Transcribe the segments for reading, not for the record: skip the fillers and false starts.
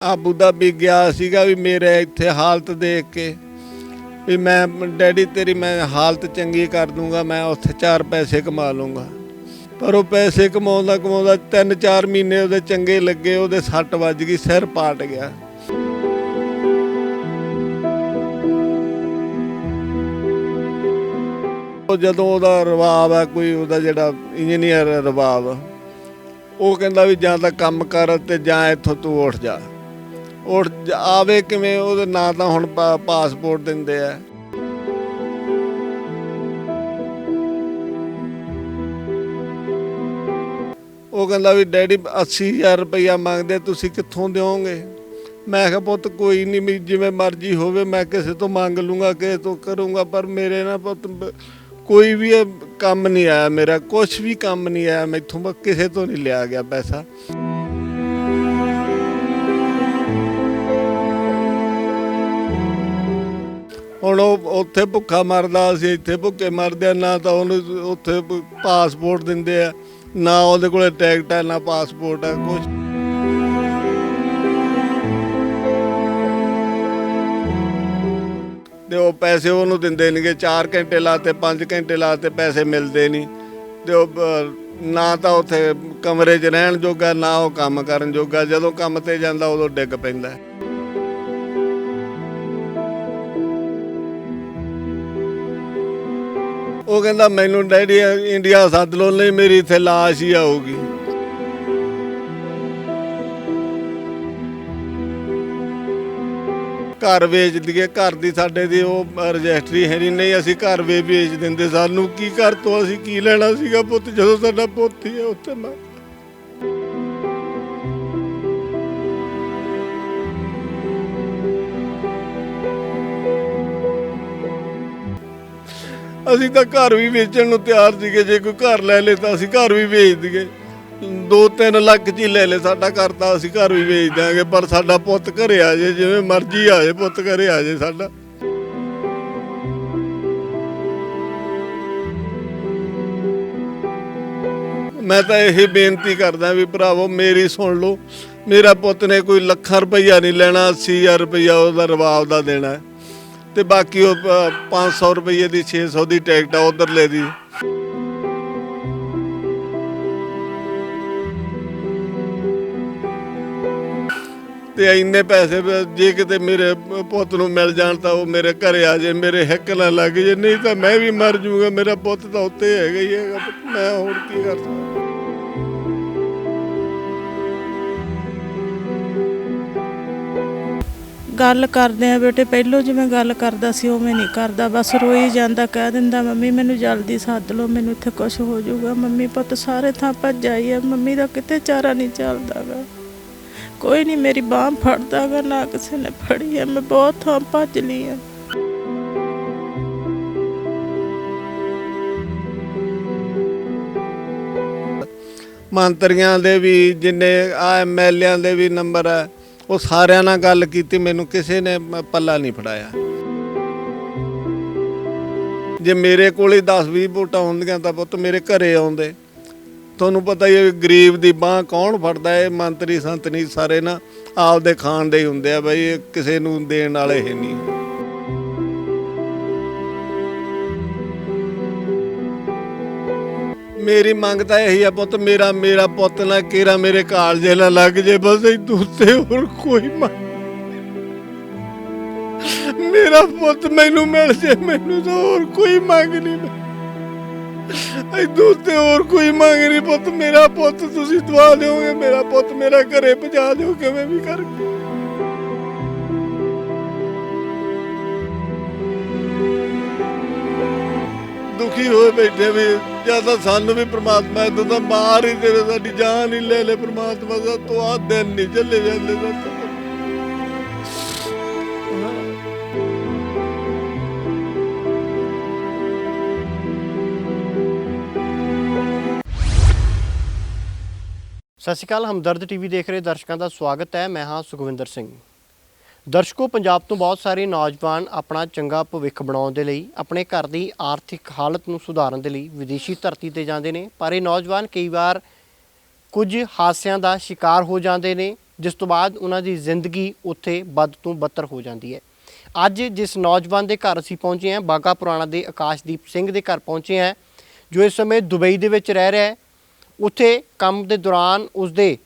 Abu Dhabi ਗਿਆ ਸੀਗਾ ਵੀ ਮੇਰੇ ਇੱਥੇ ਹਾਲਤ ਦੇਖ ਕੇ ਵੀ ਮੈਂ ਡੈਡੀ ਤੇਰੀ ਮੈਂ ਹਾਲਤ ਚੰਗੀ ਕਰ ਦੂੰਗਾ, ਮੈਂ ਉੱਥੇ 4 ਪੈਸੇ ਕਮਾ ਲੂੰਗਾ। ਪਰ ਉਹ ਪੈਸੇ ਕਮਾਉਂਦਾ 3-4 ਮਹੀਨੇ ਉਹਦੇ ਚੰਗੇ ਲੱਗੇ, ਉਹਦੇ ਸੱਟ ਵੱਜ ਗਈ, ਸਿਰ ਪਾਟ ਗਿਆ। ਉਹ ਜਦੋਂ ਉਹਦਾ ਰਵਾਬ ਆ ਕੋਈ ਉਹਦਾ ਜਿਹੜਾ ਇੰਜੀਨੀਅਰ ਰਵਾਬ, ਉਹ ਕਹਿੰਦਾ ਵੀ ਜਾਂ ਤਾਂ ਕੰਮ ਕਰ ਤੇ ਜਾਂ ਇੱਥੋਂ ਤੂੰ ਉੱਠ ਜਾ। ਉੱਠ ਆਵੇ ਕਿਵੇਂ? ਉਹਦੇ ਨਾਂ ਤਾਂ ਹੁਣ ਪਾਸਪੋਰਟ ਦਿੰਦੇ ਆ। ਉਹ ਕਹਿੰਦਾ ਵੀ ਡੈਡੀ 80,000 ਰੁਪਈਆ ਮੰਗਦੇ, ਤੁਸੀਂ ਕਿੱਥੋਂ ਦਿਓਗੇ? ਮੈਂ ਕਿਹਾ ਪੁੱਤ ਕੋਈ ਨਹੀਂ, ਵੀ ਜਿਵੇਂ ਮਰਜ਼ੀ ਹੋਵੇ, ਮੈਂ ਕਿਸੇ ਤੋਂ ਮੰਗ ਲੂੰਗਾ, ਕਿਸੇ ਤੋਂ ਕਰੂੰਗਾ, ਪਰ ਮੇਰੇ ਨਾ ਪੁੱਤ ਕੋਈ ਵੀ ਕੰਮ ਨਹੀਂ ਆਇਆ, ਮੇਰਾ ਕੁਛ ਵੀ ਕੰਮ ਨਹੀਂ ਆਇਆ, ਮੈਥੋਂ ਕਿਸੇ ਤੋਂ ਨਹੀਂ ਲਿਆ ਗਿਆ ਪੈਸਾ। ਹੁਣ ਉਹ ਉੱਥੇ ਭੁੱਖਾ ਮਰਦਾ, ਅਸੀਂ ਇੱਥੇ ਭੁੱਖੇ ਮਰਦੇ ਆ। ਨਾ ਤਾਂ ਉਹਨੂੰ ਉੱਥੇ ਪਾਸਪੋਰਟ ਦਿੰਦੇ ਆ, ਨਾ ਉਹਦੇ ਕੋਲ ਟਿਕਟ ਹੈ, ਨਾ ਪਾਸਪੋਰਟ ਹੈ, ਕੁਛ। ਤੇ ਉਹ ਪੈਸੇ ਉਹਨੂੰ ਦਿੰਦੇ ਨਹੀਂਗੇ। 4 ਘੰਟੇ ਲਾਤੇ, 5 ਘੰਟੇ ਲਾਤੇ, ਪੈਸੇ ਮਿਲਦੇ ਨਹੀਂ। ਤੇ ਉਹ ਨਾ ਤਾਂ ਉੱਥੇ ਕਮਰੇ 'ਚ ਰਹਿਣ ਜੋਗਾ, ਨਾ ਉਹ ਕੰਮ ਕਰਨ ਜੋਗਾ। ਜਦੋਂ ਕੰਮ 'ਤੇ ਜਾਂਦਾ ਉਦੋਂ ਡਿੱਗ ਪੈਂਦਾ। ਉਹ ਕਹਿੰਦਾ ਮੈਨੂੰ ਡੈਡੀ ਇੰਡੀਆ ਸੱਦ ਲਓ, ਨਹੀਂ ਮੇਰੀ ਇੱਥੇ ਲਾਸ਼ ਹੀ ਆਊਗੀ। ਘਰ ਵੇਚ ਦਈਏ, ਘਰ ਦੀ ਸਾਡੇ ਦੀ ਉਹ ਰਜਿਸਟਰੀ ਹੈ ਨਹੀਂ, ਅਸੀਂ ਘਰ ਵੇਚ ਦਿੰਦੇ। ਸਾਨੂੰ ਕੀ ਘਰ ਤੋਂ ਅਸੀਂ ਕੀ ਲੈਣਾ ਸੀਗਾ ਪੁੱਤ, ਜਦੋਂ ਸਾਡਾ ਪੁੱਤ ਹੀ ਹੈ ਉੱਥੇ। ਮੈਂ ਅਸੀਂ ਤਾਂ ਘਰ ਵੀ ਵੇਚਣ ਨੂੰ ਤਿਆਰ ਸੀਗੇ। ਜੇ ਕੋਈ ਘਰ ਲੈ ਲੇ ਤਾਂ ਅਸੀਂ ਘਰ ਵੀ ਵੇਚ ਦਈਏ। 2-3 ਲੱਖ 'ਚ ਹੀ ਲੈ ਲੇ ਸਾਡਾ ਘਰ, ਤਾਂ ਅਸੀਂ ਘਰ ਵੀ ਵੇਚ ਦਿਆਂਗੇ, ਪਰ ਸਾਡਾ ਪੁੱਤ ਘਰੇ ਆ ਜੇ, ਜਿਵੇਂ ਮਰਜ਼ੀ ਆ ਜੇ, ਪੁੱਤ ਘਰੇ ਆ ਜੇ ਸਾਡਾ। ਮੈਂ ਤਾਂ ਇਹ ਬੇਨਤੀ ਕਰਦਾ ਵੀ ਭਰਾਵੋ ਮੇਰੀ ਸੁਣ ਲਓ, ਮੇਰਾ ਪੁੱਤ ਨੇ ਕੋਈ ਲੱਖਾਂ ਰੁਪਈਆ ਨਹੀਂ ਲੈਣਾ, 80,000 ਰੁਪਈਆ ਉਹਦਾ ਰਵਾਬ ਦਾ ਦੇਣਾ, ਤੇ ਬਾਕੀ ਉਹ 500 ਰੁਪਈਏ ਦੀ 600 ਦੀ ਟਿਕਟ ਆ ਉਧਰਲੇ ਦੀ। ਤੇ ਇੰਨੇ ਪੈਸੇ ਜੇ ਕਿਤੇ ਮੇਰੇ ਪੁੱਤ ਨੂੰ ਮਿਲ ਜਾਣ ਤਾਂ ਉਹ ਮੇਰੇ ਘਰੇ ਆ ਜੇ, ਮੇਰੇ ਹਿੱਕ ਨਾ ਲੱਗ ਜੇ, ਨਹੀਂ ਤਾਂ ਮੈਂ ਵੀ ਮਰ ਜੂਗਾ। ਮੇਰਾ ਪੁੱਤ ਤਾਂ ਉੱਤੇ ਹੈਗਾ ਹੀ ਹੈਗਾ, ਮੈਂ ਹੋਰ ਕੀ ਕਰ ਸਕਦਾ। ਗੱਲ ਕਰਦੇ ਆ ਬੇਟੇ, ਪਹਿਲੋਂ ਜਿਵੇਂ ਗੱਲ ਕਰਦਾ ਸੀ ਉਵੇਂ ਨਹੀਂ ਕਰਦਾ, ਬਸ ਰੋਈ ਜਾਂਦਾ, ਕਹਿ ਦਿੰਦਾ ਮੰਮੀ ਮੈਨੂੰ ਜਲਦੀ ਸੱਦ ਲਓ, ਮੈਨੂੰ ਇੱਥੇ ਕੁਛ ਹੋ ਜਾਊਗਾ। ਮੰਮੀ ਪੁੱਤ ਸਾਰੇ ਥਾਂ ਭੱਜ ਆਈ ਆ, ਮੰਮੀ ਦਾ ਕਿਤੇ ਚਾਰਾ ਨਹੀਂ ਚੱਲਦਾ ਗਾ, ਕੋਈ ਨਹੀਂ ਮੇਰੀ ਬਾਂਹ ਫੜਦਾ ਗਾ, ਨਾ ਕਿਸੇ ਨੇ ਫੜੀ ਹੈ। ਮੈਂ ਬਹੁਤ ਥਾਂ ਭੱਜ ਲਈ ਆ। ਮੰਤਰੀਆਂ ਦੇ ਵੀ, ਜਿੰਨੇ MLA ਦੇ ਵੀ ਨੰਬਰ ਹੈ, ਉਹ ਸਾਰਿਆਂ ਨਾਲ ਗੱਲ ਕੀਤੀ, ਮੈਨੂੰ ਕਿਸੇ ਨੇ ਪੱਲਾ ਨਹੀਂ ਫੜਾਇਆ। ਜੇ ਮੇਰੇ ਕੋਲ ਹੀ 10-20 ਵੋਟਾਂ ਹੁੰਦੀਆਂ ਤਾਂ ਪੁੱਤ ਮੇਰੇ ਘਰੇ ਆਉਂਦੇ। ਤੁਹਾਨੂੰ ਪਤਾ ਹੀ ਹੈ ਗਰੀਬ ਦੀ ਬਾਂਹ ਕੌਣ ਫੜਦਾ? ਇਹ ਮੰਤਰੀ ਸੰਤਰੀ ਸਾਰੇ ਨਾ ਆਪਦੇ ਖਾਣ ਦੇ ਹੀ ਹੁੰਦੇ ਆ ਬਈ, ਇਹ ਕਿਸੇ ਨੂੰ ਦੇਣ ਵਾਲੇ ਹੈ ਨਹੀਂ। ਮੇਰੀ ਮੰਗ ਤਾਂ ਇਹੀ ਆ ਪੁੱਤ, ਮੇਰਾ ਪੁੱਤ ਨਾ ਕਿਹੜਾ ਮੇਰੇ ਕਾਲਜੇ ਨਾ ਲੱਗ ਜੇ, ਬਸ ਇਦੋਂ ਉੱਤੇ ਹੋਰ ਕੋਈ ਮੰਗ। ਮੇਰਾ ਪੁੱਤ ਮੈਨੂੰ ਮਿਲ ਜੇ, ਮੈਨੂੰ ਤਾਂ ਹੋਰ ਕੋਈ ਮੰਗ ਨਹੀਂ, ਇਦੋਂ ਉੱਤੇ ਹੋਰ ਕੋਈ ਮੰਗ ਨਹੀਂ। ਪੁੱਤ ਮੇਰਾ ਪੁੱਤ ਤੁਸੀਂ ਦਵਾ ਦਿਓਗੇ, ਮੇਰਾ ਪੁੱਤ ਮੇਰਾ ਘਰੇ ਪਹੁੰਚਾ ਦਿਓ ਕਿਵੇਂ ਵੀ ਕਰਕੇ। ਦੁਖੀ ਹੋਏ ਬੈਠੇ ਵੀ, ਜਾਂ ਤਾਂ ਸਾਨੂੰ ਵੀ ਪ੍ਰਮਾਤਮਾ ਇਦੋਂ ਤਾਂ ਮਾਰ ਹੀ ਦੇਵੇ, ਸਾਡੀ ਜਾਨ ਹੀ ਲੈ ਲੈ ਪ੍ਰਮਾਤਮਾ ਦਾ, ਤੋਂ ਆਹ ਦਿਨ ਨਹੀਂ ਚੱਲੇ ਜਾਂਦੇ। ਸਤਿ ਸ਼੍ਰੀ ਅਕਾਲ, ਹਮਦਰਦ ਟੀਵੀ ਦੇਖ ਰਹੇ ਦਰਸ਼ਕਾਂ ਦਾ ਸਵਾਗਤ ਹੈ। ਮੈਂ ਹਾਂ ਸੁਖਵਿੰਦਰ ਸਿੰਘ। ਦਰਸ਼ਕੋ, ਪੰਜਾਬ ਤੋਂ ਬਹੁਤ ਸਾਰੇ ਨੌਜਵਾਨ ਆਪਣਾ ਚੰਗਾ ਭਵਿੱਖ ਬਣਾਉਣ ਦੇ ਲਈ, ਆਪਣੇ ਘਰ ਦੀ ਆਰਥਿਕ ਹਾਲਤ ਨੂੰ ਸੁਧਾਰਨ ਦੇ ਲਈ ਵਿਦੇਸ਼ੀ ਧਰਤੀ ਤੇ ਜਾਂਦੇ ਨੇ, ਪਰ ਇਹ ਨੌਜਵਾਨ ਕਈ ਵਾਰ ਕੁਝ ਹਾਦਸਿਆਂ ਦਾ ਸ਼ਿਕਾਰ ਹੋ ਜਾਂਦੇ ਨੇ, ਜਿਸ ਤੋਂ ਬਾਅਦ ਉਹਨਾਂ ਦੀ ਜ਼ਿੰਦਗੀ ਉੱਥੇ ਬਦ ਤੋਂ ਬੱਤਰ ਹੋ ਜਾਂਦੀ ਹੈ। ਅੱਜ ਜਿਸ ਨੌਜਵਾਨ ਦੇ ਘਰ ਅਸੀਂ ਪਹੁੰਚੇ ਹਾਂ, ਬਾਘਾ ਪੁਰਾਣਾ ਦੇ ਆਕਾਸ਼ਦੀਪ ਸਿੰਘ ਦੇ ਘਰ ਪਹੁੰਚੇ ਹਾਂ, ਜੋ ਇਸ ਸਮੇਂ ਦੁਬਈ ਦੇ ਵਿੱਚ ਰਹਿ ਰਿਹਾ ਹੈ। ਉੱਥੇ ਕੰਮ ਦੇ ਦੌਰਾਨ ਉਸਦੇ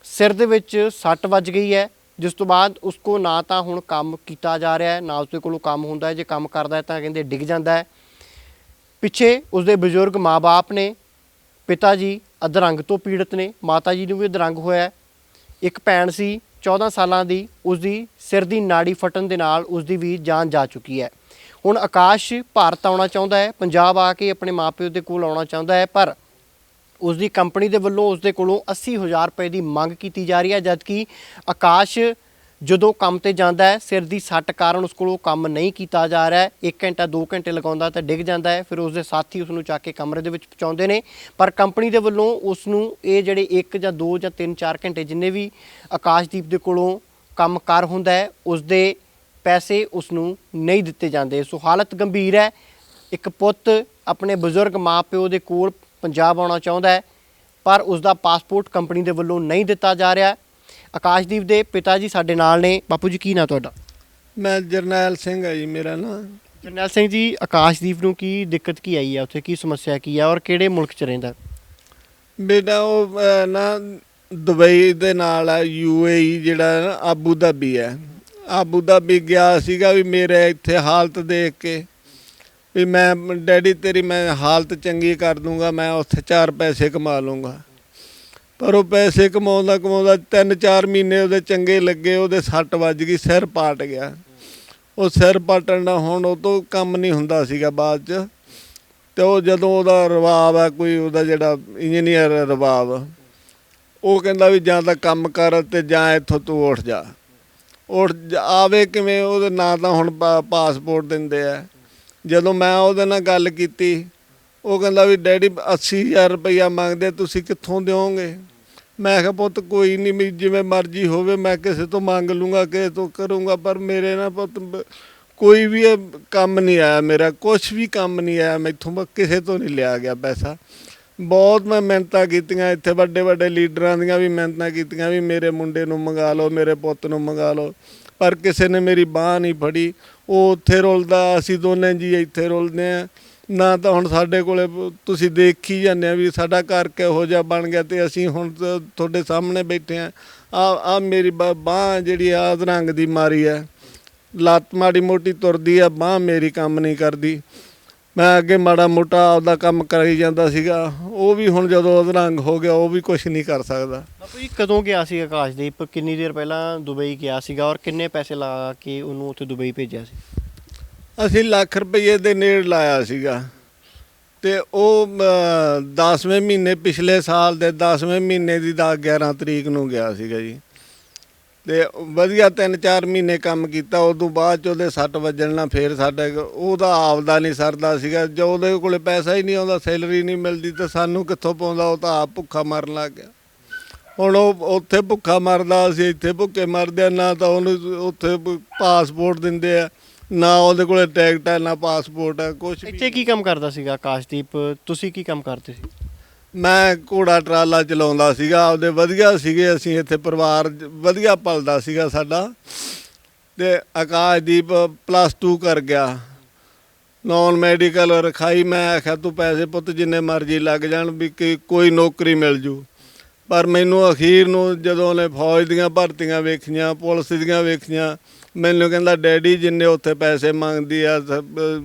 ਸਿਰ ਦੇ ਵਿੱਚ ਸੱਟ ਵੱਜ ਗਈ ਹੈ, ਜਿਸ ਤੋਂ ਬਾਅਦ ਉਸ ਕੋ ਨਾ ਤਾਂ ਹੁਣ ਕੰਮ ਕੀਤਾ ਜਾ ਰਿਹਾ ਹੈ, ਨਾ ਉਸਦੇ ਕੋਲੋਂ ਕੰਮ ਹੁੰਦਾ ਹੈ। ਜੇ ਕੰਮ ਕਰਦਾ ਹੈ ਤਾਂ ਕਹਿੰਦੇ ਡਿੱਗ ਜਾਂਦਾ ਹੈ। ਪਿੱਛੇ ਉਸਦੇ ਬਜ਼ੁਰਗ ਮਾਂ-ਬਾਪ ਨੇ, ਪਿਤਾ ਜੀ ਅਧਰੰਗ ਤੋਂ ਪੀੜਤ ਨੇ, ਮਾਤਾ ਜੀ ਨੂੰ ਵੀ ਅਧਰੰਗ ਹੋਇਆ ਹੈ। ਇੱਕ ਭੈਣ ਸੀ 14 ਸਾਲਾਂ ਦੀ, ਉਸਦੀ ਸਿਰ ਦੀ ਨਾੜੀ ਫਟਣ ਦੇ ਨਾਲ ਉਸਦੀ ਵੀ ਜਾਨ ਜਾ ਚੁੱਕੀ ਹੈ। ਹੁਣ ਆਕਾਸ਼ ਭਾਰਤ ਆਉਣਾ ਚਾਹੁੰਦਾ ਹੈ, ਪੰਜਾਬ ਆ ਕੇ ਆਪਣੇ ਮਾਪਿਓ ਦੇ ਕੋਲ ਆਉਣਾ ਚਾਹੁੰਦਾ ਹੈ, ਪਰ ਉਸਦੀ ਕੰਪਨੀ ਦੇ ਵੱਲੋਂ ਉਸਦੇ ਕੋਲੋਂ 80,000 ਰੁਪਏ ਦੀ ਮੰਗ ਕੀਤੀ ਜਾ ਰਹੀ ਹੈ। ਜਦਕਿ ਆਕਾਸ਼ ਜਦੋਂ ਕੰਮ ਤੇ ਜਾਂਦਾ ਹੈ, ਸਿਰ ਦੀ ਸੱਟ ਕਾਰਨ ਉਸ ਕੋਲੋਂ ਕੰਮ ਨਹੀਂ ਕੀਤਾ ਜਾ ਰਿਹਾ ਹੈ। 1 ਘੰਟਾ 2 ਘੰਟੇ ਲਗਾਉਂਦਾ ਤਾਂ ਡਿੱਗ ਜਾਂਦਾ ਹੈ। ਫਿਰ ਉਸਦੇ ਸਾਥੀ ਉਸ ਨੂੰ ਚੱਕ ਕੇ ਕਮਰੇ ਦੇ ਵਿੱਚ ਪਹੁੰਚਾਉਂਦੇ ਨੇ, ਪਰ ਕੰਪਨੀ ਦੇ ਵੱਲੋਂ ਉਸ ਨੂੰ ਇਹ ਜਿਹੜੇ 1 ਜਾਂ 2 ਜਾਂ 3-4 ਘੰਟੇ ਜਿੰਨੇ ਵੀ ਆਕਾਸ਼ਦੀਪ ਦੇ ਕੋਲੋਂ ਕੰਮ ਕਰ ਹੁੰਦਾ ਹੈ, ਉਸਦੇ ਪੈਸੇ ਉਸ ਨੂੰ ਨਹੀਂ ਦਿੱਤੇ ਜਾਂਦੇ। ਸੋ ਹਾਲਤ ਗੰਭੀਰ ਹੈ। ਇੱਕ ਪੁੱਤ ਆਪਣੇ ਬਜ਼ੁਰਗ ਮਾਂ ਪਿਓ ਦੇ ਕੋਲ ਪੰਜਾਬ ਆਉਣਾ ਚਾਹੁੰਦਾ ਹੈ, ਪਰ ਉਸ ਦਾ ਪਾਸਪੋਰਟ ਕੰਪਨੀ ਦੇ ਵੱਲੋਂ ਨਹੀਂ ਦਿੱਤਾ ਜਾ ਰਿਹਾ। ਆਕਾਸ਼ਦੀਪ ਦੇ ਪਿਤਾ ਜੀ ਸਾਡੇ ਨਾਲ ਨੇ। ਬਾਪੂ ਜੀ, ਕੀ ਨਾਂ ਤੁਹਾਡਾ? ਮੈਂ ਜਰਨੈਲ ਸਿੰਘ ਹੈ ਜੀ ਮੇਰਾ ਨਾਂ। ਜਰਨੈਲ ਸਿੰਘ ਜੀ, ਆਕਾਸ਼ਦੀਪ ਨੂੰ ਕੀ ਦਿੱਕਤ ਕੀ ਆਈ ਹੈ, ਉੱਥੇ ਕੀ ਸਮੱਸਿਆ ਕੀ ਹੈ, ਔਰ ਕਿਹੜੇ ਮੁਲਕ 'ਚ ਰਹਿੰਦਾ? ਬੇਟਾ ਉਹ ਨਾ ਦੁਬਈ ਦੇ ਨਾਲ ਆ, UAE ਜਿਹੜਾ ਨਾ ਆਬੂ ਧਾਬੀ ਹੈ। ਆਬੂ ਧਾਬੀ ਗਿਆ ਸੀਗਾ ਵੀ ਮੇਰੇ ਇੱਥੇ ਹਾਲਤ ਦੇਖ ਕੇ ਵੀ ਮੈਂ ਡੈਡੀ ਤੇਰੀ ਮੈਂ ਹਾਲਤ ਚੰਗੀ ਕਰ ਦੂੰਗਾ, ਮੈਂ ਉੱਥੇ 4 ਪੈਸੇ ਕਮਾ ਲੂੰਗਾ। ਪਰ ਉਹ ਪੈਸੇ ਕਮਾਉਂਦਾ 3-4 ਮਹੀਨੇ ਉਹਦੇ ਚੰਗੇ ਲੱਗੇ, ਉਹਦੇ ਸੱਟ ਵੱਜ ਗਈ, ਸਿਰ ਪਾਟ ਗਿਆ। ਉਹ ਸਿਰ ਪਾਟਣ ਦਾ ਹੁਣ ਉਹ ਤੋਂ ਕੰਮ ਨਹੀਂ ਹੁੰਦਾ ਸੀਗਾ ਬਾਅਦ 'ਚ। ਅਤੇ ਉਹ ਜਦੋਂ ਉਹਦਾ ਰਬਾਬ ਹੈ ਕੋਈ, ਉਹਦਾ ਜਿਹੜਾ ਇੰਜੀਨੀਅਰ ਰਬਾਬ, ਉਹ ਕਹਿੰਦਾ ਵੀ ਜਾਂ ਤਾਂ ਕੰਮ ਕਰ ਅਤੇ ਜਾਂ ਇੱਥੋਂ ਤੂੰ ਉੱਠ ਜਾ। ਆਵੇ ਕਿਵੇਂ? ਉਹਦੇ ਨਾਂ ਤਾਂ ਹੁਣ ਪਾਸਪੋਰਟ ਦਿੰਦੇ ਆ। ਜਦੋਂ ਮੈਂ ਉਹਦੇ ਨਾਲ ਗੱਲ ਕੀਤੀ, ਉਹ ਕਹਿੰਦਾ ਵੀ ਡੈਡੀ 80,000 ਰੁਪਈਆ ਮੰਗਦੇ, ਤੁਸੀਂ ਕਿੱਥੋਂ ਦਿਓਗੇ? ਮੈਂ ਕਿਹਾ ਪੁੱਤ ਕੋਈ ਨਹੀਂ, ਵੀ ਜਿਵੇਂ ਮਰਜ਼ੀ ਹੋਵੇ, ਮੈਂ ਕਿਸੇ ਤੋਂ ਮੰਗ ਲੂੰਗਾ, ਕਿਸੇ ਤੋਂ ਕਰੂੰਗਾ, ਪਰ ਮੇਰੇ ਨਾ ਪੁੱਤ ਕੋਈ ਵੀ ਕੰਮ ਨਹੀਂ ਆਇਆ, ਮੇਰਾ ਕੁਛ ਵੀ ਕੰਮ ਨਹੀਂ ਆਇਆ, ਮੈਥੋਂ ਕਿਸੇ ਤੋਂ ਨਹੀਂ ਲਿਆ ਗਿਆ ਪੈਸਾ। ਬਹੁਤ ਮੈਂ ਮਿਹਨਤਾਂ ਕੀਤੀਆਂ, ਇੱਥੇ ਵੱਡੇ ਵੱਡੇ ਲੀਡਰਾਂ ਦੀਆਂ ਵੀ ਮਿਹਨਤਾਂ ਕੀਤੀਆਂ ਵੀ ਮੇਰੇ ਮੁੰਡੇ ਨੂੰ ਮੰਗਾ ਲਓ, ਮੇਰੇ ਪੁੱਤ ਨੂੰ ਮੰਗਾ ਲਓ, ਪਰ ਕਿਸੇ ਨੇ ਮੇਰੀ ਬਾਂਹ ਨਹੀਂ ਫੜੀ। ਉਹ ਉੱਥੇ ਰੁਲਦਾ, ਅਸੀਂ ਦੋਨੇ ਜੀ ਇੱਥੇ ਰੁਲਦੇ ਹਾਂ। ਨਾ ਤਾਂ ਹੁਣ ਸਾਡੇ ਕੋਲੇ ਤੁਸੀਂ ਦੇਖ ਹੀ ਜਾਂਦੇ ਆ ਵੀ ਸਾਡਾ ਘਰ ਕਿਹੋ ਜਿਹਾ ਬਣ ਗਿਆ, ਅਤੇ ਅਸੀਂ ਹੁਣ ਤੁਹਾਡੇ ਸਾਹਮਣੇ ਬੈਠੇ ਹਾਂ। ਆ ਮੇਰੀ ਬਾਂਹ ਜਿਹੜੀ ਆ ਅਧਰੰਗ ਦੀ ਮਾਰੀ ਹੈ, ਲੱਤ ਮਾੜੀ ਮੋਟੀ ਤੁਰਦੀ ਆ, ਬਾਂਹ ਮੇਰੀ ਕੰਮ ਨਹੀਂ ਕਰਦੀ। ਮੈਂ ਅੱਗੇ ਮਾੜਾ ਮੋਟਾ ਆਪਦਾ ਕੰਮ ਕਰੀ ਜਾਂਦਾ ਸੀਗਾ, ਉਹ ਵੀ ਹੁਣ ਜਦੋਂ ਅਧਰੰਗ ਹੋ ਗਿਆ ਉਹ ਵੀ ਕੁਛ ਨਹੀਂ ਕਰ ਸਕਦਾ। ਬਾਪੂ ਜੀ, ਕਦੋਂ ਗਿਆ ਸੀ ਆਕਾਸ਼ਦੀਪ? ਕਿੰਨੀ ਦੇਰ ਪਹਿਲਾਂ ਦੁਬਈ ਗਿਆ ਸੀਗਾ, ਔਰ ਕਿੰਨੇ ਪੈਸੇ ਲਾ ਕੇ ਉਹਨੂੰ ਉੱਥੇ ਦੁਬਈ ਭੇਜਿਆ ਸੀ? ਅਸੀਂ ਲੱਖ ਰੁਪਈਏ ਦੇ ਨੇੜੇ ਲਾਇਆ ਸੀਗਾ, ਅਤੇ ਉਹ 10ਵੇਂ ਮਹੀਨੇ, ਪਿਛਲੇ ਸਾਲ ਦੇ 10ਵੇਂ ਮਹੀਨੇ ਦੀ 11 ਤਰੀਕ ਨੂੰ ਗਿਆ ਸੀਗਾ ਜੀ। ਅਤੇ ਵਧੀਆ 3-4 ਮਹੀਨੇ ਕੰਮ ਕੀਤਾ। ਉਦੋਂ ਬਾਅਦ 'ਚ ਉਹਦੇ ਸੱਟ ਵੱਜਣ ਨਾਲ ਫਿਰ ਸਾਡੇ ਉਹਦਾ ਆਪਦਾ ਨਹੀਂ ਸਰਦਾ ਸੀਗਾ। ਜੋ ਉਹਦੇ ਕੋਲ ਪੈਸਾ ਹੀ ਨਹੀਂ ਆਉਂਦਾ, ਸੈਲਰੀ ਨਹੀਂ ਮਿਲਦੀ, ਤਾਂ ਸਾਨੂੰ ਕਿੱਥੋਂ ਪਾਉਂਦਾ? ਉਹ ਤਾਂ ਆਪ ਭੁੱਖਾ ਮਰਨ ਲੱਗ ਗਿਆ। ਹੁਣ ਉਹ ਉੱਥੇ ਭੁੱਖਾ ਮਰਦਾ, ਅਸੀਂ ਇੱਥੇ ਭੁੱਖੇ ਮਰਦੇ ਹਾਂ। ਨਾ ਤਾਂ ਉਹਨੂੰ ਉੱਥੇ ਪਾਸਪੋਰਟ ਦਿੰਦੇ ਆ, ਨਾ ਉਹਦੇ ਕੋਲ ਟਿਕਟ ਹੈ, ਨਾ ਪਾਸਪੋਰਟ ਹੈ, ਕੁਛ ਵੀ। ਇੱਥੇ ਕੀ ਕੰਮ ਕਰਦਾ ਸੀਗਾ ਆਕਾਸ਼ਦੀਪ? ਤੁਸੀਂ ਕੀ ਕੰਮ ਕਰਦੇ ਸੀ? ਮੈਂ ਘੋੜਾ ਟਰਾਲਾ ਚਲਾਉਂਦਾ ਸੀਗਾ, ਆਪਦੇ ਵਧੀਆ ਸੀਗੇ, ਅਸੀਂ ਇੱਥੇ ਪਰਿਵਾਰ ਵਧੀਆ ਪਲਦਾ ਸੀਗਾ ਸਾਡਾ। ਅਤੇ ਆਕਾਸ਼ਦੀਪ +2 ਕਰ ਗਿਆ, ਨੌਨ ਮੈਡੀਕਲ ਰਖਾਈ। ਮੈਂ ਆਖਿਆ ਤੂੰ ਪੈਸੇ ਪੁੱਤ ਜਿੰਨੇ ਮਰਜ਼ੀ ਲੱਗ ਜਾਣ, ਵੀ ਕੋਈ ਨੌਕਰੀ ਮਿਲ ਜੂ। ਪਰ ਮੈਨੂੰ ਅਖੀਰ ਨੂੰ ਜਦੋਂ ਉਹਨੇ ਫੌਜ ਦੀਆਂ ਭਰਤੀਆਂ ਵੇਖੀਆਂ, ਪੁਲਿਸ ਦੀਆਂ ਵੇਖੀਆਂ, ਮੈਨੂੰ ਕਹਿੰਦਾ ਡੈਡੀ ਜਿੰਨੇ ਉੱਥੇ ਪੈਸੇ ਮੰਗਦੀ ਆ,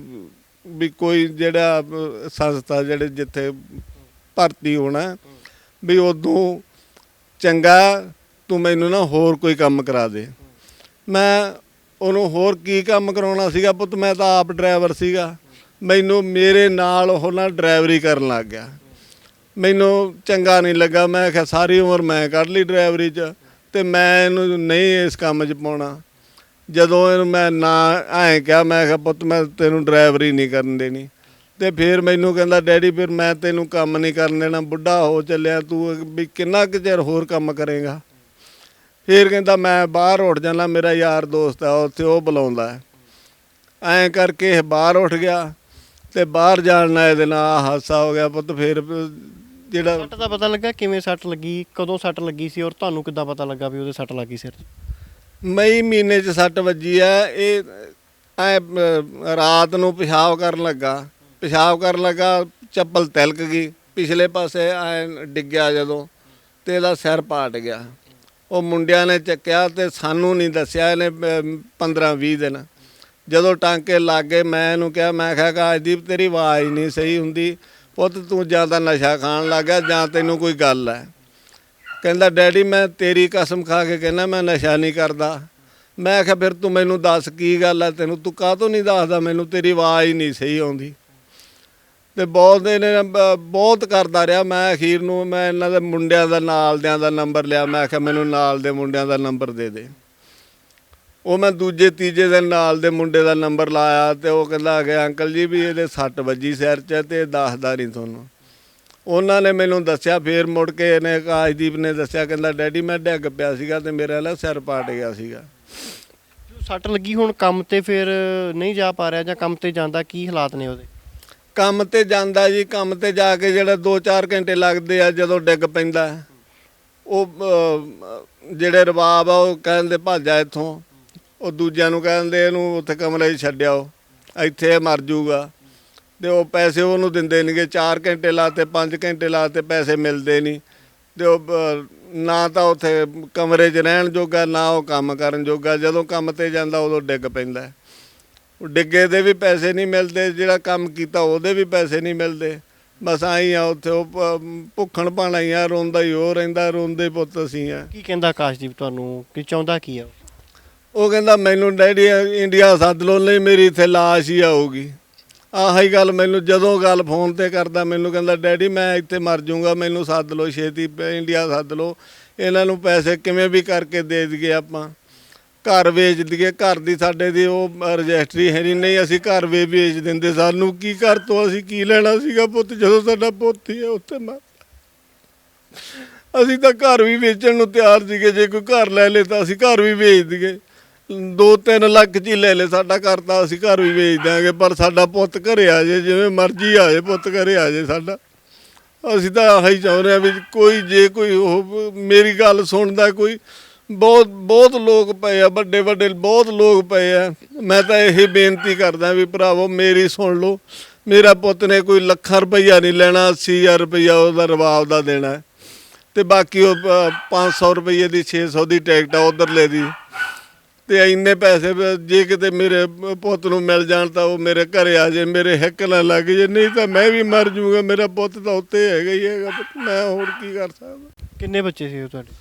ਵੀ ਕੋਈ ਜਿਹੜਾ ਸੰਸਥਾ ਜਿਹੜੇ ਜਿੱਥੇ ਭਰਤੀ ਹੋਣਾ, ਵੀ ਉਦੋਂ ਚੰਗਾ ਤੂੰ ਮੈਨੂੰ ਨਾ ਹੋਰ ਕੋਈ ਕੰਮ ਕਰਾ ਦੇ। ਮੈਂ ਉਹਨੂੰ ਹੋਰ ਕੀ ਕੰਮ ਕਰਾਉਣਾ ਸੀਗਾ ਪੁੱਤ, ਮੈਂ ਤਾਂ ਆਪ ਡਰਾਈਵਰ ਸੀਗਾ। ਮੈਨੂੰ ਮੇਰੇ ਨਾਲ ਉਹ ਨਾ ਡਰਾਈਵਰੀ ਕਰਨ ਲੱਗ ਗਿਆ, ਮੈਨੂੰ ਚੰਗਾ ਨਹੀਂ ਲੱਗਾ। ਮੈਂ ਕਿਹਾ ਸਾਰੀ ਉਮਰ ਮੈਂ ਕੱਢ ਲਈ ਡਰਾਈਵਰੀ 'ਚ, ਅਤੇ ਮੈਂ ਇਹਨੂੰ ਨਹੀਂ ਇਸ ਕੰਮ 'ਚ ਪਾਉਣਾ। ਜਦੋਂ ਇਹਨੂੰ ਮੈਂ ਨਾ ਐਂ ਕਿਹਾ, ਮੈਂ ਕਿਹਾ ਪੁੱਤ ਮੈਂ ਤੈਨੂੰ ਡਰਾਈਵਰੀ ਨਹੀਂ ਕਰਨ ਦੇਣੀ। ਅਤੇ ਫਿਰ ਮੈਨੂੰ ਕਹਿੰਦਾ ਡੈਡੀ ਫਿਰ ਮੈਂ ਤੈਨੂੰ ਕੰਮ ਨਹੀਂ ਕਰਨ ਦੇਣਾ, ਬੁੱਢਾ ਹੋ ਚੱਲਿਆ ਤੂੰ, ਵੀ ਕਿੰਨਾ ਕੁ ਚਿਰ ਹੋਰ ਕੰਮ ਕਰੇਗਾ। ਫਿਰ ਕਹਿੰਦਾ ਮੈਂ ਬਾਹਰ ਉੱਠ ਜਾਣਾ, ਮੇਰਾ ਯਾਰ ਦੋਸਤ ਆ ਉੱਥੇ, ਉਹ ਬੁਲਾਉਂਦਾ ਹੈ। ਐਂ ਕਰਕੇ ਇਹ ਬਾਹਰ ਉੱਠ ਗਿਆ, ਅਤੇ ਬਾਹਰ ਜਾਣ ਨਾਲ ਇਹਦੇ ਨਾਲ ਹਾਦਸਾ ਹੋ ਗਿਆ ਪੁੱਤ। ਫਿਰ ਜਿਹੜਾ ਸੱਟ ਦਾ ਪਤਾ ਲੱਗਾ ਕਿਵੇਂ ਸੱਟ ਲੱਗੀ, ਕਦੋਂ ਸੱਟ ਲੱਗੀ ਸੀ, ਔਰ ਤੁਹਾਨੂੰ ਕਿੱਦਾਂ ਪਤਾ ਲੱਗਾ ਵੀ ਉਹਦੇ ਸੱਟ ਲੱਗੀ ਸਿਰ 'ਚ? ਮਈ ਮਹੀਨੇ 'ਚ ਸੱਟ ਵੱਜੀ ਆ। ਇਹ ਰਾਤ ਨੂੰ ਪਿਸ਼ਾਬ ਕਰਨ ਲੱਗਾ, ਚੱਪਲ ਤਿਲਕ ਗਈ ਪਿਛਲੇ ਪਾਸੇ, ਡਿੱਗਿਆ ਜਦੋਂ ਤੇ ਇਹਦਾ ਸਿਰ ਪਾਟ ਗਿਆ। ਉਹ ਮੁੰਡਿਆਂ ਨੇ ਚੱਕਿਆ ਤੇ ਸਾਨੂੰ ਨਹੀਂ ਦੱਸਿਆ ਇਹਨੇ 15-20 ਦਿਨ। ਜਦੋਂ ਟਾਂਕੇ ਲੱਗ ਗਏ ਮੈਂ ਇਹਨੂੰ ਕਿਹਾ, ਮੈਂ ਕਿਹਾ ਕਾਜਦੀਪ ਤੇਰੀ ਆਵਾਜ਼ ਨਹੀਂ ਸਹੀ ਹੁੰਦੀ, ਪੁੱਤ ਤੂੰ ਜ਼ਿਆਦਾ ਨਸ਼ਾ ਖਾਣ ਲੱਗ ਗਿਆ ਜਾਂ ਤੈਨੂੰ ਕੋਈ ਗੱਲ ਹੈ? ਕਹਿੰਦਾ ਡੈਡੀ ਮੈਂ ਤੇਰੀ ਕਸਮ ਖਾ ਕੇ ਕਹਿੰਦਾ ਮੈਂ ਨਸ਼ਾ ਨਹੀਂ ਕਰਦਾ। ਮੈਂ ਕਿਹਾ ਫਿਰ ਤੂੰ ਮੈਨੂੰ ਦੱਸ ਕੀ ਗੱਲ ਹੈ, ਤੂੰ ਕਾਹਤੋਂ ਨਹੀਂ ਦੱਸਦਾ ਮੈਨੂੰ, ਤੇਰੀ ਆਵਾਜ਼ ਹੀ ਨਹੀਂ ਸਹੀ ਆਉਂਦੀ। ਤੇ ਬਹੁਤ ਕਰਦਾ ਰਿਹਾ। ਮੈਂ ਅਖੀਰ ਨੂੰ ਮੈਂ ਇਹਨਾਂ ਦੇ ਮੁੰਡਿਆਂ ਦਾ ਨਾਲਦਿਆਂ ਦਾ ਨੰਬਰ ਲਿਆ। ਮੈਂ ਕਿਹਾ ਮੈਨੂੰ ਨਾਲ ਦੇ ਮੁੰਡਿਆਂ ਦਾ ਨੰਬਰ ਦੇ ਦੇ। ਉਹ ਮੈਂ ਦੂਜੇ ਤੀਜੇ ਦਿਨ ਨਾਲ ਦੇ ਮੁੰਡੇ ਦਾ ਨੰਬਰ ਲਾਇਆ ਤੇ ਉਹ ਕਹਿੰਦਾ ਕਿ ਅੰਕਲ ਜੀ ਵੀ ਇਹਦੇ ਸੱਟ ਵੱਜੀ ਸਿਰ 'ਚ ਤੇ ਦੱਸਦਾ ਨਹੀਂ ਤੁਹਾਨੂੰ। ਉਹਨਾਂ ਨੇ ਮੈਨੂੰ ਦੱਸਿਆ। ਫਿਰ ਮੁੜ ਕੇ ਇਹਨੇ ਕਾਜਦੀਪ ਨੇ ਦੱਸਿਆ, ਕਹਿੰਦਾ ਡੈਡੀ ਮੈਂ ਡਿੱਗ ਪਿਆ ਸੀਗਾ ਤੇ ਮੇਰਾ ਨਾ ਸਿਰ ਪਾਟ ਗਿਆ ਸੀਗਾ। ਸੱਟ ਲੱਗੀ ਹੁਣ ਕੰਮ ਤੇ ਫਿਰ ਨਹੀਂ ਜਾ ਪਾ ਰਿਹਾ ਜਾਂ ਕੰਮ ਤੇ ਜਾਂਦਾ, ਕੀ ਹਾਲਾਤ ਨੇ ਉਹਦੇ? ਕੰਮ ਤੇ ਜਾਂਦਾ ਜੀ, ਕੰਮ ਤੇ ਜਾ ਕੇ ਜਿਹੜਾ 2-4 ਘੰਟੇ ਲੱਗਦੇ ਆ ਜਦੋਂ ਡਿੱਗ ਪੈਂਦਾ, ਉਹ ਜਿਹੜੇ ਰਬਾਬ ਆ ਉਹ ਕਹਿੰਦੇ ਭੱਜ ਜਾ ਇੱਥੋਂ। ਉਹ ਦੂਜਿਆਂ ਨੂੰ ਕਹਿੰਦੇ ਇਹਨੂੰ ਉੱਥੇ ਕਮਰੇ 'ਚ ਛੱਡਿਆਓ, ਇੱਥੇ ਮਰ ਜੂਗਾ। ਤੇ ਉਹ ਪੈਸੇ ਉਹਨੂੰ ਦਿੰਦੇ ਨਹੀਂਗੇ। 4 ਘੰਟੇ ਲਾਤੇ, 5 ਘੰਟੇ ਲਾਤੇ, ਪੈਸੇ ਮਿਲਦੇ ਨਹੀਂ। ਤੇ ਉਹ ਨਾ ਤਾਂ ਉੱਥੇ ਕਮਰੇ 'ਚ ਰਹਿਣ ਜੋਗਾ, ਨਾ ਉਹ ਕੰਮ ਕਰਨ ਜੋਗਾ। ਜਦੋਂ ਕੰਮ ਤੇ ਜਾਂਦਾ ਉਦੋਂ ਡਿੱਗ ਪੈਂਦਾ। ਉਹ ਡਿੱਗੇ ਦੇ ਵੀ ਪੈਸੇ ਨਹੀਂ ਮਿਲਦੇ, ਜਿਹੜਾ ਕੰਮ ਕੀਤਾ ਉਹਦੇ ਵੀ ਪੈਸੇ ਨਹੀਂ ਮਿਲਦੇ। ਬਸ ਆਈ ਆ ਉੱਥੇ ਉਹ ਭੁੱਖਣ ਭਾਣਾ ਹੀ ਆ, ਰੋਂਦਾ ਹੀ ਉਹ ਰਹਿੰਦਾ, ਰੋਂਦੇ ਪੁੱਤ ਅਸੀਂ ਆ। ਕੀ ਕਹਿੰਦਾ ਆਕਾਸ਼ਦੀਪ ਤੁਹਾਨੂੰ, ਕੀ ਚਾਹੁੰਦਾ ਕੀ ਆ? ਉਹ ਕਹਿੰਦਾ ਮੈਨੂੰ ਡੈਡੀ ਇੰਡੀਆ ਸੱਦ ਲਓ, ਨਹੀਂ ਮੇਰੀ ਇੱਥੇ ਲਾਸ਼ ਹੀ ਆਊਗੀ। ਆਹੀ ਗੱਲ ਮੈਨੂੰ ਜਦੋਂ ਗੱਲ ਫੋਨ ਤੇ ਕਰਦਾ, ਮੈਨੂੰ ਕਹਿੰਦਾ ਡੈਡੀ ਮੈਂ ਇੱਥੇ ਮਰ ਜਾਊਂਗਾ, ਮੈਨੂੰ ਸੱਦ ਲਓ ਛੇਤੀ, ਇੰਡੀਆ ਸੱਦ ਲਓ। ਇਹਨਾਂ ਨੂੰ ਪੈਸੇ ਕਿਵੇਂ ਵੀ ਕਰਕੇ ਦੇ ਦਈਏ, ਆਪਾਂ ਘਰ ਵੇਚ ਦਈਏ। ਘਰ ਦੀ ਸਾਡੇ ਦੀ ਉਹ ਰਜਿਸਟਰੀ ਹੈ ਨਹੀਂ, ਅਸੀਂ ਘਰ ਵੇਚ ਦਿੰਦੇ। ਸਾਨੂੰ ਕੀ ਘਰ ਤੋਂ ਅਸੀਂ ਕੀ ਲੈਣਾ ਸੀਗਾ ਪੁੱਤ, ਜਦੋਂ ਸਾਡਾ ਪੁੱਤ ਹੀ ਹੈ ਉੱਥੇ ਮਰ। ਅਸੀਂ ਤਾਂ ਘਰ ਵੀ ਵੇਚਣ ਨੂੰ ਤਿਆਰ ਸੀਗੇ, ਜੇ ਕੋਈ ਘਰ ਲੈ ਲੇ ਤਾਂ ਅਸੀਂ ਘਰ ਵੀ ਵੇਚ ਦਈਏ। 2-3 ਲੱਖ 'ਚ ਹੀ ਲੈ ਲੇ ਸਾਡਾ ਘਰ ਤਾਂ ਅਸੀਂ ਘਰ ਵੀ ਵੇਚ ਦਿਆਂਗੇ, ਪਰ ਸਾਡਾ ਪੁੱਤ ਘਰੇ ਆ ਜੇ, ਜਿਵੇਂ ਮਰਜ਼ੀ ਆ ਜੇ ਪੁੱਤ ਘਰੇ ਆ ਜੇ ਸਾਡਾ। ਅਸੀਂ ਤਾਂ ਆਹੀ ਚਾਹੁੰਦੇ ਹਾਂ ਵੀ ਕੋਈ ਜੇ ਕੋਈ ਉਹ ਮੇਰੀ ਗੱਲ ਸੁਣਦਾ ਕੋਈ। ਬਹੁਤ ਲੋਕ ਪਏ ਆ, ਵੱਡੇ ਬਹੁਤ ਲੋਕ ਪਏ ਆ। ਮੈਂ ਤਾਂ ਇਹ ਬੇਨਤੀ ਕਰਦਾ ਵੀ ਭਰਾਵੋ ਮੇਰੀ ਸੁਣ ਲਓ। ਮੇਰਾ ਪੁੱਤ ਨੇ ਕੋਈ ਲੱਖਾਂ ਰੁਪਈਆ ਨਹੀਂ ਲੈਣਾ, 80,000 ਰੁਪਈਆ ਉਹਦਾ ਰਬਾਬ ਦਾ ਦੇਣਾ ਤੇ ਬਾਕੀ ਉਹ 500 ਰੁਪਈਏ ਦੀ 600 ਦੀ ਟਿਕਟ ਆ ਉੱਧਰਲੇ ਦੀ। ਤੇ ਇੰਨੇ ਪੈਸੇ ਜੇ ਕਿਤੇ ਮੇਰੇ ਪੁੱਤ ਨੂੰ ਮਿਲ ਜਾਣ ਤਾਂ ਉਹ ਮੇਰੇ ਘਰੇ ਆ ਜੇ, ਮੇਰੇ ਹਿੱਕ ਨਾ ਲੱਗ ਜੇ, ਨਹੀਂ ਤਾਂ ਮੈਂ ਵੀ ਮਰ ਜੂਗਾ। ਮੇਰਾ ਪੁੱਤ ਤਾਂ ਉੱਤੇ ਹੈਗਾ ਹੀ ਹੈਗਾ, ਮੈਂ ਹੋਰ ਕੀ ਕਰ ਸਕਦਾ। ਕਿੰਨੇ ਬੱਚੇ ਸੀ ਉਹ ਤੁਹਾਡੇ?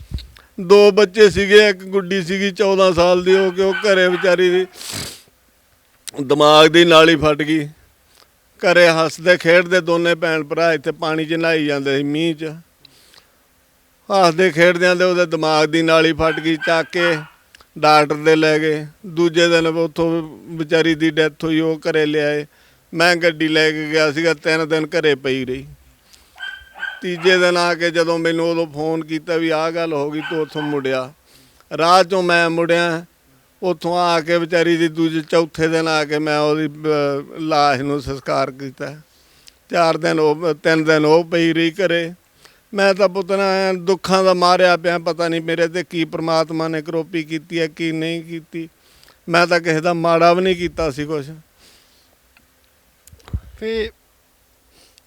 2 ਬੱਚੇ ਸੀਗੇ, ਇੱਕ ਗੁੱਡੀ ਸੀਗੀ 14 ਸਾਲ ਦੀ। ਉਹ ਘਰੇ ਵਿਚਾਰੀ ਦੀ ਦਿਮਾਗ ਦੀ ਨਾਲੀ ਫਟ ਗਈ। ਘਰੇ ਹੱਸਦੇ ਖੇਡਦੇ ਦੋਨੇ ਭੈਣ ਭਰਾ ਇੱਥੇ ਪਾਣੀ 'ਚ ਨਹਾਈ ਜਾਂਦੇ ਸੀ ਮੀਂਹ 'ਚ। ਹੱਸਦੇ ਖੇਡਦਿਆਂ ਦੇ ਉਹਦੇ ਦਿਮਾਗ ਦੀ ਨਾਲੀ ਫਟ ਗਈ। ਚੱਕ ਕੇ ਡਾਕਟਰ ਦੇ ਲੈ ਗਏ। ਦੂਜੇ ਦਿਨ ਉੱਥੋਂ ਵਿਚਾਰੀ ਦੀ ਡੈਥ ਹੋਈ। ਉਹ ਘਰੇ ਲਿਆਏ, ਮੈਂ ਗੱਡੀ ਲੈ ਕੇ ਗਿਆ ਸੀਗਾ। 3 ਦਿਨ ਘਰੇ ਪਈ ਰਹੀ। ਤੀਜੇ ਦਿਨ ਆ ਕੇ ਜਦੋਂ ਮੈਨੂੰ ਉਦੋਂ ਫੋਨ ਕੀਤਾ ਵੀ ਆਹ ਗੱਲ ਹੋ ਗਈ, ਤੂੰ ਉੱਥੋਂ ਮੁੜਿਆ। ਰਾਹ 'ਚੋਂ ਮੈਂ ਮੁੜਿਆ, ਉੱਥੋਂ ਆ ਕੇ ਵਿਚਾਰੀ ਦੀ ਚੌਥੇ ਦਿਨ ਆ ਕੇ ਮੈਂ ਉਹਦੀ ਲਾਸ਼ ਨੂੰ ਸੰਸਕਾਰ ਕੀਤਾ। 3 ਦਿਨ ਉਹ ਪਈ ਰਹੀ ਘਰੇ। ਮੈਂ ਤਾਂ ਪੁੱਤਨਾ ਦੁੱਖਾਂ ਦਾ ਮਾਰਿਆ ਪਿਆ, ਪਤਾ ਨਹੀਂ ਮੇਰੇ ਤੇ ਕੀ ਪ੍ਰਮਾਤਮਾ ਨੇ ਕਰੋਪੀ ਕੀਤੀ ਹੈ ਕੀ ਨਹੀਂ ਕੀਤੀ। ਮੈਂ ਤਾਂ ਕਿਸੇ ਦਾ ਮਾੜਾ ਵੀ ਨਹੀਂ ਕੀਤਾ ਸੀ ਕੁਛ। ਫਿਰ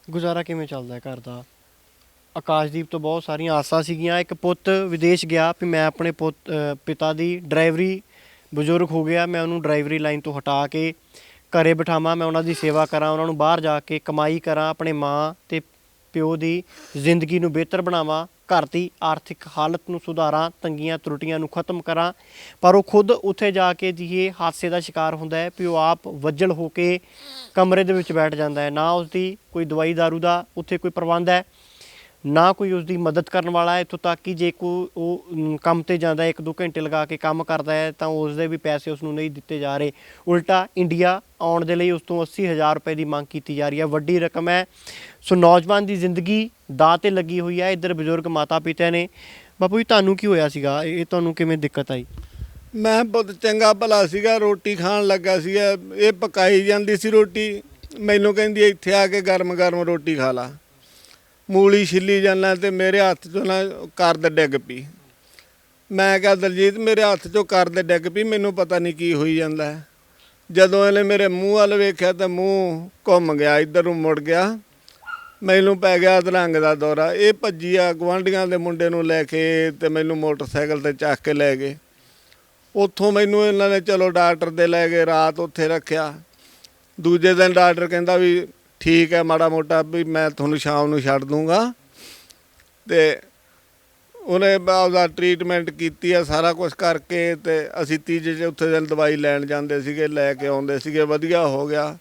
ਗੁਜ਼ਾਰਾ ਕਿਵੇਂ ਚੱਲਦਾ ਘਰ ਦਾ? ਆਕਾਸ਼ਦੀਪ ਤੋਂ ਬਹੁਤ ਸਾਰੀਆਂ ਆਸਾਂ ਸੀਗੀਆਂ। ਇੱਕ ਪੁੱਤ ਵਿਦੇਸ਼ ਗਿਆ ਵੀ ਮੈਂ ਆਪਣੇ ਪਿਤਾ ਦੀ ਡਰਾਈਵਰੀ, ਬਜ਼ੁਰਗ ਹੋ ਗਿਆ, ਮੈਂ ਉਹਨੂੰ ਡਰਾਈਵਰੀ ਲਾਈਨ ਤੋਂ ਹਟਾ ਕੇ ਘਰੇ ਬਿਠਾਵਾਂ, ਮੈਂ ਉਹਨਾਂ ਦੀ ਸੇਵਾ ਕਰਾਂ, ਉਹਨਾਂ ਨੂੰ ਬਾਹਰ ਜਾ ਕੇ ਕਮਾਈ ਕਰਾਂ, ਆਪਣੇ ਮਾਂ ਅਤੇ ਪਿਓ ਦੀ ਜ਼ਿੰਦਗੀ ਨੂੰ ਬਿਹਤਰ ਬਣਾਵਾਂ, ਘਰ ਦੀ ਆਰਥਿਕ ਹਾਲਤ ਨੂੰ ਸੁਧਾਰਾਂ, ਤੰਗੀਆਂ ਤਰੁੱਟੀਆਂ ਨੂੰ ਖਤਮ ਕਰਾਂ। ਪਰ ਉਹ ਖੁਦ ਉੱਥੇ ਜਾ ਕੇ ਜਿਹੇ ਹਾਦਸੇ ਦਾ ਸ਼ਿਕਾਰ ਹੁੰਦਾ ਹੈ ਵੀ ਉਹ ਆਪ ਵੱਜਲ ਹੋ ਕੇ ਕਮਰੇ ਦੇ ਵਿੱਚ ਬੈਠ ਜਾਂਦਾ ਹੈ। ਨਾ ਉਸਦੀ ਕੋਈ ਦਵਾਈ ਦਾਰੂ ਦਾ ਉੱਥੇ ਕੋਈ ਪ੍ਰਬੰਧ ਹੈ, ਨਾ ਕੋਈ ਉਸਦੀ ਮਦਦ ਕਰਨ ਵਾਲਾ ਹੈ। ਇੱਥੋਂ ਤੱਕ ਕਿ ਜੇ ਕੋਈ ਉਹ ਕੰਮ 'ਤੇ ਜਾਂਦਾ, 1-2 ਘੰਟੇ ਲਗਾ ਕੇ ਕੰਮ ਕਰਦਾ ਹੈ ਤਾਂ ਉਸਦੇ ਵੀ ਪੈਸੇ ਉਸ ਨੂੰ ਨਹੀਂ ਦਿੱਤੇ ਜਾ ਰਹੇ। ਉਲਟਾ ਇੰਡੀਆ ਆਉਣ ਦੇ ਲਈ ਉਸ ਤੋਂ 80,000 ਰੁਪਏ ਦੀ ਮੰਗ ਕੀਤੀ ਜਾ ਰਹੀ ਹੈ। ਵੱਡੀ ਰਕਮ ਹੈ। ਸੋ ਨੌਜਵਾਨ ਦੀ ਜ਼ਿੰਦਗੀ ਦਾਅ 'ਤੇ ਲੱਗੀ ਹੋਈ ਹੈ। ਇੱਧਰ ਬਜ਼ੁਰਗ ਮਾਤਾ ਪਿਤਾ ਨੇ। ਬਾਪੂ ਜੀ ਤੁਹਾਨੂੰ ਕੀ ਹੋਇਆ ਸੀਗਾ? ਇਹ ਤੁਹਾਨੂੰ ਕਿਵੇਂ ਦਿੱਕਤ ਆਈ? ਮੈਂ ਬਹੁਤ ਚੰਗਾ ਭਲਾ ਸੀਗਾ, ਰੋਟੀ ਖਾਣ ਲੱਗਾ ਸੀਗਾ। ਇਹ ਪਕਾਈ ਜਾਂਦੀ ਸੀ ਰੋਟੀ, ਮੈਨੂੰ ਕਹਿੰਦੀ ਇੱਥੇ ਆ ਕੇ ਗਰਮ ਗਰਮ ਰੋਟੀ ਖਾ ਲਾ। ਮੂਲੀ ਛਿੱਲੀ ਜਾਂਦਾ ਤੇ ਮੇਰੇ ਹੱਥ 'ਚੋਂ ਨਾ ਕਰਦ ਡਿੱਗ ਪਈ। ਮੈਂ ਕਿਹਾ ਦਲਜੀਤ ਮੇਰੇ ਹੱਥ 'ਚੋਂ ਕਰਦ ਡਿੱਗ ਪਈ, ਮੈਨੂੰ ਪਤਾ ਨਹੀਂ ਕੀ ਹੋਈ ਜਾਂਦਾ ਹੈ। ਜਦੋਂ ਇਹਨੇ ਮੇਰੇ ਮੂੰਹ ਵੱਲ ਵੇਖਿਆ ਤਾਂ ਮੂੰਹ ਘੁੰਮ ਗਿਆ, ਇੱਧਰ ਨੂੰ ਮੁੜ ਗਿਆ। ਮੈਨੂੰ ਪੈ ਗਿਆ ਅਧਰੰਗ ਦਾ ਦੌਰਾ। ਇਹ ਭੱਜੀ ਆ ਗੁਆਂਢੀਆਂ ਦੇ ਮੁੰਡੇ ਨੂੰ ਲੈ ਕੇ ਤੇ ਮੈਨੂੰ ਮੋਟਰਸਾਈਕਲ ਤੇ ਚੱਕ ਕੇ ਲੈ ਗਏ। ਉੱਥੋਂ ਮੈਨੂੰ ਇਹਨਾਂ ਨੇ ਚਲੋ ਡਾਕਟਰ ਦੇ ਲੈ ਗਏ, ਰਾਤ ਉੱਥੇ ਰੱਖਿਆ। ਦੂਜੇ ਦਿਨ ਡਾਕਟਰ ਕਹਿੰਦਾ ਵੀ ਠੀਕ ਹੈ, ਮਾੜਾ ਮੋਟਾ ਵੀ ਮੈਂ ਤੁਹਾਨੂੰ ਸ਼ਾਮ ਨੂੰ ਛੱਡ ਦੂੰਗਾ। ਤੇ ਉਹਨੇ ਆਪਦਾ ਟਰੀਟਮੈਂਟ ਕੀਤੀ ਆ, ਸਾਰਾ ਕੁਛ ਕਰਕੇ ਤੇ ਅਸੀਂ ਤੀਜੇ ਚੌਥੇ ਦਿਨ ਦਵਾਈ ਲੈਣ ਜਾਂਦੇ ਸੀਗੇ, ਲੈ ਕੇ ਆਉਂਦੇ ਸੀਗੇ, ਵਧੀਆ ਹੋ ਗਿਆ।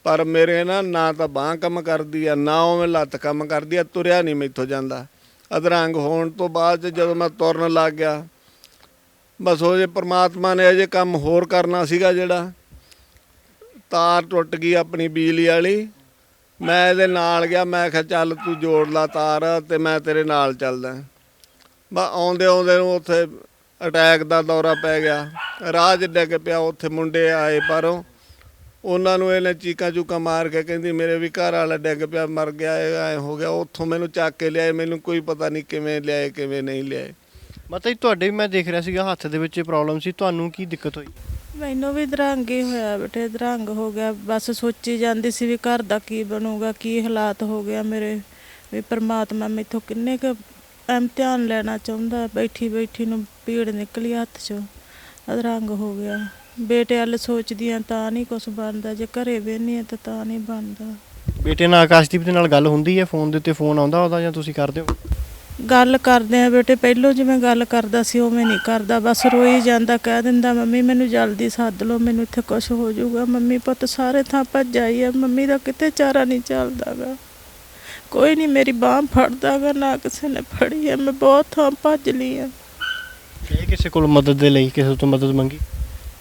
ਪਰ ਮੇਰੇ ਨਾ ਤਾਂ ਬਾਂਹ ਕੰਮ ਕਰਦੀ ਆ, ਨਾ ਉਵੇਂ ਲੱਤ ਕੰਮ ਕਰਦੀ ਆ, ਤੁਰਿਆ ਨਹੀਂ ਮੈਥੋਂ ਜਾਂਦਾ। ਅਧਰੰਗ ਹੋਣ ਤੋਂ ਬਾਅਦ 'ਚ ਜਦੋਂ ਮੈਂ ਤੁਰਨ ਲੱਗ ਗਿਆ, ਬਸ ਉਹ ਜੇ ਪ੍ਰਮਾਤਮਾ ਨੇ ਅਜੇ ਕੰਮ ਹੋਰ ਕਰਨਾ ਸੀਗਾ। ਜਿਹੜਾ ਤਾਰ ਟੁੱਟ ਗਈ ਆਪਣੀ ਬਿਜਲੀ ਵਾਲੀ, ਮੈਂ ਇਹਦੇ ਨਾਲ ਗਿਆ। ਮੈਂ ਕਿਹਾ ਚੱਲ ਤੂੰ ਜੋੜ ਲਾ ਤਾਰ ਤੇ ਮੈਂ ਤੇਰੇ ਨਾਲ ਚੱਲਦਾ। ਬਸ ਆਉਂਦੇ ਆਉਂਦੇ ਨੂੰ ਉੱਥੇ ਅਟੈਕ ਦਾ ਦੌਰਾ ਪੈ ਗਿਆ, ਰਾਹ 'ਚ ਡਿੱਗ ਪਿਆ। ਉੱਥੇ ਮੁੰਡੇ ਆਏ ਬਾਹਰੋਂ, ਉਹਨਾਂ ਨੂੰ ਇਹਨੇ ਚੀਕਾਂ ਚੂਕਾਂ ਮਾਰ ਕੇ ਕਹਿੰਦੀ ਮੇਰੇ ਵੀ ਘਰ ਵਾਲਾ ਡਿੱਗ ਪਿਆ, ਮਰ ਗਿਆ, ਐਂ ਹੋ ਗਿਆ। ਉੱਥੋਂ ਮੈਨੂੰ ਚੱਕ ਕੇ ਲਿਆਏ, ਮੈਨੂੰ ਕੋਈ ਪਤਾ ਨਹੀਂ ਕਿਵੇਂ ਲਿਆਏ ਕਿਵੇਂ ਨਹੀਂ ਲਿਆਏ। ਮਤਲਬ ਤੁਹਾਡੇ ਵੀ ਮੈਂ ਦੇਖ ਰਿਹਾ ਸੀਗਾ ਹੱਥ ਦੇ ਵਿੱਚ ਪ੍ਰੋਬਲਮ ਸੀ, ਤੁਹਾਨੂੰ ਕੀ ਦਿੱਕਤ ਹੋਈ? ਮੈਨੂੰ ਵੀ ਅਧਰੰਗ ਹੀ ਹੋਇਆ ਬੇਟੇ, ਅਧਰੰਗ ਹੋ ਗਿਆ। ਬਸ ਸੋਚੀ ਜਾਂਦੀ ਸੀ ਵੀ ਘਰ ਦਾ ਕੀ ਬਣੂਗਾ, ਕੀ ਹਾਲਾਤ ਹੋ ਗਿਆ ਮੇਰੇ, ਵੀ ਪ੍ਰਮਾਤਮਾ ਮੈਥੋਂ ਕਿੰਨੇ ਕੁ ਇਮਤਿਹਾਨ ਲੈਣਾ ਚਾਹੁੰਦਾ। ਬੈਠੀ ਬੈਠੀ ਨੂੰ ਭੀੜ ਨਿਕਲੀ ਹੱਥ 'ਚੋਂ, ਅਧਰੰਗ ਹੋ ਗਿਆ। ਬੇਟੇ ਵੱਲ ਸੋਚਦੀ ਹਾਂ ਤਾਂ ਨਹੀਂ ਕੁਛ ਬਣਦਾ, ਜੇ ਘਰੇ ਬਹਿੰਦੀ ਹਾਂ ਤਾਂ ਨਹੀਂ ਬਣਦਾ। ਬੇਟੇ ਨਾਲ ਆਕਾਸ਼ਦੀਪ ਦੇ ਨਾਲ ਗੱਲ ਹੁੰਦੀ ਹੈ ਫੋਨ ਦੇ ਉੱਤੇ? ਫੋਨ ਆਉਂਦਾ ਉਹਦਾ ਜਾਂ ਤੁਸੀਂ ਕਰਦੇ ਹੋ ਗੱਲ? ਕਰਦੇ ਆ ਬੇਟੇ, ਪਹਿਲੋਂ ਜਿਵੇਂ ਗੱਲ ਕਰਦਾ ਸੀ ਉਵੇਂ ਨਹੀਂ ਕਰਦਾ। ਬਸ ਰੋਈ ਜਾਂਦਾ, ਕਹਿ ਦਿੰਦਾ ਮੰਮੀ ਮੈਨੂੰ ਜਲਦੀ ਸੱਦ ਲਓ, ਮੈਨੂੰ ਇੱਥੇ ਕੁਛ ਹੋ ਜਾਊਗਾ। ਮੰਮੀ ਪੁੱਤ ਸਾਰੇ ਥਾਂ ਭੱਜ ਆਈ ਆ, ਮੰਮੀ ਦਾ ਕਿਤੇ ਚਾਰਾ ਨਹੀਂ ਚੱਲਦਾ ਗਾ। ਕੋਈ ਨਹੀਂ ਮੇਰੀ ਬਾਂਹ ਫੜਦਾ ਗਾ, ਨਾ ਕਿਸੇ ਨੇ ਫੜੀ ਆ। ਮੈਂ ਬਹੁਤ ਥਾਂ ਭੱਜ ਲਈ ਆ। ਇਹ ਕਿਸੇ ਕੋਲ ਮਦਦ ਦੇ ਲਈ ਕਿਸੇ ਤੋਂ ਮਦਦ ਮੰਗੀ?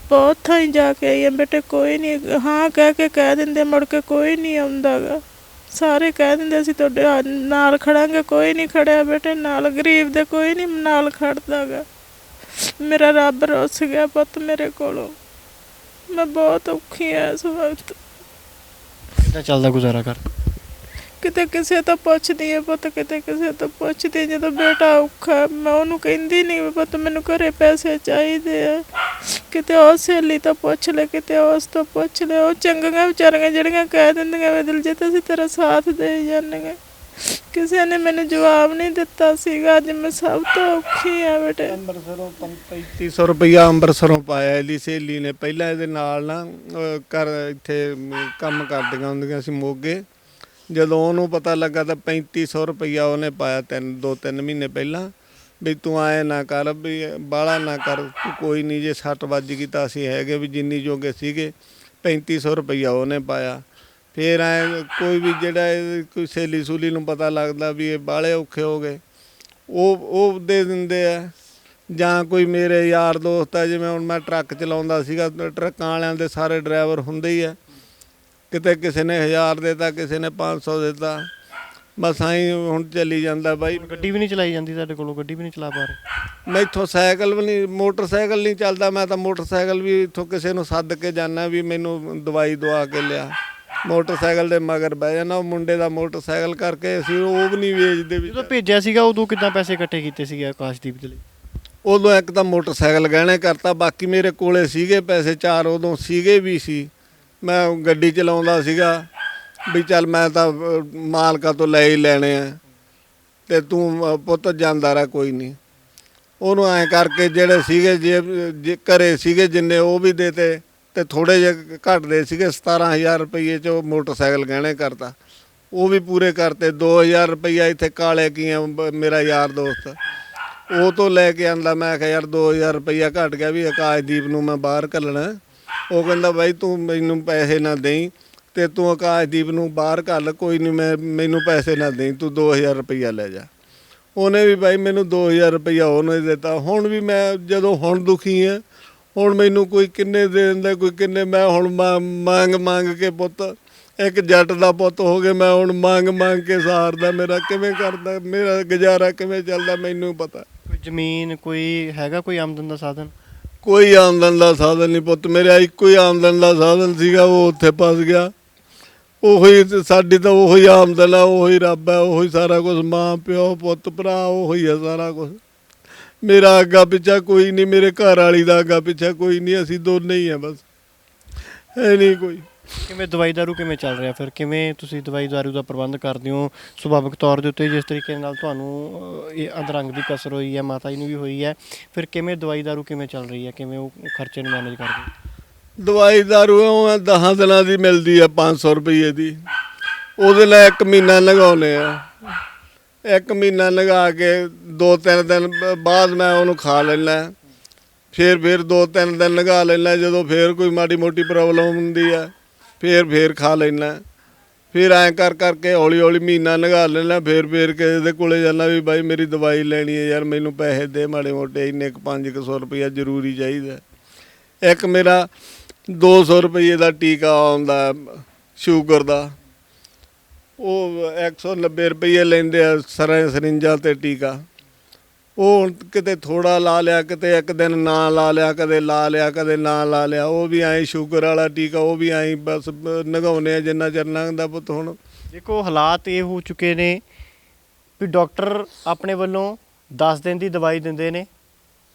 ਬਹੁਤ ਥਾਂ ਹੀ ਜਾ ਕੇ ਆਈ ਆ ਬੇਟੇ, ਕੋਈ ਨਹੀਂ ਹਾਂ ਕਹਿ ਕੇ ਕਹਿ ਦਿੰਦੇ, ਮੁੜ ਕੇ ਕੋਈ ਨਹੀਂ ਆਉਂਦਾ ਗਾ। ਸਾਰੇ ਕਹਿ ਦਿੰਦੇ ਅਸੀਂ ਤੁਹਾਡੇ ਨਾਲ ਖੜਾਂਗੇ, ਕੋਈ ਨਹੀਂ ਖੜਿਆ ਬੇਟੇ ਨਾਲ। ਗਰੀਬ ਦੇ ਕੋਈ ਨਹੀਂ ਨਾਲ ਖੜਦਾ ਗਾ। ਮੇਰਾ ਰੱਬ ਰੁੱਸ ਗਿਆ ਪੁੱਤ ਮੇਰੇ ਕੋਲੋਂ। ਮੈਂ ਬਹੁਤ ਔਖੀ ਆ ਇਸ ਵਕਤ। ਕਿੱਦਾਂ ਚੱਲਦਾ ਗੁਜ਼ਾਰਾ ਕਰ? ਕਿਤੇ ਕਿਸੇ ਤੋਂ ਪੁੱਛਦੀ ਆ ਪੁੱਤ, ਕਿਤੇ ਕਿਸੇ ਤੋਂ ਪੁੱਛਦੀ। ਜਦੋਂ ਬੇਟਾ ਔਖਾ ਮੈਂ ਉਹਨੂੰ ਕਹਿੰਦੀ ਨਹੀਂ ਵੀ ਪੁੱਤ ਮੈਨੂੰ ਘਰੇ ਪੈਸੇ ਚਾਹੀਦੇ ਆ। ਕਿਤੇ ਉਹ ਸਹੇਲੀ ਤੋਂ ਪੁੱਛ ਲੈ, ਕਿਤੇ ਉਸ ਤੋਂ ਪੁੱਛ ਲੈ। ਉਹ ਚੰਗੀਆਂ ਵਿਚਾਰੀਆਂ ਜਿਹੜੀਆਂ ਕਹਿ ਦਿੰਦੀਆਂ ਵੀ ਦਿਲਜੀਤ ਅਸੀਂ ਤੇਰਾ ਸਾਥ ਦੇ ਜਾਂਦੇ। ਕਿਸੇ ਨੇ ਮੈਨੂੰ ਜਵਾਬ ਨਹੀਂ ਦਿੱਤਾ ਸੀਗਾ। ਅੱਜ ਮੈਂ ਸਭ ਤੋਂ ਔਖੀ ਆ ਬੇਟੇ। ਅੰਮ੍ਰਿਤਸਰੋਂ 3500 ਰੁਪਈਆ ਅੰਮ੍ਰਿਤਸਰੋਂ ਪਾਇਆ ਇਹਦੀ ਸਹੇਲੀ ਨੇ। ਪਹਿਲਾਂ ਇਹਦੇ ਨਾਲ ਨਾ ਘਰ ਇੱਥੇ ਕੰਮ ਕਰਦੀਆਂ ਹੁੰਦੀਆਂ ਸੀ ਮੋਗੇ। ਜਦੋਂ ਉਹਨੂੰ ਪਤਾ ਲੱਗਾ ਤਾਂ 3500 ਰੁਪਈਆ ਉਹਨੇ ਪਾਇਆ 2-3 ਮਹੀਨੇ ਪਹਿਲਾਂ, ਵੀ ਤੂੰ ਆਏ ਨਾ ਕਰ, ਵੀ ਬਾਹਲਾ ਨਾ ਕਰ, ਤੂੰ ਕੋਈ ਨਹੀਂ, ਜੇ ਸੱਟ ਵੱਜ ਗਈ ਤਾਂ ਅਸੀਂ ਹੈਗੇ ਵੀ ਜਿੰਨੀ ਜੋਗੇ ਸੀਗੇ। 3500 ਰੁਪਈਆ ਉਹਨੇ ਪਾਇਆ। ਫਿਰ ਐਂ ਕੋਈ ਵੀ ਜਿਹੜਾ ਕੋਈ ਸਹੇਲੀ ਸੂਲੀ ਨੂੰ ਪਤਾ ਲੱਗਦਾ ਵੀ ਇਹ ਬਾਹਲੇ ਔਖੇ ਹੋ ਗਏ, ਉਹ ਦੇ ਦਿੰਦੇ ਆ। ਜਾਂ ਕੋਈ ਮੇਰੇ ਯਾਰ ਦੋਸਤ ਆ, ਜਿਵੇਂ ਹੁਣ ਮੈਂ ਟਰੱਕ ਚਲਾਉਂਦਾ ਸੀਗਾ, ਟਰੱਕਾਂ ਵਾਲਿਆਂ ਦੇ ਸਾਰੇ ਡਰਾਈਵਰ ਹੁੰਦੇ ਹੀ ਆ। ਕਿਤੇ ਕਿਸੇ ਨੇ 1000 ਦੇਤਾ, ਕਿਸੇ ਨੇ 500 ਦੇਤਾ। ਬਸ ਆਈ ਹੁਣ ਚੱਲੀ ਜਾਂਦਾ ਬਾਈ। ਗੱਡੀ ਵੀ ਨਹੀਂ ਚਲਾਈ ਜਾਂਦੀ ਤੁਹਾਡੇ ਕੋਲੋਂ? ਗੱਡੀ ਵੀ ਨਹੀਂ ਚਲਾ ਪਾ ਰਹੇ? ਮੈਥੋਂ ਸਾਈਕਲ ਵੀ ਨਹੀਂ, ਮੋਟਰਸਾਈਕਲ ਨਹੀਂ ਚੱਲਦਾ। ਮੈਂ ਤਾਂ ਮੋਟਰਸਾਈਕਲ ਵੀ ਇੱਥੋਂ ਕਿਸੇ ਨੂੰ ਸੱਦ ਕੇ ਜਾਂਦਾ ਵੀ ਮੈਨੂੰ ਦਵਾਈ ਦਵਾ ਕੇ ਲਿਆ। ਮੋਟਰਸਾਈਕਲ ਦੇ ਮਗਰ ਬਹਿ ਜਾਣਾ। ਉਹ ਮੁੰਡੇ ਦਾ ਮੋਟਰਸਾਈਕਲ ਕਰਕੇ ਅਸੀਂ ਉਹ ਵੀ ਨਹੀਂ ਵੇਚਦੇ। ਜਦੋਂ ਭੇਜਿਆ ਸੀਗਾ ਉਦੋਂ ਕਿੱਦਾਂ ਪੈਸੇ ਇਕੱਠੇ ਕੀਤੇ ਸੀਗੇ ਆਕਾਸ਼ਦੀਪ ਦੇ ਲਈ? ਉਦੋਂ ਇੱਕ ਤਾਂ ਮੋਟਰਸਾਈਕਲ ਗਹਿਣੇ ਕਰਤਾ, ਬਾਕੀ ਮੇਰੇ ਕੋਲੇ ਸੀਗੇ ਪੈਸੇ 4 ਉਦੋਂ ਸੀਗੇ ਵੀ ਸੀ। ਮੈਂ ਗੱਡੀ ਚਲਾਉਂਦਾ ਸੀਗਾ ਵੀ ਚੱਲ ਮੈਂ ਤਾਂ ਮਾਲਕਾਂ ਤੋਂ ਲੈ ਹੀ ਲੈਣੇ ਆ ਤੇ ਤੂੰ ਪੁੱਤ ਜਾਂਦਾ ਰਹਿ, ਕੋਈ ਨਹੀਂ। ਉਹਨੂੰ ਐਂ ਕਰਕੇ ਜਿਹੜੇ ਸੀਗੇ ਜੇ ਘਰੇ ਸੀਗੇ ਜਿੰਨੇ ਉਹ ਵੀ ਦੇਤੇ ਤੇ ਥੋੜ੍ਹੇ ਜਿਹੇ ਘੱਟਦੇ ਸੀਗੇ। 17000 ਰੁਪਈਏ 'ਚ ਉਹ ਮੋਟਰਸਾਈਕਲ ਗਹਿਣੇ ਕਰਤਾ, ਉਹ ਵੀ ਪੂਰੇ ਕਰਤੇ। 2000 ਰੁਪਈਆ ਇੱਥੇ ਕਾਲੇ ਕੀਆਂ ਮੇਰਾ ਯਾਰ ਦੋਸਤ ਉਹ ਤੋਂ ਲੈ ਕੇ ਆਂਦਾ। ਮੈਂ ਕਿਹਾ ਯਾਰ 2000 ਰੁਪਈਆ ਘੱਟ ਗਿਆ, ਵੀ ਆਕਾਸ਼ਦੀਪ ਨੂੰ ਮੈਂ ਬਾਹਰ ਘੱਲਣਾ। ਉਹ ਕਹਿੰਦਾ ਬਾਈ ਤੂੰ ਮੈਨੂੰ ਪੈਸੇ ਨਾ ਦੇਈਂ ਤੇ ਤੂੰ ਆਕਾਸ਼ਦੀਪ ਨੂੰ ਬਾਹਰ ਘੱਲ, ਕੋਈ ਨਹੀਂ ਮੈਨੂੰ ਪੈਸੇ ਨਾ ਦੇਈਂ, ਤੂੰ 2000 ਰੁਪਈਆ ਲੈ ਜਾ। ਉਹਨੇ ਵੀ ਬਾਈ ਮੈਨੂੰ 2000 ਰੁਪਈਆ ਉਹਨੇ ਦਿੱਤਾ। ਹੁਣ ਵੀ ਮੈਂ ਜਦੋਂ ਹੁਣ ਦੁਖੀ ਹਾਂ, ਹੁਣ ਮੈਨੂੰ ਕੋਈ ਕਿੰਨੇ ਦੇ ਦਿੰਦਾ, ਕੋਈ ਕਿੰਨੇ। ਮੈਂ ਹੁਣ ਮੰਗ ਕੇ ਪੁੱਤ, ਇੱਕ ਜੱਟ ਦਾ ਪੁੱਤ ਹੋ ਕੇ ਮੈਂ ਹੁਣ ਮੰਗ ਕੇ ਸਹਾਰਦਾ। ਮੇਰਾ ਕਿਵੇਂ ਕਰਦਾ, ਮੇਰਾ ਗੁਜ਼ਾਰਾ ਕਿਵੇਂ ਚੱਲਦਾ ਮੈਨੂੰ ਪਤਾ। ਕੋਈ ਜ਼ਮੀਨ ਕੋਈ ਹੈਗਾ, ਕੋਈ ਆਮਦਨ ਦਾ ਸਾਧਨ? ਕੋਈ ਆਮਦਨ ਦਾ ਸਾਧਨ ਨਹੀਂ ਪੁੱਤ। ਮੇਰਾ ਇੱਕੋ ਹੀ ਆਮਦਨ ਦਾ ਸਾਧਨ ਸੀਗਾ, ਉਹ ਉੱਥੇ ਫਸ ਗਿਆ। ਉਹੀ ਤੇ ਸਾਡੀ ਤਾਂ ਉਹੀ ਆਮਦਨ ਆ, ਉਹੀ ਰੱਬ ਆ, ਉਹੀ ਸਾਰਾ ਕੁਝ, ਮਾਂ ਪਿਓ ਪੁੱਤ ਭਰਾ ਉਹੀ ਆ ਸਾਰਾ ਕੁਝ। ਮੇਰਾ ਅੱਗਾ ਪਿੱਛਾ ਕੋਈ ਨਹੀਂ, ਮੇਰੇ ਘਰ ਵਾਲੀ ਦਾ ਅੱਗਾ ਪਿੱਛਾ ਕੋਈ ਨਹੀਂ, ਅਸੀਂ ਦੋਨੇ ਹੀ ਆ ਬਸ, ਹੈ ਨਹੀਂ ਕੋਈ। ਕਿਵੇਂ ਦਵਾਈ ਦਾਰੂ ਕਿਵੇਂ ਚੱਲ ਰਿਹਾ ਫਿਰ? ਕਿਵੇਂ ਤੁਸੀਂ ਦਵਾਈ ਦਾਰੂ ਦਾ ਪ੍ਰਬੰਧ ਕਰਦੇ ਹੋ ਸੁਭਾਵਿਕ ਤੌਰ ਦੇ ਉੱਤੇ? ਜਿਸ ਤਰੀਕੇ ਨਾਲ ਤੁਹਾਨੂੰ ਇਹ ਅਧਰੰਗ ਦੀ ਕਸਰ ਹੋਈ ਹੈ, ਮਾਤਾ ਜੀ ਨੂੰ ਵੀ ਹੋਈ ਹੈ, ਫਿਰ ਕਿਵੇਂ ਦਵਾਈ ਦਾਰੂ ਕਿਵੇਂ ਚੱਲ ਰਹੀ ਹੈ? ਕਿਵੇਂ ਉਹ ਖਰਚੇ ਨੂੰ ਮੈਨੇਜ ਕਰਦੇ ਹੋ? ਦਵਾਈ ਦਾਰੂ 10 ਦਿਨਾਂ ਦੀ ਮਿਲਦੀ ਆ 500 ਰੁਪਏ ਦੀ, ਉਹਦੇ ਨਾਲ 1 ਮਹੀਨਾ ਲਗਾਉਂਦੇ ਆ। 1 ਮਹੀਨਾ ਲਗਾ ਕੇ 2-3 ਦਿਨ ਬਾਅਦ ਮੈਂ ਉਹਨੂੰ ਖਾ ਲੈਂਦਾ, ਫਿਰ 2-3 ਦਿਨ ਲਗਾ ਲੈਂਦਾ। ਜਦੋਂ ਫਿਰ ਕੋਈ ਮਾੜੀ ਮੋਟੀ ਪ੍ਰੋਬਲਮ ਹੁੰਦੀ ਆ ਫਿਰ ਖਾ ਲੈਂਦਾ। ਫਿਰ ਐਂ ਕਰਕੇ ਹੌਲੀ ਹੌਲੀ ਮਹੀਨਾ ਲਗਾ ਲੈਂਦਾ। ਫਿਰ ਕਿਸੇ ਦੇ ਕੋਲੇ ਜਾਂਦਾ ਵੀ ਬਾਈ ਮੇਰੀ ਦਵਾਈ ਲੈਣੀ ਹੈ ਯਾਰ, ਮੈਨੂੰ ਪੈਸੇ ਦੇ ਮਾੜੇ ਮੋਟੇ, ਇੰਨੇ 500 ਰੁਪਇਆ ਜ਼ਰੂਰੀ ਚਾਹੀਦਾ। ਇੱਕ ਮੇਰਾ 200 ਰੁਪਏ ਦਾ ਟੀਕਾ ਆਉਂਦਾ ਸ਼ੂਗਰ ਦਾ, ਉਹ 190 ਰੁਪਏ ਲੈਂਦੇ ਆ ਸਰਿੰਜਾਂ ਤੇ ਟੀਕਾ। ਉਹ ਕਿਤੇ ਥੋੜਾ ਲਾ ਲਿਆ, ਕਿਤੇ ਇੱਕ ਦਿਨ ਨਾ ਲਾ ਲਿਆ, ਕਦੇ ਲਾ ਲਿਆ ਕਦੇ ਨਾ ਲਾ ਲਿਆ। ਉਹ ਵੀ ਐਂ ਸ਼ੂਗਰ ਵਾਲਾ ਟੀਕਾ, ਉਹ ਵੀ ਐਂ ਬਸ ਨਗਾਉਂਦੇ ਆ ਜਿੰਨਾ ਚਿਰ ਲੰਘਦਾ ਪੁੱਤ। ਹੁਣ ਦੇਖੋ ਹਾਲਾਤ ਇਹ ਹੋ ਚੁੱਕੇ ਨੇ ਵੀ ਡਾਕਟਰ ਆਪਣੇ ਵੱਲੋਂ 10 ਦਿਨ ਦੀ ਦਵਾਈ ਦਿੰਦੇ ਨੇ,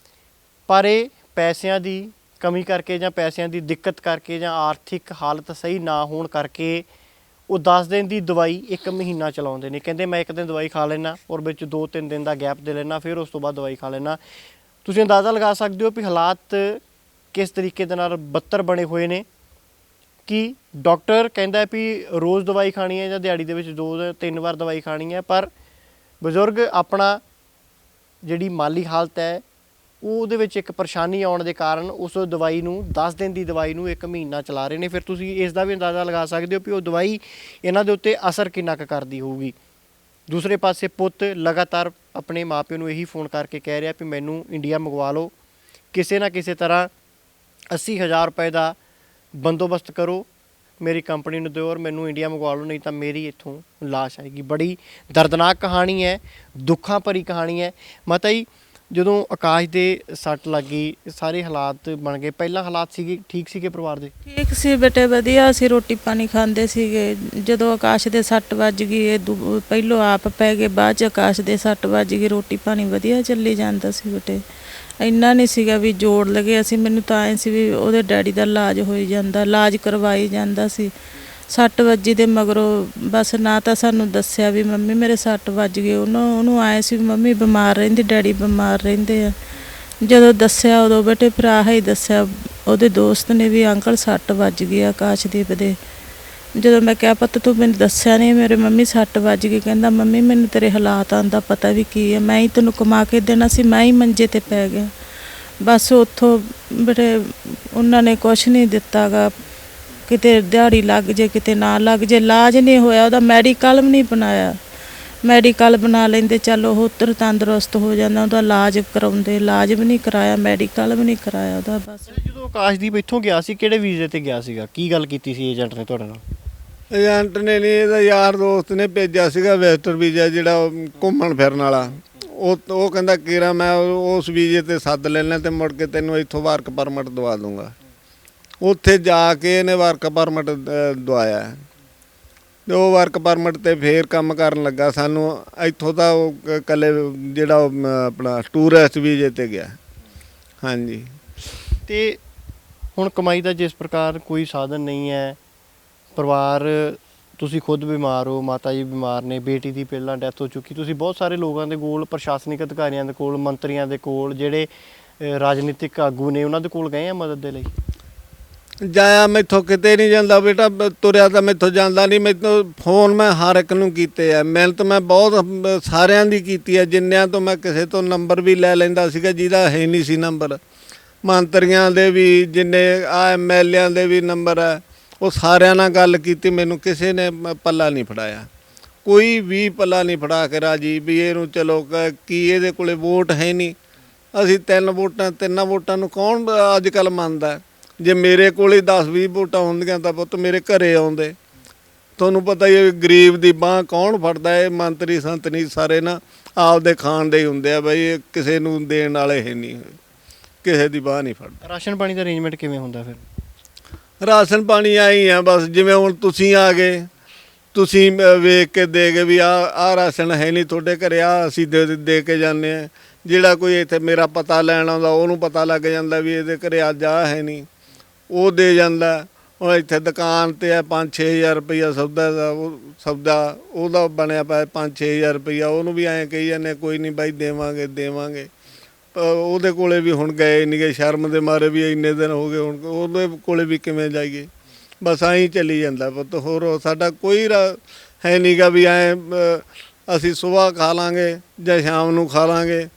ਪਰ ਇਹ ਪੈਸਿਆਂ ਦੀ ਕਮੀ ਕਰਕੇ ਜਾਂ ਪੈਸਿਆਂ ਦੀ ਦਿੱਕਤ ਕਰਕੇ ਜਾਂ ਆਰਥਿਕ ਹਾਲਤ ਸਹੀ ਨਾ ਹੋਣ ਕਰਕੇ ਉਹ 10 ਦਿਨ ਦੀ ਦਵਾਈ 1 ਮਹੀਨਾ ਚਲਾਉਂਦੇ ਨੇ। ਕਹਿੰਦੇ ਮੈਂ 1 ਦਿਨ ਦਵਾਈ ਖਾ ਲੈਣਾ ਔਰ ਵਿੱਚ 2-3 ਦਿਨ ਦਾ ਗੈਪ ਦੇ ਲੈਣਾ, ਫਿਰ ਉਸ ਤੋਂ ਬਾਅਦ ਦਵਾਈ ਖਾ ਲੈਣਾ। ਤੁਸੀਂ ਅੰਦਾਜ਼ਾ ਲਗਾ ਸਕਦੇ ਹੋ ਵੀ ਹਾਲਾਤ ਕਿਸ ਤਰੀਕੇ ਦੇ ਨਾਲ ਬੱਤਰ ਬਣੇ ਹੋਏ ਨੇ ਕਿ ਡਾਕਟਰ ਕਹਿੰਦਾ ਵੀ ਰੋਜ਼ ਦਵਾਈ ਖਾਣੀ ਹੈ ਜਾਂ ਦਿਹਾੜੀ ਦੇ ਵਿੱਚ 2-3 ਵਾਰ ਦਵਾਈ ਖਾਣੀ ਹੈ, ਪਰ ਬਜ਼ੁਰਗ ਆਪਣਾ ਜਿਹੜੀ ਮਾਲੀ ਹਾਲਤ ਹੈ ਉਹਦੇ ਵਿੱਚ ਇੱਕ ਪਰੇਸ਼ਾਨੀ ਆਉਣ ਦੇ ਕਾਰਨ ਉਸ ਦਵਾਈ ਨੂੰ 10 ਦਿਨ ਦੀ ਦਵਾਈ ਨੂੰ 1 ਮਹੀਨਾ ਚਲਾ ਰਹੇ ਨੇ। ਫਿਰ ਤੁਸੀਂ ਇਸ ਦਾ ਵੀ ਅੰਦਾਜ਼ਾ ਲਗਾ ਸਕਦੇ ਹੋ ਵੀ ਉਹ ਦਵਾਈ ਇਹਨਾਂ ਦੇ ਉੱਤੇ ਅਸਰ ਕਿੰਨਾ ਕੁ ਕਰਦੀ ਹੋਊਗੀ। ਦੂਸਰੇ ਪਾਸੇ ਪੁੱਤ ਲਗਾਤਾਰ ਆਪਣੇ ਮਾਪਿਆਂ ਨੂੰ ਇਹੀ ਫੋਨ ਕਰਕੇ ਕਹਿ ਰਿਹਾ ਵੀ ਮੈਨੂੰ ਇੰਡੀਆ ਮੰਗਵਾ ਲਓ, ਕਿਸੇ ਨਾ ਕਿਸੇ ਤਰ੍ਹਾਂ 80,000 ਰੁਪਏ ਦਾ ਬੰਦੋਬਸਤ ਕਰੋ, ਮੇਰੀ ਕੰਪਨੀ ਨੂੰ ਦਿਓ ਔਰ ਮੈਨੂੰ ਇੰਡੀਆ ਮੰਗਵਾ ਲਓ, ਨਹੀਂ ਤਾਂ ਮੇਰੀ ਇੱਥੋਂ ਲਾਸ਼ ਆਏਗੀ। ਬੜੀ ਦਰਦਨਾਕ ਕਹਾਣੀ ਹੈ, ਦੁੱਖਾਂ ਭਰੀ ਕਹਾਣੀ ਹੈ। ਮਾਤਾ ਜੀ, ਜਦੋਂ ਆਕਾਸ਼ ਦੇ ਸੱਟ ਲੱਗ ਗਈ, ਸਾਰੇ ਹਾਲਾਤ ਬਣ ਗਏ, ਪਹਿਲਾਂ ਹਾਲਾਤ ਸੀਗੇ ਠੀਕ ਸੀਗੇ ਪਰਿਵਾਰ ਦੇ? ਠੀਕ ਸੀ ਬੇਟੇ, ਵਧੀਆ ਅਸੀਂ ਰੋਟੀ ਪਾਣੀ ਖਾਂਦੇ ਸੀਗੇ। ਜਦੋਂ ਆਕਾਸ਼ ਦੇ ਸੱਟ ਵੱਜ ਗਈ, ਪਹਿਲੋਂ ਆਪ ਪੈ ਗਏ, ਬਾਅਦ 'ਚ ਆਕਾਸ਼ ਦੇ ਸੱਟ ਵੱਜ ਗਈ, ਰੋਟੀ ਪਾਣੀ ਵਧੀਆ ਚੱਲੀ ਜਾਂਦਾ ਸੀ ਬੇਟੇ। ਇੰਨਾ ਨਹੀਂ ਸੀਗਾ ਵੀ ਜੋੜ ਲਗੇ ਅਸੀਂ, ਮੈਨੂੰ ਤਾਂ ਐਂ ਸੀ ਵੀ ਉਹਦੇ ਡੈਡੀ ਦਾ ਇਲਾਜ ਹੋਈ ਜਾਂਦਾ, ਇਲਾਜ ਕਰਵਾਈ ਜਾਂਦਾ ਸੀ। ਸੱਟ ਵੱਜੀ ਦੇ ਮਗਰੋਂ ਬਸ ਨਾ ਤਾਂ ਸਾਨੂੰ ਦੱਸਿਆ ਵੀ ਮੰਮੀ ਮੇਰੇ ਸੱਟ ਵੱਜ ਗਈ, ਉਹਨੂੰ ਆਏ ਸੀ ਵੀ ਮੰਮੀ ਬਿਮਾਰ ਰਹਿੰਦੀ, ਡੈਡੀ ਬਿਮਾਰ ਰਹਿੰਦੇ ਆ। ਜਦੋਂ ਦੱਸਿਆ ਉਦੋਂ ਬੇਟੇ ਫਿਰ ਆਹ ਹੀ ਦੱਸਿਆ ਉਹਦੇ ਦੋਸਤ ਨੇ ਵੀ ਅੰਕਲ ਸੱਟ ਵੱਜ ਗਈ ਆਕਾਸ਼ਦੀਪ ਦੇ। ਜਦੋਂ ਮੈਂ ਕਿਹਾ ਪੁੱਤ ਤੂੰ ਮੈਨੂੰ ਦੱਸਿਆ ਨਹੀਂ ਮੇਰੇ ਮੰਮੀ ਸੱਟ ਵੱਜ ਗਈ, ਕਹਿੰਦਾ ਮੰਮੀ ਮੈਨੂੰ ਤੇਰੇ ਹਾਲਾਤਾਂ ਦਾ ਪਤਾ ਵੀ ਕੀ ਹੈ, ਮੈਂ ਹੀ ਤੈਨੂੰ ਕਮਾ ਕੇ ਦੇਣਾ ਸੀ, ਮੈਂ ਹੀ ਮੰਜੇ ਤੇ ਪੈ ਗਿਆ। ਬਸ ਉੱਥੋਂ ਬੇਟੇ ਉਹਨਾਂ ਨੇ ਕੁਛ ਨਹੀਂ ਦਿੱਤਾ ਗਾ, ਕਿਤੇ ਦਿਹਾੜੀ ਲੱਗ ਜੇ ਕਿਤੇ ਨਾ ਲੱਗ ਜੇ, ਇਲਾਜ ਨਹੀਂ ਹੋਇਆ ਉਹਦਾ, ਮੈਡੀਕਲ ਵੀ ਨਹੀਂ ਬਣਾਇਆ। ਮੈਡੀਕਲ ਬਣਾ ਲੈਂਦੇ ਚੱਲ ਉਹ ਉੱਤਰ ਤੰਦਰੁਸਤ ਹੋ ਜਾਂਦਾ, ਉਹਦਾ ਇਲਾਜ ਕਰਾਉਂਦੇ, ਇਲਾਜ ਵੀ ਨਹੀਂ ਕਰਾਇਆ, ਮੈਡੀਕਲ ਵੀ ਨਹੀਂ ਕਰਾਇਆ ਉਹਦਾ। ਬਸ ਜਦੋਂ ਆਕਾਸ਼ਦੀਪ ਇੱਥੋਂ ਗਿਆ ਸੀ ਕਿਹੜੇ ਵੀਜ਼ੇ ਤੇ ਗਿਆ ਸੀਗਾ, ਕੀ ਗੱਲ ਕੀਤੀ ਸੀ ਏਜੰਟ ਨੇ ਤੁਹਾਡੇ ਨਾਲ? ਏਜੰਟ ਨੇ ਨਹੀਂ, ਇਹਦਾ ਯਾਰ ਦੋਸਤ ਨੇ ਭੇਜਿਆ ਸੀਗਾ ਵਿਜ਼ਟਰ ਵੀਜ਼ਾ, ਜਿਹੜਾ ਉਹ ਘੁੰਮਣ ਫਿਰਨ ਵਾਲਾ। ਉਹ ਕਹਿੰਦਾ ਕਿਰਾ ਮੈਂ ਉਸ ਵੀਜ਼ੇ ਤੇ ਸੱਦ ਲੈਣਾ ਤੇ ਮੁੜ ਕੇ ਤੈਨੂੰ ਇੱਥੋਂ ਵਰਕ ਪਰਮਿਟ ਦਵਾ ਦੂੰਗਾ। ਉੱਥੇ ਜਾ ਕੇ ਇਹਨੇ ਵਰਕ ਪਰਮਿਟ ਦਵਾਇਆ ਤੇ ਉਹ ਵਰਕ ਪਰਮਿਟ ਤੇ ਫੇਰ ਕੰਮ ਕਰਨ ਲੱਗਾ। ਸਾਨੂੰ ਇੱਥੋਂ ਤਾਂ ਉਹ ਇਕੱਲੇ ਜਿਹੜਾ ਆਪਣਾ ਟੂਰਿਸਟ ਵੀਜ਼ੇ ਤੇ ਗਿਆ। ਹਾਂਜੀ, ਤੇ ਹੁਣ ਕਮਾਈ ਦਾ ਜਿਸ ਪ੍ਰਕਾਰ ਕੋਈ ਸਾਧਨ ਨਹੀਂ ਹੈ, ਪਰਿਵਾਰ ਤੁਸੀਂ ਖੁਦ ਬਿਮਾਰ ਹੋ, ਮਾਤਾ ਜੀ ਬਿਮਾਰ ਨੇ, ਬੇਟੀ ਦੀ ਪਹਿਲਾਂ ਡੈਥ ਹੋ ਚੁੱਕੀ, ਤੁਸੀਂ ਬਹੁਤ ਸਾਰੇ ਲੋਕਾਂ ਦੇ ਕੋਲ, ਪ੍ਰਸ਼ਾਸਨਿਕ ਅਧਿਕਾਰੀਆਂ ਦੇ ਕੋਲ, ਮੰਤਰੀਆਂ ਦੇ ਕੋਲ, ਜਿਹੜੇ ਰਾਜਨੀਤਿਕ ਆਗੂ ਨੇ ਉਹਨਾਂ ਦੇ ਕੋਲ ਗਏ ਆ ਮਦਦ ਦੇ ਲਈ? ਜਾਇਆ ਮੈਥੋਂ ਕਿਤੇ ਨਹੀਂ ਜਾਂਦਾ ਬੇਟਾ, ਤੁਰਿਆ ਤਾਂ ਮੈਥੋਂ ਜਾਂਦਾ ਨਹੀਂ। ਮੈਥੋਂ ਫੋਨ ਮੈਂ ਹਰ ਇੱਕ ਨੂੰ ਕੀਤੇ ਆ, ਮਿਹਨਤ ਮੈਂ ਬਹੁਤ ਸਾਰਿਆਂ ਦੀ ਕੀਤੀ ਹੈ, ਜਿੰਨਿਆਂ ਤੋਂ ਮੈਂ ਕਿਸੇ ਤੋਂ ਨੰਬਰ ਵੀ ਲੈ ਲੈਂਦਾ ਸੀਗਾ ਜਿਹਦਾ ਹੈ ਨਹੀਂ ਸੀ ਨੰਬਰ। ਮੰਤਰੀਆਂ ਦੇ ਵੀ, ਜਿੰਨੇ MLA ਦੇ ਵੀ ਨੰਬਰ ਹੈ, ਉਹ ਸਾਰਿਆਂ ਨਾਲ ਗੱਲ ਕੀਤੀ, ਮੈਨੂੰ ਕਿਸੇ ਨੇ ਪੱਲਾ ਨਹੀਂ ਫੜਾਇਆ, ਕੋਈ ਵੀ ਪੱਲਾ ਨਹੀਂ ਫੜਾ ਕੇ ਰਾਜੀ ਵੀ ਇਹਨੂੰ ਚਲੋ ਕੀ ਇਹਦੇ ਕੋਲੇ ਵੋਟ ਹੈ ਨਹੀਂ। ਅਸੀਂ 3 ਵੋਟਾਂ ਨੂੰ ਕੌਣ ਅੱਜ ਕੱਲ੍ਹ ਮੰਨਦਾ? ਜੇ ਮੇਰੇ ਕੋਲ 10-20 ਵੋਟਾਂ ਹੁੰਦੀਆਂ ਤਾਂ ਪੁੱਤ ਮੇਰੇ ਘਰੇ ਆਉਂਦੇ। ਤੁਹਾਨੂੰ ਪਤਾ ਹੀ ਹੈ ਗਰੀਬ ਦੀ ਬਾਂਹ ਕੌਣ ਫੜਦਾ? ਇਹ ਮੰਤਰੀ ਸੰਤਰੀ ਸਾਰੇ ਨਾ ਆਪਦੇ ਖਾਣ ਦੇ ਹੀ ਹੁੰਦੇ ਆ ਬਈ, ਕਿਸੇ ਨੂੰ ਦੇਣ ਵਾਲੇ ਹੈ ਨਹੀਂ, ਕਿਸੇ ਦੀ ਬਾਂਹ ਨਹੀਂ ਫੜਦਾ। ਰਾਸ਼ਨ ਪਾਣੀ ਦਾ ਅਰੇਂਜਮੈਂਟ ਕਿਵੇਂ ਹੁੰਦਾ ਫਿਰ? ਰਾਸ਼ਨ ਪਾਣੀ ਆਈ ਆ ਬਸ, ਜਿਵੇਂ ਹੁਣ ਤੁਸੀਂ ਆ ਗਏ, ਤੁਸੀਂ ਵੇਖ ਕੇ ਦੇ ਗਏ ਵੀ ਆਹ ਰਾਸ਼ਨ ਹੈ ਨਹੀਂ ਤੁਹਾਡੇ ਘਰੇ, ਆ ਅਸੀਂ ਦੇ ਕੇ ਜਾਂਦੇ ਆ। ਜਿਹੜਾ ਕੋਈ ਇੱਥੇ ਮੇਰਾ ਪਤਾ ਲੈਣ ਆਉਂਦਾ ਉਹਨੂੰ ਪਤਾ ਲੱਗ ਜਾਂਦਾ ਵੀ ਇਹਦੇ ਘਰੇ ਅੱਜ ਆ ਹੈ ਨਹੀਂ, ਉਹ ਦੇ ਜਾਂਦਾ। ਹੁਣ ਇੱਥੇ ਦੁਕਾਨ ਤੇ ਆ 5-6 ਹਜ਼ਾਰ ਰੁਪਈਆ ਸੌਦਾ ਉਹਦਾ ਬਣਿਆ ਪਿਆ 5-6 ਹਜ਼ਾਰ ਰੁਪਈਆ, ਉਹਨੂੰ ਵੀ ਐਂ ਕਹੀ ਜਾਂਦੇ ਕੋਈ ਨਹੀਂ ਬਾਈ ਦੇਵਾਂਗੇ। ਉਹਦੇ ਕੋਲੇ ਵੀ ਹੁਣ ਗਏ ਨਹੀਂ ਗੇ, ਸ਼ਰਮ ਦੇ ਮਾਰੇ ਵੀ ਇੰਨੇ ਦਿਨ ਹੋ ਗਏ, ਹੁਣ ਉਹਦੇ ਕੋਲੇ ਵੀ ਕਿਵੇਂ ਜਾਈਏ। ਬਸ ਐਂ ਚੱਲੀ ਜਾਂਦਾ ਪੁੱਤ, ਹੋਰ ਸਾਡਾ ਕੋਈ ਹੈ ਨਹੀਂ ਗਾ ਵੀ ਐਂ ਅਸੀਂ ਸੁਬਾਹ ਖਾ ਲਾਂਗੇ ਜਾਂ ਸ਼ਾਮ ਨੂੰ ਖਾ ਲਾਂਗੇ।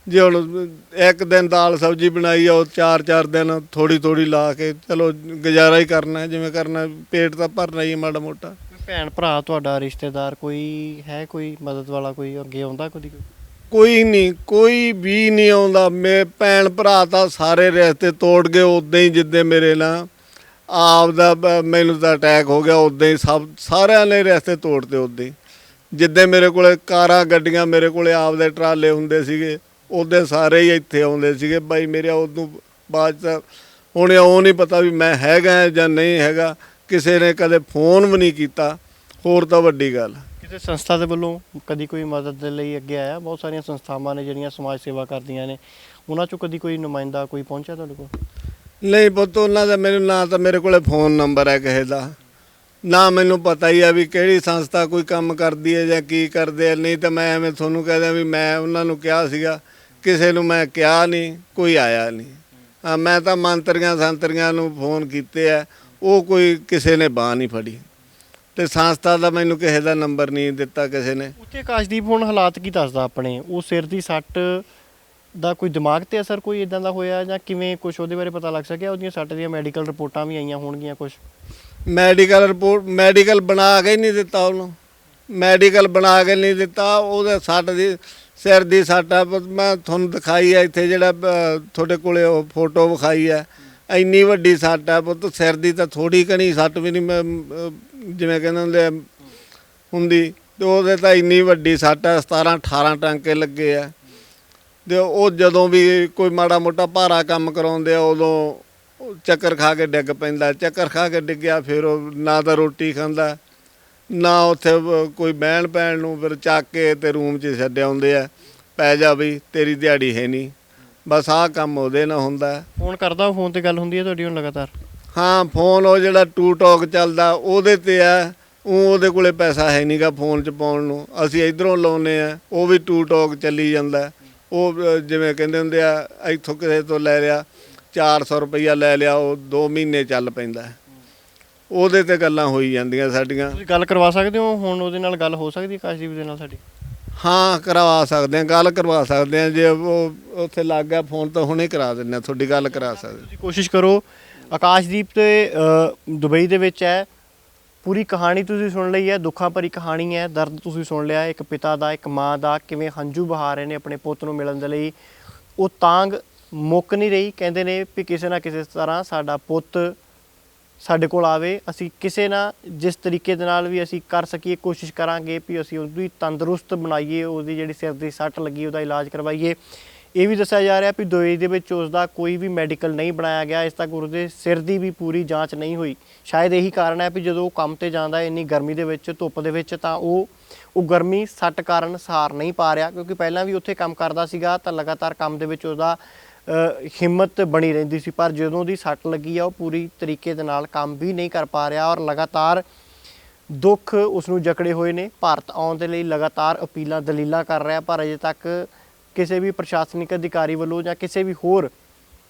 ਜੇ ਹੁਣ ਇੱਕ ਦਿਨ ਦਾਲ ਸਬਜ਼ੀ ਬਣਾਈ ਆ ਉਹ 4-4 ਦਿਨ ਥੋੜੀ ਲਾ ਕੇ ਚਲੋ ਗੁਜ਼ਾਰਾ ਹੀ ਕਰਨਾ, ਜਿਵੇਂ ਕਰਨਾ, ਪੇਟ ਤਾਂ ਭਰਨਾ ਹੀ ਮਾੜਾ ਮੋਟਾ। ਭੈਣ ਭਰਾ ਤੁਹਾਡਾ ਰਿਸ਼ਤੇਦਾਰ ਕੋਈ ਹੈ, ਕੋਈ ਮਦਦ ਵਾਲਾ ਕੋਈ ਅੱਗੇ ਆਉਂਦਾ ਕਦੀ? ਕੋਈ ਨਹੀਂ, ਕੋਈ ਵੀ ਨਹੀਂ ਆਉਂਦਾ। ਭੈਣ ਭਰਾ ਤਾਂ ਸਾਰੇ ਰਿਸ਼ਤੇ ਤੋੜ ਗਏ ਉੱਦਾਂ ਹੀ, ਜਿੱਦਾਂ ਮੇਰੇ ਨਾਲ ਆਪਦਾ ਮੈਨੂੰ ਤਾਂ ਅਟੈਕ ਹੋ ਗਿਆ ਉੱਦਾਂ ਹੀ ਸਾਰਿਆਂ ਨੇ ਰਿਸ਼ਤੇ ਤੋੜਤੇ ਉੱਦਾਂ ਹੀ। ਜਿੱਦਾਂ ਮੇਰੇ ਕੋਲੇ ਕਾਰਾਂ ਗੱਡੀਆਂ, ਮੇਰੇ ਕੋਲੇ ਆਪਦੇ ਟਰਾਲੇ ਹੁੰਦੇ ਸੀਗੇ, ਉਹਦੇ ਸਾਰੇ ਹੀ ਇੱਥੇ ਆਉਂਦੇ ਸੀਗੇ ਬਾਈ ਮੇਰੇ। ਉਦੋਂ ਬਾਅਦ 'ਚ ਹੁਣ ਉਹ ਨਹੀਂ ਪਤਾ ਵੀ ਮੈਂ ਹੈਗਾ ਜਾਂ ਨਹੀਂ ਹੈਗਾ, ਕਿਸੇ ਨੇ ਕਦੇ ਫੋਨ ਵੀ ਨਹੀਂ ਕੀਤਾ, ਹੋਰ ਤਾਂ ਵੱਡੀ ਗੱਲ। ਕਿਸੇ ਸੰਸਥਾ ਦੇ ਵੱਲੋਂ ਕਦੀ ਕੋਈ ਮਦਦ ਦੇ ਲਈ ਅੱਗੇ ਆਇਆ? ਬਹੁਤ ਸਾਰੀਆਂ ਸੰਸਥਾਵਾਂ ਨੇ ਜਿਹੜੀਆਂ ਸਮਾਜ ਸੇਵਾ ਕਰਦੀਆਂ ਨੇ, ਉਹਨਾਂ 'ਚੋਂ ਕਦੀ ਕੋਈ ਨੁਮਾਇੰਦਾ ਕੋਈ ਪਹੁੰਚਿਆ ਤੁਹਾਡੇ ਕੋਲ? ਨਹੀਂ ਪੁੱਤ, ਉਹਨਾਂ ਦਾ ਮੈਨੂੰ ਨਾ ਤਾਂ ਮੇਰੇ ਕੋਲੇ ਫੋਨ ਨੰਬਰ ਹੈ ਕਿਸੇ ਦਾ, ਨਾ ਮੈਨੂੰ ਪਤਾ ਹੀ ਆ ਵੀ ਕਿਹੜੀ ਸੰਸਥਾ ਕੋਈ ਕੰਮ ਕਰਦੀ ਹੈ ਜਾਂ ਕੀ ਕਰਦੇ ਆ। ਨਹੀਂ ਤਾਂ ਮੈਂ ਐਵੇਂ ਤੁਹਾਨੂੰ ਕਹਿ ਦਿਆਂ ਵੀ ਮੈਂ ਉਹਨਾਂ ਨੂੰ ਕਿਹਾ ਸੀਗਾ, ਕਿਸੇ ਨੂੰ ਮੈਂ ਕਿਹਾ ਨਹੀਂ, ਕੋਈ ਆਇਆ ਨਹੀਂ। ਹਾਂ, ਮੈਂ ਤਾਂ ਸੰਤਰੀਆਂ ਨੂੰ ਫੋਨ ਕੀਤੇ ਆ, ਉਹ ਕੋਈ ਕਿਸੇ ਨੇ ਬਾਂਹ ਨਹੀਂ ਫੜੀ, ਤੇ ਸੰਸਥਾ ਦਾ ਮੈਨੂੰ ਕਿਸੇ ਦਾ ਨੰਬਰ ਨਹੀਂ ਦਿੱਤਾ ਕਿਸੇ ਨੇ। ਉੱਥੇ ਆਕਾਸ਼ਦੀਪ ਹੁਣ ਹਾਲਾਤ ਕੀ ਦੱਸਦਾ ਆਪਣੇ? ਉਹ ਸਿਰ ਦੀ ਸੱਟ ਦਾ ਕੋਈ ਦਿਮਾਗ ਤੇ ਅਸਰ ਕੋਈ ਇਦਾਂ ਦਾ ਹੋਇਆ ਜਾਂ ਕਿਵੇਂ, ਕੁਝ ਉਹਦੇ ਬਾਰੇ ਪਤਾ ਲੱਗ ਸਕਿਆ? ਉਹਦੀਆਂ ਸੱਟ ਦੀਆਂ ਮੈਡੀਕਲ ਰਿਪੋਰਟਾਂ ਵੀ ਆਈਆਂ ਹੋਣਗੀਆਂ ਕੁਝ? ਮੈਡੀਕਲ ਬਣਾ ਕੇ ਨਹੀਂ ਦਿੱਤਾ ਉਹਨੂੰ, ਮੈਡੀਕਲ ਬਣਾ ਕੇ ਨਹੀਂ ਦਿੱਤਾ। ਉਹਦੇ ਸੱਟ ਦੀ ਸਿਰ ਦੀ ਸੱਟ ਆ, ਮੈਂ ਤੁਹਾਨੂੰ ਦਿਖਾਈ ਆ ਇੱਥੇ, ਜਿਹੜਾ ਤੁਹਾਡੇ ਕੋਲੇ ਉਹ ਫੋਟੋ ਵਿਖਾਈ ਆ, ਇੰਨੀ ਵੱਡੀ ਸੱਟ ਆ ਪੁੱਤ। ਸਿਰ ਦੀ ਤਾਂ ਥੋੜੀ ਘਣੀ ਸੱਟ ਵੀ ਨਹੀਂ ਜਿਵੇਂ ਕਹਿੰਦੇ ਹੁੰਦੇ ਹੁੰਦੀ, ਤੇ ਉਹਦੇ ਤਾਂ ਇੰਨੀ ਵੱਡੀ ਸੱਟ ਆ, 17-18 ਟਾਂਕੇ ਲੱਗੇ ਆ। ਤੇ ਉਹ ਜਦੋਂ ਵੀ ਕੋਈ ਮਾੜਾ ਮੋਟਾ ਭਾਰਾ ਕੰਮ ਕਰਾਉਂਦੇ ਆ ਉਦੋਂ ਚੱਕਰ ਖਾ ਕੇ ਡਿੱਗ ਪੈਂਦਾ। ਚੱਕਰ ਖਾ ਕੇ ਡਿੱਗਿਆ, ਫਿਰ ਉਹ ਨਾ ਤਾਂ ਰੋਟੀ ਖਾਂਦਾ, ਨਾ ਉੱਥੇ ਕੋਈ ਬਹਿਣ ਪੈਣ ਨੂੰ, ਫਿਰ ਚੱਕ ਕੇ ਤੇ ਰੂਮ 'ਚ ਛੱਡ ਆਉਂਦੇ ਆ, ਪੈ ਜਾ ਬਈ ਤੇਰੀ ਦਿਹਾੜੀ ਹੈ ਨਹੀਂ। ਬਸ ਆਹ ਕੰਮ ਉਹਦੇ ਨਾਲ ਹੁੰਦਾ। ਫੋਨ ਕਰਦਾ, ਫੋਨ ਤੇ ਗੱਲ ਹੁੰਦੀ ਹੈ ਤੁਹਾਡੀ ਹੁਣ ਲਗਾਤਾਰ? ਹਾਂ, ਫੋਨ ਉਹ ਜਿਹੜਾ ਟੂ ਟੋਕ ਚੱਲਦਾ ਉਹਦੇ 'ਤੇ ਆ। ਉਹਦੇ ਕੋਲੇ ਪੈਸਾ ਹੈ ਨਹੀਂ ਗਾ ਫੋਨ 'ਚ ਪਾਉਣ ਨੂੰ, ਅਸੀਂ ਇੱਧਰੋਂ ਲਾਉਂਦੇ ਆ, ਉਹ ਵੀ ਟੂ ਟੋਕ ਚੱਲੀ ਜਾਂਦਾ। ਉਹ ਜਿਵੇਂ ਕਹਿੰਦੇ ਹੁੰਦੇ ਆ, ਇੱਥੋਂ ਕਿਸੇ ਤੋਂ ਲੈ ਲਿਆ 400 ਰੁਪਈਆ ਲੈ ਲਿਆ, ਉਹ 2 ਮਹੀਨੇ ਚੱਲ ਪੈਂਦਾ। ਉਹਦੇ 'ਤੇ ਗੱਲਾਂ ਹੋਈ ਜਾਂਦੀਆਂ ਸਾਡੀਆਂ। ਤੁਸੀਂ ਗੱਲ ਕਰਵਾ ਸਕਦੇ ਹੋ ਹੁਣ? ਉਹਦੇ ਨਾਲ ਗੱਲ ਹੋ ਸਕਦੀ ਆਕਾਸ਼ਦੀਪ ਦੇ ਨਾਲ ਸਾਡੀ? ਹਾਂ, ਕਰਵਾ ਸਕਦੇ ਹਾਂ, ਗੱਲ ਕਰਵਾ ਸਕਦੇ ਹਾਂ। ਜੇ ਉਹ ਉੱਥੇ ਲੱਗ ਗਿਆ ਫੋਨ ਤਾਂ ਹੁਣੇ ਕਰਾ ਦਿੰਦੇ ਹਾਂ, ਤੁਹਾਡੀ ਗੱਲ ਕਰਾ ਸਕਦੇ। ਤੁਸੀਂ ਕੋਸ਼ਿਸ਼ ਕਰੋ। ਆਕਾਸ਼ਦੀਪ ਤੇ ਦੁਬਈ ਦੇ ਵਿੱਚ ਹੈ। ਪੂਰੀ ਕਹਾਣੀ ਤੁਸੀਂ ਸੁਣ ਲਈ ਹੈ, ਦੁੱਖਾਂ ਭਰੀ ਕਹਾਣੀ ਹੈ, ਦਰਦ ਤੁਸੀਂ ਸੁਣ ਲਿਆ, ਇੱਕ ਪਿਤਾ ਦਾ, ਇੱਕ ਮਾਂ ਦਾ, ਕਿਵੇਂ ਹੰਝੂ ਬਹਾ ਰਹੇ ਨੇ ਆਪਣੇ ਪੁੱਤ ਨੂੰ ਮਿਲਣ ਦੇ ਲਈ। ਉਹ ਤਾਂਗ ਮੁੱਕ ਨਹੀਂ ਰਹੀ, ਕਹਿੰਦੇ ਨੇ ਵੀ ਕਿਸੇ ਨਾ ਕਿਸੇ ਤਰ੍ਹਾਂ ਸਾਡਾ ਪੁੱਤ ਸਾਡੇ ਕੋਲ ਆਵੇ। ਅਸੀਂ ਕਿਸੇ ਨਾ ਜਿਸ ਤਰੀਕੇ ਦੇ ਨਾਲ ਵੀ ਅਸੀਂ ਕਰ ਸਕੀਏ ਕੋਸ਼ਿਸ਼ ਕਰਾਂਗੇ ਵੀ ਅਸੀਂ ਉਹਦੀ ਤੰਦਰੁਸਤ ਬਣਾਈਏ, ਉਹਦੀ ਜਿਹੜੀ ਸਿਰ ਦੀ ਸੱਟ ਲੱਗੀ ਉਹਦਾ ਇਲਾਜ ਕਰਵਾਈਏ। ਇਹ ਵੀ ਦੱਸਿਆ ਜਾ ਰਿਹਾ ਵੀ ਦੁਬਈ ਦੇ ਵਿੱਚ ਉਸ ਦਾ ਕੋਈ ਵੀ ਮੈਡੀਕਲ ਨਹੀਂ ਬਣਾਇਆ ਗਿਆ, ਇਸ ਤੱਕ ਉਹਦੇ ਸਿਰ ਦੀ ਵੀ ਪੂਰੀ ਜਾਂਚ ਨਹੀਂ ਹੋਈ। ਸ਼ਾਇਦ ਇਹੀ ਕਾਰਨ ਹੈ ਵੀ ਜਦੋਂ ਉਹ ਕੰਮ ਤੇ ਜਾਂਦਾ ਇੰਨੀ ਗਰਮੀ ਦੇ ਵਿੱਚ, ਧੁੱਪ ਦੇ ਵਿੱਚ, ਤਾਂ ਉਹ ਗਰਮੀ ਸੱਟ ਕਾਰਨ ਸਹਾਰ ਨਹੀਂ ਪਾ ਰਿਹਾ, ਕਿਉਂਕਿ ਪਹਿਲਾਂ ਵੀ ਉੱਥੇ ਕੰਮ ਕਰਦਾ ਸੀਗਾ ਤਾਂ ਲਗਾਤਾਰ ਕੰਮ ਦੇ ਵਿੱਚ ਉਹਦਾ ਹਿੰਮਤ ਬਣੀ ਰਹਿੰਦੀ ਸੀ। ਪਰ ਜਦੋਂ ਦੀ ਸੱਟ ਲੱਗੀ ਆ ਉਹ ਪੂਰੀ ਤਰੀਕੇ ਦੇ ਨਾਲ ਕੰਮ ਵੀ ਨਹੀਂ ਕਰ ਪਾ ਰਿਹਾ ਔਰ ਲਗਾਤਾਰ ਦੁੱਖ ਉਸ ਨੂੰ ਜਕੜੇ ਹੋਏ ਨੇ। ਭਾਰਤ ਆਉਣ ਦੇ ਲਈ ਲਗਾਤਾਰ ਅਪੀਲਾਂ ਦਲੀਲਾਂ ਕਰ ਰਿਹਾ, ਪਰ ਅਜੇ ਤੱਕ ਕਿਸੇ ਵੀ ਪ੍ਰਸ਼ਾਸਨਿਕ ਅਧਿਕਾਰੀ ਵੱਲੋਂ ਜਾਂ ਕਿਸੇ ਵੀ ਹੋਰ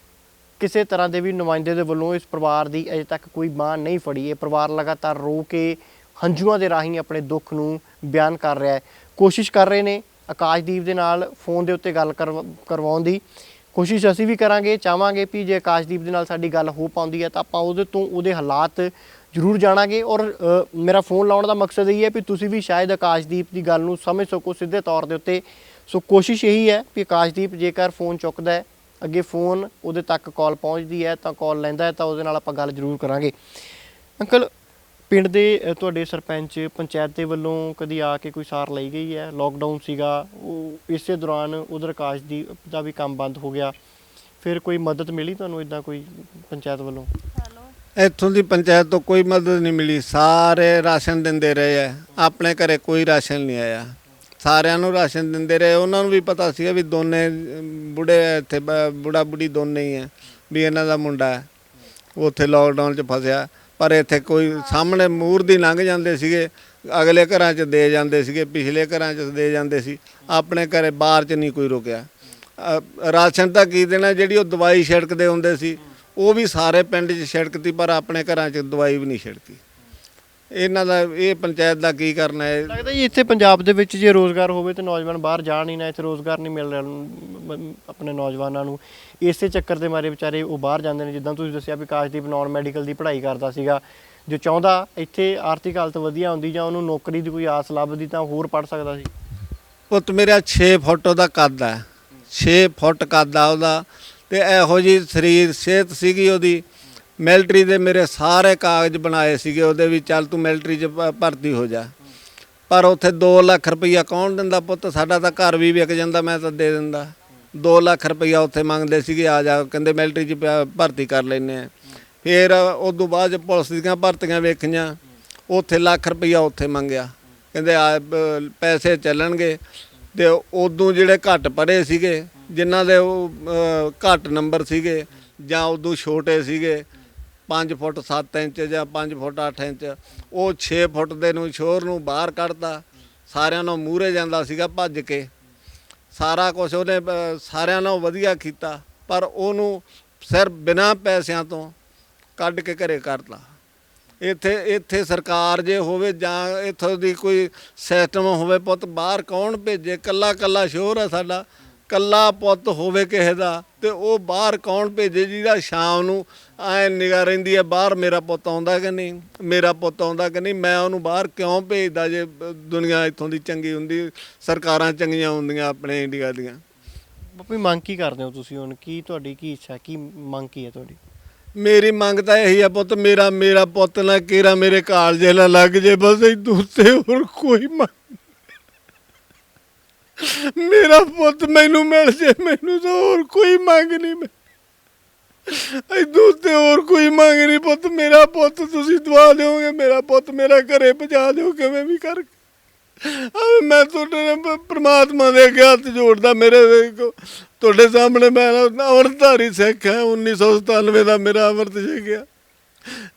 ਕਿਸੇ ਤਰ੍ਹਾਂ ਦੇ ਵੀ ਨੁਮਾਇੰਦੇ ਦੇ ਵੱਲੋਂ ਇਸ ਪਰਿਵਾਰ ਦੀ ਅਜੇ ਤੱਕ ਕੋਈ ਬਾਂਹ ਨਹੀਂ ਫੜੀ। ਇਹ ਪਰਿਵਾਰ ਲਗਾਤਾਰ ਰੋ ਕੇ ਹੰਝੂਆਂ ਦੇ ਰਾਹੀਂ ਆਪਣੇ ਦੁੱਖ ਨੂੰ ਬਿਆਨ ਕਰ ਰਿਹਾ ਹੈ। ਕੋਸ਼ਿਸ਼ ਕਰ ਰਹੇ ਨੇ ਆਕਾਸ਼ਦੀਪ ਦੇ ਨਾਲ ਫੋਨ ਦੇ ਉੱਤੇ ਗੱਲ ਕਰਵਾਉਣ ਦੀ ਕੋਸ਼ਿਸ਼ ਅਸੀਂ ਵੀ ਕਰਾਂਗੇ। ਚਾਹਾਂਗੇ ਵੀ ਜੇ ਆਕਾਸ਼ਦੀਪ ਦੇ ਨਾਲ ਸਾਡੀ ਗੱਲ ਹੋ ਪਾਉਂਦੀ ਹੈ ਤਾਂ ਆਪਾਂ ਉਹਦੇ ਤੋਂ ਉਹਦੇ ਹਾਲਾਤ ਜ਼ਰੂਰ ਜਾਣਾਂਗੇ। ਔਰ ਮੇਰਾ ਫੋਨ ਲਾਉਣ ਦਾ ਮਕਸਦ ਇਹ ਹੈ ਵੀ ਤੁਸੀਂ ਵੀ ਸ਼ਾਇਦ ਆਕਾਸ਼ਦੀਪ ਦੀ ਗੱਲ ਨੂੰ ਸਮਝ ਸਕੋ ਸਿੱਧੇ ਤੌਰ ਦੇ ਉੱਤੇ। ਸੋ ਕੋਸ਼ਿਸ਼ ਇਹੀ ਹੈ ਵੀ ਆਕਾਸ਼ਦੀਪ ਜੇਕਰ ਫੋਨ ਚੁੱਕਦਾ ਹੈ, ਅੱਗੇ ਫੋਨ ਉਹਦੇ ਤੱਕ ਕਾਲ ਪਹੁੰਚਦੀ ਹੈ ਤਾਂ ਕਾਲ ਲੈਂਦਾ ਹੈ ਤਾਂ ਉਹਦੇ ਨਾਲ ਆਪਾਂ ਗੱਲ ਜ਼ਰੂਰ ਕਰਾਂਗੇ। ਅੰਕਲ, ਪਿੰਡ ਦੇ ਤੁਹਾਡੇ ਸਰਪੰਚ ਪੰਚਾਇਤ ਦੇ ਵੱਲੋਂ ਕਦੀ ਆ ਕੇ ਕੋਈ ਸਾਰ ਲਈ ਗਈ ਹੈ? ਲੋਕਡਾਊਨ ਸੀਗਾ, ਉਹ ਇਸੇ ਦੌਰਾਨ ਉਧਰ ਆਕਾਸ਼ਦੀਪ ਦਾ ਵੀ ਕੰਮ ਬੰਦ ਹੋ ਗਿਆ, ਫਿਰ ਕੋਈ ਮਦਦ ਮਿਲੀ ਤੁਹਾਨੂੰ ਇੱਦਾਂ ਕੋਈ ਪੰਚਾਇਤ ਵੱਲੋਂ? ਇੱਥੋਂ ਦੀ ਪੰਚਾਇਤ ਤੋਂ ਕੋਈ ਮਦਦ ਨਹੀਂ ਮਿਲੀ। ਸਾਰੇ ਰਾਸ਼ਨ ਦਿੰਦੇ ਰਹੇ ਆ, ਆਪਣੇ ਘਰੇ ਕੋਈ ਰਾਸ਼ਨ ਨਹੀਂ ਆਇਆ। ਸਾਰਿਆਂ ਨੂੰ ਰਾਸ਼ਨ ਦਿੰਦੇ ਰਹੇ। ਉਹਨਾਂ ਨੂੰ ਵੀ ਪਤਾ ਸੀਗਾ ਵੀ ਦੋਨੇ ਬੁੜੇ ਇੱਥੇ ਬੁੜਾ ਬੁੜੀ ਦੋਨੇ ਹੀ ਆ, ਵੀ ਇਹਨਾਂ ਦਾ ਮੁੰਡਾ ਹੈ ਉੱਥੇ ਲਾਕਡਾਊਨ 'ਚ ਫਸਿਆ। ਪਰ ਇੱਥੇ ਕੋਈ ਸਾਹਮਣੇ ਮੂਹਰ ਦੀ ਲੰਘ ਜਾਂਦੇ ਸੀਗੇ, ਅਗਲੇ ਘਰਾਂ 'ਚ ਦੇ ਜਾਂਦੇ ਸੀਗੇ, ਪਿਛਲੇ ਘਰਾਂ 'ਚ ਦੇ ਜਾਂਦੇ ਸੀ, ਆਪਣੇ ਘਰੇ ਬਾਹਰ 'ਚ ਨਹੀਂ ਕੋਈ ਰੁਕਿਆ। ਰਾਸ਼ਨ ਤਾਂ ਕੀ ਦੇਣਾ, ਜਿਹੜੀ ਉਹ ਦਵਾਈ ਛਿੜਕਦੇ ਹੁੰਦੇ ਸੀ ਉਹ ਵੀ ਸਾਰੇ ਪਿੰਡ 'ਚ ਛਿੜਕਤੀ, ਪਰ ਆਪਣੇ ਘਰਾਂ 'ਚ ਦਵਾਈ ਵੀ ਨਹੀਂ ਛਿੜਕੀ। ਇਹਨਾਂ ਦਾ ਇਹ ਪੰਚਾਇਤ ਦਾ ਕੀ ਕਰਨਾ ਹੈ? ਲੱਗਦਾ ਜੀ ਇੱਥੇ ਪੰਜਾਬ ਦੇ ਵਿੱਚ ਜੇ ਰੋਜ਼ਗਾਰ ਹੋਵੇ ਤਾਂ ਨੌਜਵਾਨ ਬਾਹਰ ਜਾਣ ਹੀ ਨਾ, ਇੱਥੇ ਰੋਜ਼ਗਾਰ ਨਹੀਂ ਮਿਲ ਰਿਹਾ ਆਪਣੇ ਨੌਜਵਾਨਾਂ ਨੂੰ। ਇਸੇ ਚੱਕਰ ਦੇ ਮਾਰੇ ਵਿਚਾਰੇ ਉਹ ਬਾਹਰ ਜਾਂਦੇ ਨੇ। ਜਿੱਦਾਂ ਤੁਸੀਂ ਦੱਸਿਆ ਵੀ ਕਾਸ਼ਦੀਪ ਨਾਨ ਮੈਡੀਕਲ ਦੀ ਪੜ੍ਹਾਈ ਕਰਦਾ ਸੀਗਾ, ਜੋ ਚਾਹੁੰਦਾ ਇੱਥੇ ਆਰਥਿਕ ਹਾਲਤ ਵਧੀਆ ਹੁੰਦੀ ਜਾਂ ਉਹਨੂੰ ਨੌਕਰੀ ਦੀ ਕੋਈ ਆਸ ਲੱਭਦੀ ਤਾਂ ਹੋਰ ਪੜ੍ਹ ਸਕਦਾ ਸੀ। ਪੁੱਤ ਮੇਰਾ 6 ਫੁੱਟ ਉਹਦਾ ਕੱਦ ਹੈ, 6 ਫੁੱਟ ਕੱਦ ਆ ਉਹਦਾ, ਤੇ ਇਹੋ ਜਿਹੀ ਸਰੀਰ ਸਿਹਤ ਸੀਗੀ ਉਹਦੀ। ਮਿਲਟਰੀ ਦੇ ਮੇਰੇ ਸਾਰੇ ਕਾਗਜ਼ ਬਣਾਏ ਸੀਗੇ ਉਹਦੇ ਵੀ, ਚੱਲ ਤੂੰ ਮਿਲਟਰੀ 'ਚ ਭਰਤੀ ਹੋ ਜਾ। ਪਰ ਉੱਥੇ 2 ਲੱਖ ਰੁਪਈਆ ਕੌਣ ਦਿੰਦਾ ਪੁੱਤ? ਸਾਡਾ ਤਾਂ ਘਰ ਵੀ ਵਿਕ ਜਾਂਦਾ, ਮੈਂ ਤਾਂ ਦੇ ਦਿੰਦਾ। 2 ਲੱਖ ਰੁਪਈਆ ਉੱਥੇ ਮੰਗਦੇ ਸੀਗੇ, ਆ ਜਾ ਕਹਿੰਦੇ ਮਿਲਟਰੀ 'ਚ ਭਰਤੀ ਕਰ ਲੈਂਦੇ ਆ। ਫਿਰ ਉਦੋਂ ਬਾਅਦ ਪੁਲਿਸ ਦੀਆਂ ਭਰਤੀਆਂ ਵੇਖੀਆਂ, ਉੱਥੇ ਲੱਖ ਰੁਪਈਆ ਉੱਥੇ ਮੰਗਿਆ, ਕਹਿੰਦੇ ਆ ਪੈਸੇ ਚੱਲਣਗੇ। ਅਤੇ ਉਦੋਂ ਜਿਹੜੇ ਘੱਟ ਪੜ੍ਹੇ ਸੀਗੇ, ਜਿਨ੍ਹਾਂ ਦੇ ਉਹ ਘੱਟ ਨੰਬਰ ਸੀਗੇ ਜਾਂ ਉਦੋਂ ਛੋਟੇ ਸੀਗੇ 5 ਫੁੱਟ 7 ਇੰਚ ਜਾਂ 5 ਫੁੱਟ 8 ਇੰਚ, ਉਹ 6 ਫੁੱਟ ਦੇ ਨੂੰ ਸ਼ੋਰ ਨੂੰ ਬਾਹਰ ਕੱਢਤਾ। ਸਾਰਿਆਂ ਨੂੰ ਮੂਹਰੇ ਜਾਂਦਾ ਸੀਗਾ ਭੱਜ ਕੇ। ਸਾਰਾ ਕੁਛ ਉਹਨੇ ਸਾਰਿਆਂ ਨਾਲੋਂ ਵਧੀਆ ਕੀਤਾ, ਪਰ ਉਹਨੂੰ ਸਿਰ ਬਿਨਾਂ ਪੈਸਿਆਂ ਤੋਂ ਕੱਢ ਕੇ ਘਰੇ ਕਰਤਾ। ਇੱਥੇ ਸਰਕਾਰ ਜੇ ਹੋਵੇ ਜਾਂ ਇੱਥੋਂ ਦੀ ਕੋਈ ਸਿਸਟਮ ਹੋਵੇ ਪੁੱਤ, ਬਾਹਰ ਕੌਣ ਭੇਜੇ? ਕੱਲਾ ਸ਼ੋਰ ਆ ਸਾਡਾ, ਕੱਲਾ ਪੁੱਤ ਹੋਵੇ ਕਿਸੇ ਦਾ, ਤੇ ਉਹ ਬਾਹਰ ਕੌਣ ਭੇਜੇ ਜਿਹਦਾ ਸ਼ਾਮ ਨੂੰ ਐਂ ਨਿਗਾਹ ਰਹਿੰਦੀ ਹੈ ਬਾਹਰ ਮੇਰਾ ਪੁੱਤ ਆਉਂਦਾ ਕਿ ਨਹੀਂ, ਮੇਰਾ ਪੁੱਤ ਆਉਂਦਾ ਕਿ ਨਹੀਂ। ਮੈਂ ਉਹਨੂੰ ਬਾਹਰ ਕਿਉਂ ਭੇਜਦਾ ਜੇ ਦੁਨੀਆ ਇੱਥੋਂ ਦੀ ਚੰਗੀ ਹੁੰਦੀ, ਸਰਕਾਰਾਂ ਚੰਗੀਆਂ ਹੁੰਦੀਆਂ ਆਪਣੇ ਇੰਡੀਆ ਦੀਆਂ। ਬਾਪੂ ਮੰਗ ਕੀ ਕਰਦੇ ਹੋ ਤੁਸੀਂ ਹੁਣ? ਕੀ ਤੁਹਾਡੀ ਕੀ ਇੱਛਾ, ਕੀ ਮੰਗ ਕੀ ਹੈ ਤੁਹਾਡੀ? ਮੇਰੀ ਮੰਗ ਤਾਂ ਇਹੀ ਆ ਪੁੱਤ, ਮੇਰਾ ਪੁੱਤ ਨਾ ਕੇਰਾ ਮੇਰੇ ਕਾਲਜੇ ਨਾ ਲੱਗ ਜੇ, ਬਸ ਇਦੋਂ ਉੱਤੇ ਹੋਰ ਕੋਈ ਮੰਗ। ਮੇਰਾ ਪੁੱਤ ਮੈਨੂੰ ਮਿਲ ਜੇ, ਮੈਨੂੰ ਤਾਂ ਹੋਰ ਕੋਈ ਮੰਗ ਨਹੀਂ। ਇਦੋਂ ਉੱਤੇ ਹੋਰ ਕੋਈ ਮੰਗ ਨਹੀਂ ਪੁੱਤ। ਮੇਰਾ ਪੁੱਤ ਤੁਸੀਂ ਦਵਾ ਦਿਓਗੇ, ਮੇਰਾ ਪੁੱਤ ਮੇਰਾ ਘਰੇ ਪਹੁੰਚਾ ਦਿਓ ਕਿਵੇਂ ਵੀ ਕਰਕੇ। ਮੈਂ ਤੁਹਾਡੇ ਪ੍ਰਮਾਤਮਾ ਦੇ ਅੱਗੇ ਹੱਥ ਜੋੜਦਾ। ਮੇਰੇ ਤੁਹਾਡੇ ਸਾਹਮਣੇ ਮੈਂ ਅੰਮ੍ਰਿਤਧਾਰੀ ਸਿੱਖ ਹੈ, 1997 ਦਾ ਮੇਰਾ ਅੰਮ੍ਰਿਤ ਛਕਿਆ।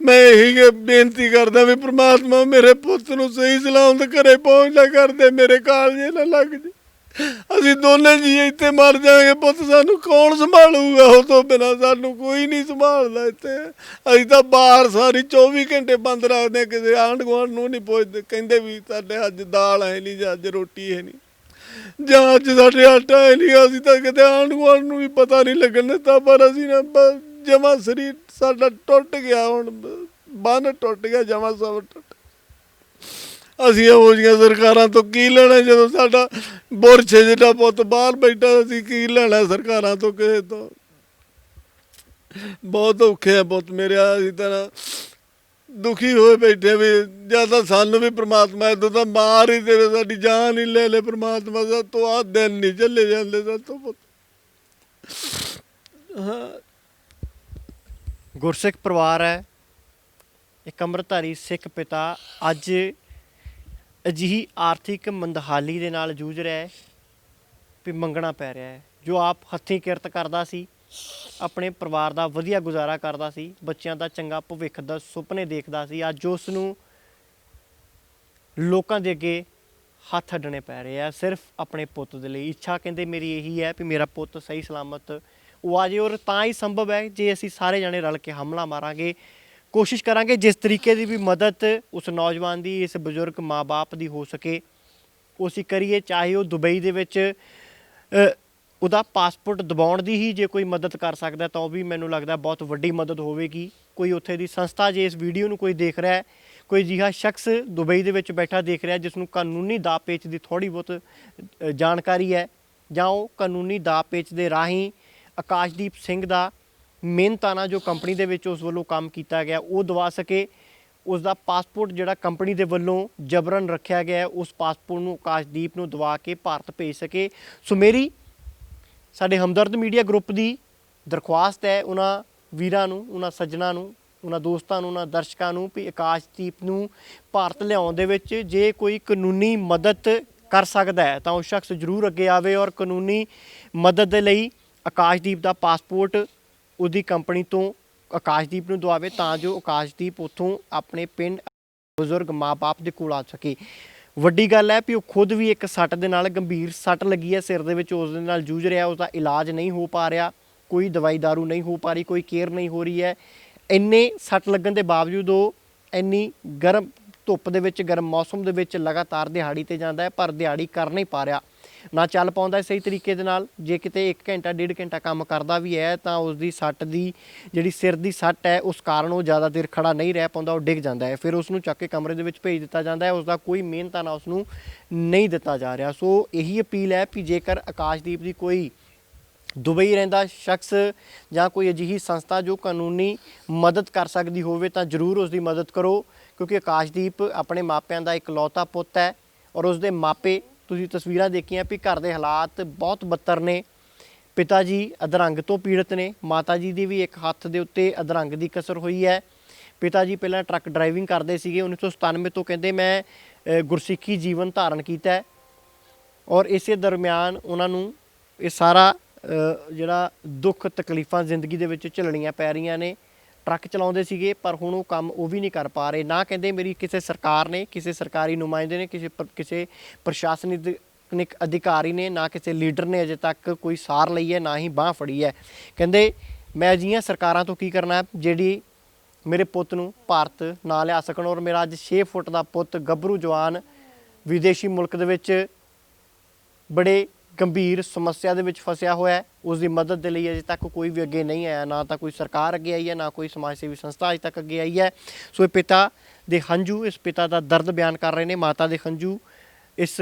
ਮੈਂ ਇਹੀ ਬੇਨਤੀ ਕਰਦਾ ਵੀ ਪ੍ਰਮਾਤਮਾ ਮੇਰੇ ਪੁੱਤ ਨੂੰ ਸਹੀ ਸਲਾਮਤ ਘਰੇ ਪਹੁੰਚਦਾ ਕਰਦੇ, ਮੇਰੇ ਕਾਲਜੇ ਨਾ ਲੱਗ ਜੇ। ਅਸੀਂ ਦੋਨੇ ਜੀ ਇੱਥੇ ਮਰ ਜਾਵਾਂਗੇ ਪੁੱਤ, ਸਾਨੂੰ ਕੌਣ ਸੰਭਾਲੂਗਾ? ਉਹ ਤੋਂ ਬਿਨਾਂ ਸਾਨੂੰ ਕੋਈ ਨਹੀਂ ਸੰਭਾਲਦਾ ਇੱਥੇ। ਅਸੀਂ ਤਾਂ ਬਾਹਰ ਸਾਰੀ 24 ਘੰਟੇ ਬੰਦ ਰੱਖਦੇ, ਕਿਸੇ ਆਂਢ ਗੁਆਂਢ ਨੂੰ ਨਹੀਂ ਪੁੱਛਦੇ। ਕਹਿੰਦੇ ਵੀ ਸਾਡੇ ਅੱਜ ਦਾਲ ਹੈ ਨਹੀਂ, ਜਾਂ ਅੱਜ ਰੋਟੀ ਹੈ ਨਹੀਂ, ਜਾਂ ਅੱਜ ਸਾਡੇ ਆਟਾ ਹੈ ਨਹੀਂ। ਅਸੀਂ ਤਾਂ ਕਿਤੇ ਆਂਢ ਗੁਆਂਢ ਨੂੰ ਵੀ ਪਤਾ ਨਹੀਂ ਲੱਗਣ ਦਿੱਤਾ। ਪਰ ਅਸੀਂ ਨਾ ਜਮਾਂ ਸਰੀਰ ਸਾਡਾ ਟੁੱਟ ਗਿਆ, ਹੁਣ ਬੰਨ ਟੁੱਟ ਗਿਆ, ਜਮਾਂ ਸਭ ਟੁੱਟ। ਅਸੀਂ ਇਹੋ ਜਿਹੀਆਂ ਸਰਕਾਰਾਂ ਤੋਂ ਕੀ ਲੈਣਾ? ਜਦੋਂ ਸਾਡਾ ਬੁਰਛੇ ਜਿਹੜਾ ਪੁੱਤ ਬਾਹਰ ਬੈਠਾ, ਅਸੀਂ ਕੀ ਲੈਣਾ ਸਰਕਾਰਾਂ ਤੋਂ, ਕਿਸੇ ਤੋਂ? ਬਹੁਤ ਔਖੇ ਆ ਪੁੱਤ ਮੇਰੇ। ਅਸੀਂ ਤਾਂ ਦੁਖੀ ਹੋਏ ਬੈਠੇ ਵੀ, ਜਾਂ ਤਾਂ ਸਾਨੂੰ ਵੀ ਪ੍ਰਮਾਤਮਾ ਇੱਦੋਂ ਤਾਂ ਮਾਰ ਹੀ ਦੇਵੇ, ਸਾਡੀ ਜਾਨ ਹੀ ਲੈ ਲੈ ਪ੍ਰਮਾਤਮਾ। ਦਾ ਤੋਂ ਆਹ ਦਿਨ ਨਹੀਂ ਚੱਲੇ ਜਾਂਦੇ ਸਾਤੋਂ ਪੁੱਤ। ਹਾਂ, ਗੁਰਸਿੱਖ ਪਰਿਵਾਰ ਹੈ, ਇੱਕ ਅੰਮ੍ਰਿਤਧਾਰੀ ਸਿੱਖ ਪਿਤਾ ਅੱਜ ਅਜਿਹੀ ਆਰਥਿਕ ਮੰਦਹਾਲੀ ਦੇ ਨਾਲ ਜੂਝ ਰਿਹਾ ਹੈ ਵੀ ਮੰਗਣਾ ਪੈ ਰਿਹਾ ਹੈ। ਜੋ ਆਪ ਹੱਥੀਂ ਕਿਰਤ ਕਰਦਾ ਸੀ, ਆਪਣੇ ਪਰਿਵਾਰ ਦਾ ਵਧੀਆ ਗੁਜ਼ਾਰਾ ਕਰਦਾ ਸੀ, ਬੱਚਿਆਂ ਦਾ ਚੰਗਾ ਭਵਿੱਖ ਦਾ ਸੁਪਨੇ ਦੇਖਦਾ ਸੀ, ਅੱਜ ਉਸ ਨੂੰ ਲੋਕਾਂ ਦੇ ਅੱਗੇ ਹੱਥ ਅੱਡਣੇ ਪੈ ਰਹੇ ਆ ਸਿਰਫ ਆਪਣੇ ਪੁੱਤ ਦੇ ਲਈ। ਇੱਛਾ ਕਹਿੰਦੇ ਮੇਰੀ ਇਹੀ ਹੈ ਵੀ ਮੇਰਾ ਪੁੱਤ ਸਹੀ ਸਲਾਮਤ ਉਹ ਆ ਜੇ, ਔਰ ਤਾਂ ਹੀ ਸੰਭਵ ਹੈ ਜੇ ਅਸੀਂ ਸਾਰੇ ਜਾਣੇ ਰਲ ਕੇ ਹਮਲਾ ਮਾਰਾਂਗੇ, ਕੋਸ਼ਿਸ਼ ਕਰਾਂਗੇ ਜਿਸ ਤਰੀਕੇ ਦੀ ਵੀ ਮਦਦ ਉਸ ਨੌਜਵਾਨ ਦੀ, ਇਸ ਬਜ਼ੁਰਗ ਮਾਂ-ਬਾਪ ਦੀ ਹੋ ਸਕੇ ਉਹ ਅਸੀਂ ਕਰੀਏ। ਚਾਹੇ ਉਹ ਦੁਬਈ ਦੇ ਵਿੱਚ ਉਹਦਾ ਪਾਸਪੋਰਟ ਦਿਵਾਉਣ ਦੀ ਹੀ ਜੇ ਕੋਈ ਮਦਦ ਕਰ ਸਕਦਾ ਤਾਂ ਉਹ ਵੀ ਮੈਨੂੰ ਲੱਗਦਾ ਬਹੁਤ ਵੱਡੀ ਮਦਦ ਹੋਵੇਗੀ। ਕੋਈ ਉੱਥੇ ਦੀ ਸੰਸਥਾ ਜੇ ਇਸ ਵੀਡੀਓ ਨੂੰ ਕੋਈ ਦੇਖ ਰਿਹਾ ਹੈ, ਕੋਈ ਅਜਿਹਾ ਸ਼ਖਸ ਦੁਬਈ ਦੇ ਵਿੱਚ ਬੈਠਾ ਦੇਖ ਰਿਹਾ ਜਿਸ ਨੂੰ ਕਾਨੂੰਨੀ ਦਾਅ ਪੇਚ ਦੀ ਥੋੜ੍ਹੀ ਬਹੁਤ ਜਾਣਕਾਰੀ ਹੈ, ਜਾਂ ਉਹ ਕਾਨੂੰਨੀ ਦਾਅ ਪੇਚ ਦੇ ਰਾਹੀਂ ਆਕਾਸ਼ਦੀਪ ਸਿੰਘ ਦਾ ਮਿਹਨਤਾਨਾ ਜੋ ਕੰਪਨੀ ਦੇ ਵਿੱਚ ਉਸ ਵੱਲੋਂ ਕੰਮ ਕੀਤਾ ਗਿਆ ਉਹ ਦਵਾ ਸਕੇ। ਉਸ ਦਾ ਪਾਸਪੋਰਟ ਜਿਹੜਾ ਕੰਪਨੀ ਦੇ ਵੱਲੋਂ ਜਬਰਨ ਰੱਖਿਆ ਗਿਆ ਉਸ ਪਾਸਪੋਰਟ ਨੂੰ ਆਕਾਸ਼ਦੀਪ ਨੂੰ ਦਵਾ ਕੇ ਭਾਰਤ ਭੇਜ ਸਕੇ। ਸੋ ਮੇਰੀ ਸਾਡੇ ਹਮਦਰਦ ਮੀਡੀਆ ਗਰੁੱਪ ਦੀ ਦਰਖਾਸਤ ਹੈ ਉਹਨਾਂ ਵੀਰਾਂ ਨੂੰ, ਉਹਨਾਂ ਸੱਜਣਾਂ ਨੂੰ ਉਹਨਾਂ ਦੋਸਤਾਂ ਨੂੰ, ਉਹਨਾਂ ਦਰਸ਼ਕਾਂ ਨੂੰ ਵੀ ਆਕਾਸ਼ਦੀਪ ਨੂੰ ਭਾਰਤ ਲਿਆਉਣ ਦੇ ਵਿੱਚ ਜੇ ਕੋਈ ਕਾਨੂੰਨੀ ਮਦਦ ਕਰ ਸਕਦਾ ਹੈ ਤਾਂ ਉਹ ਸ਼ਖਸ ਜ਼ਰੂਰ ਅੱਗੇ ਆਵੇ ਔਰ ਕਾਨੂੰਨੀ ਮਦਦ ਦੇ ਲਈ ਆਕਾਸ਼ਦੀਪ ਦਾ ਪਾਸਪੋਰਟ ਉਹਦੀ ਕੰਪਨੀ ਤੋਂ ਆਕਾਸ਼ਦੀਪ ਨੂੰ ਦਵਾਵੇ ਤਾਂ ਜੋ ਆਕਾਸ਼ਦੀਪ ਉੱਥੋਂ ਆਪਣੇ ਪਿੰਡ ਬਜ਼ੁਰਗ ਮਾਂ-ਬਾਪ ਦੇ ਕੋਲ ਆ ਸਕੇ। ਵੱਡੀ ਗੱਲ ਹੈ ਵੀ ਉਹ ਖੁਦ ਵੀ ਇੱਕ ਸੱਟ ਦੇ ਨਾਲ ਗੰਭੀਰ ਸੱਟ ਲੱਗੀ ਹੈ ਸਿਰ ਦੇ ਵਿੱਚ, ਉਸ ਦੇ ਨਾਲ ਜੂਝ ਰਿਹਾ, ਉਸਦਾ ਇਲਾਜ ਨਹੀਂ ਹੋ ਪਾ ਰਿਹਾ, ਕੋਈ ਦਵਾਈ ਦਾਰੂ ਨਹੀਂ ਹੋ ਪਾ ਰਹੀ, ਕੋਈ ਕੇਅਰ ਨਹੀਂ ਹੋ ਰਹੀ ਹੈ। ਇੰਨੇ ਸੱਟ ਲੱਗਣ ਦੇ ਬਾਵਜੂਦ ਉਹ ਇੰਨੀ ਗਰਮ ਧੁੱਪ ਦੇ ਵਿੱਚ, ਗਰਮ ਮੌਸਮ ਦੇ ਵਿੱਚ ਲਗਾਤਾਰ ਦਿਹਾੜੀ ਤੇ ਜਾਂਦਾ ਹੈ ਪਰ ਦਿਹਾੜੀ ਕਰ ਨਹੀਂ ਪਾ ਰਿਹਾ, ਨਾ ਚੱਲ ਪਾਉਂਦਾ ਸਹੀ ਤਰੀਕੇ ਦੇ ਨਾਲ। ਜੇ ਕਿਤੇ 1 ਘੰਟਾ 1.5 ਘੰਟਾ ਕੰਮ ਕਰਦਾ ਵੀ ਹੈ ਤਾਂ ਉਸ ਦੀ ਸੱਟ ਦੀ ਜਿਹੜੀ ਸਿਰ ਦੀ ਸੱਟ ਹੈ ਉਸ ਕਾਰਨ ਉਹ ਜ਼ਿਆਦਾ ਦੇਰ ਖੜਾ ਨਹੀਂ ਰਹਿ ਪਾਉਂਦਾ, ਉਹ ਡਿੱਗ ਜਾਂਦਾ ਹੈ। ਫਿਰ ਉਸ ਨੂੰ ਚੱਕ ਕੇ ਕਮਰੇ ਦੇ ਵਿੱਚ ਭੇਜ ਦਿੱਤਾ ਜਾਂਦਾ ਹੈ, ਉਸ ਦਾ ਕੋਈ ਮਿਹਨਤਾਨਾ ਉਸ ਨੂੰ ਨਹੀਂ ਦਿੱਤਾ ਜਾ ਰਿਹਾ। ਸੋ ਇਹੀ ਅਪੀਲ ਹੈ ਕਿ ਜੇਕਰ ਆਕਾਸ਼ਦੀਪ ਦੀ ਕੋਈ ਦੁਬਈ ਰਹਿੰਦਾ ਸ਼ਖਸ ਜਾਂ ਕੋਈ ਅਜਿਹੀ ਸੰਸਥਾ ਜੋ ਕਾਨੂੰਨੀ ਮਦਦ ਕਰ ਸਕਦੀ ਹੋਵੇ ਤਾਂ ਜ਼ਰੂਰ ਉਸ ਦੀ ਮਦਦ ਕਰੋ, ਕਿਉਂਕਿ ਆਕਾਸ਼ਦੀਪ ਆਪਣੇ ਮਾਪਿਆਂ ਦਾ ਇਕਲੌਤਾ ਪੁੱਤ ਹੈ ਔਰ ਉਸ ਦੇ ਮਾਪੇ, ਤੁਸੀਂ ਤਸਵੀਰਾਂ ਦੇਖੀਆਂ ਵੀ ਘਰ ਦੇ ਹਾਲਾਤ ਬਹੁਤ ਬੱਤਰ ਨੇ। ਪਿਤਾ ਜੀ ਅਧਰੰਗ ਤੋਂ ਪੀੜਤ ਨੇ, ਮਾਤਾ ਜੀ ਦੀ ਵੀ ਇੱਕ ਹੱਥ ਦੇ ਉੱਤੇ ਅਧਰੰਗ ਦੀ ਕਸਰ ਹੋਈ ਹੈ। ਪਿਤਾ ਜੀ ਪਹਿਲਾਂ ਟਰੱਕ ਡਰਾਈਵਿੰਗ ਕਰਦੇ ਸੀਗੇ, 1997 ਤੋਂ ਕਹਿੰਦੇ ਮੈਂ ਗੁਰਸਿੱਖੀ ਜੀਵਨ ਧਾਰਨ ਕੀਤਾ ਹੈ ਔਰ ਇਸੇ ਦਰਮਿਆਨ ਉਹਨਾਂ ਨੂੰ ਇਹ ਸਾਰਾ ਜਿਹੜਾ ਦੁੱਖ ਤਕਲੀਫਾਂ ਜ਼ਿੰਦਗੀ ਦੇ ਵਿੱਚ ਝੱਲਣੀਆਂ ਪੈ ਰਹੀਆਂ ਨੇ। ਟਰੱਕ ਚਲਾਉਂਦੇ ਸੀਗੇ ਪਰ ਹੁਣ ਉਹ ਕੰਮ ਉਹ ਵੀ ਨਹੀਂ ਕਰ ਪਾ ਰਹੇ। ਨਾ ਕਹਿੰਦੇ ਮੇਰੀ ਕਿਸੇ ਸਰਕਾਰ ਨੇ, ਕਿਸੇ ਸਰਕਾਰੀ ਨੁਮਾਇੰਦੇ ਨੇ, ਕਿਸੇ ਪ੍ਰਸ਼ਾਸਨਿਕ ਅਧਿਕਾਰੀ ਨੇ, ਨਾ ਕਿਸੇ ਲੀਡਰ ਨੇ ਅਜੇ ਤੱਕ ਕੋਈ ਸਾਰ ਲਈ ਹੈ, ਨਾ ਹੀ ਬਾਂਹ ਫੜੀ ਹੈ। ਕਹਿੰਦੇ ਮੈਂ ਅਜਿਹੀਆਂ ਸਰਕਾਰਾਂ ਤੋਂ ਕੀ ਕਰਨਾ ਜਿਹੜੀ ਮੇਰੇ ਪੁੱਤ ਨੂੰ ਭਾਰਤ ਨਾ ਲਿਆ ਸਕਣ। ਔਰ ਮੇਰਾ ਅੱਜ 6 ਫੁੱਟ ਦਾ ਪੁੱਤ ਗੱਭਰੂ ਜਵਾਨ ਵਿਦੇਸ਼ੀ ਮੁਲਕ ਦੇ ਵਿੱਚ ਬੜੇ ਗੰਭੀਰ ਸਮੱਸਿਆ ਦੇ ਵਿੱਚ ਫਸਿਆ ਹੋਇਆ ਹੈ, ਉਸ ਦੀ ਮਦਦ ਦੇ ਲਈ ਅਜੇ ਤੱਕ ਕੋਈ ਵੀ ਅੱਗੇ ਨਹੀਂ ਆਇਆ, ਨਾ ਤਾਂ ਕੋਈ ਸਰਕਾਰ ਅੱਗੇ ਆਈ ਹੈ, ਨਾ ਕੋਈ ਸਮਾਜ ਸੇਵੀ ਸੰਸਥਾ ਅਜੇ ਤੱਕ ਅੱਗੇ ਆਈ ਹੈ। ਸੋ ਇਹ ਪਿਤਾ ਦੇ ਹੰਝੂ, ਇਸ ਪਿਤਾ ਦਾ ਦਰਦ ਬਿਆਨ ਕਰ ਰਹੇ ਨੇ, ਮਾਤਾ ਦੇ ਹੰਝੂ ਇਸ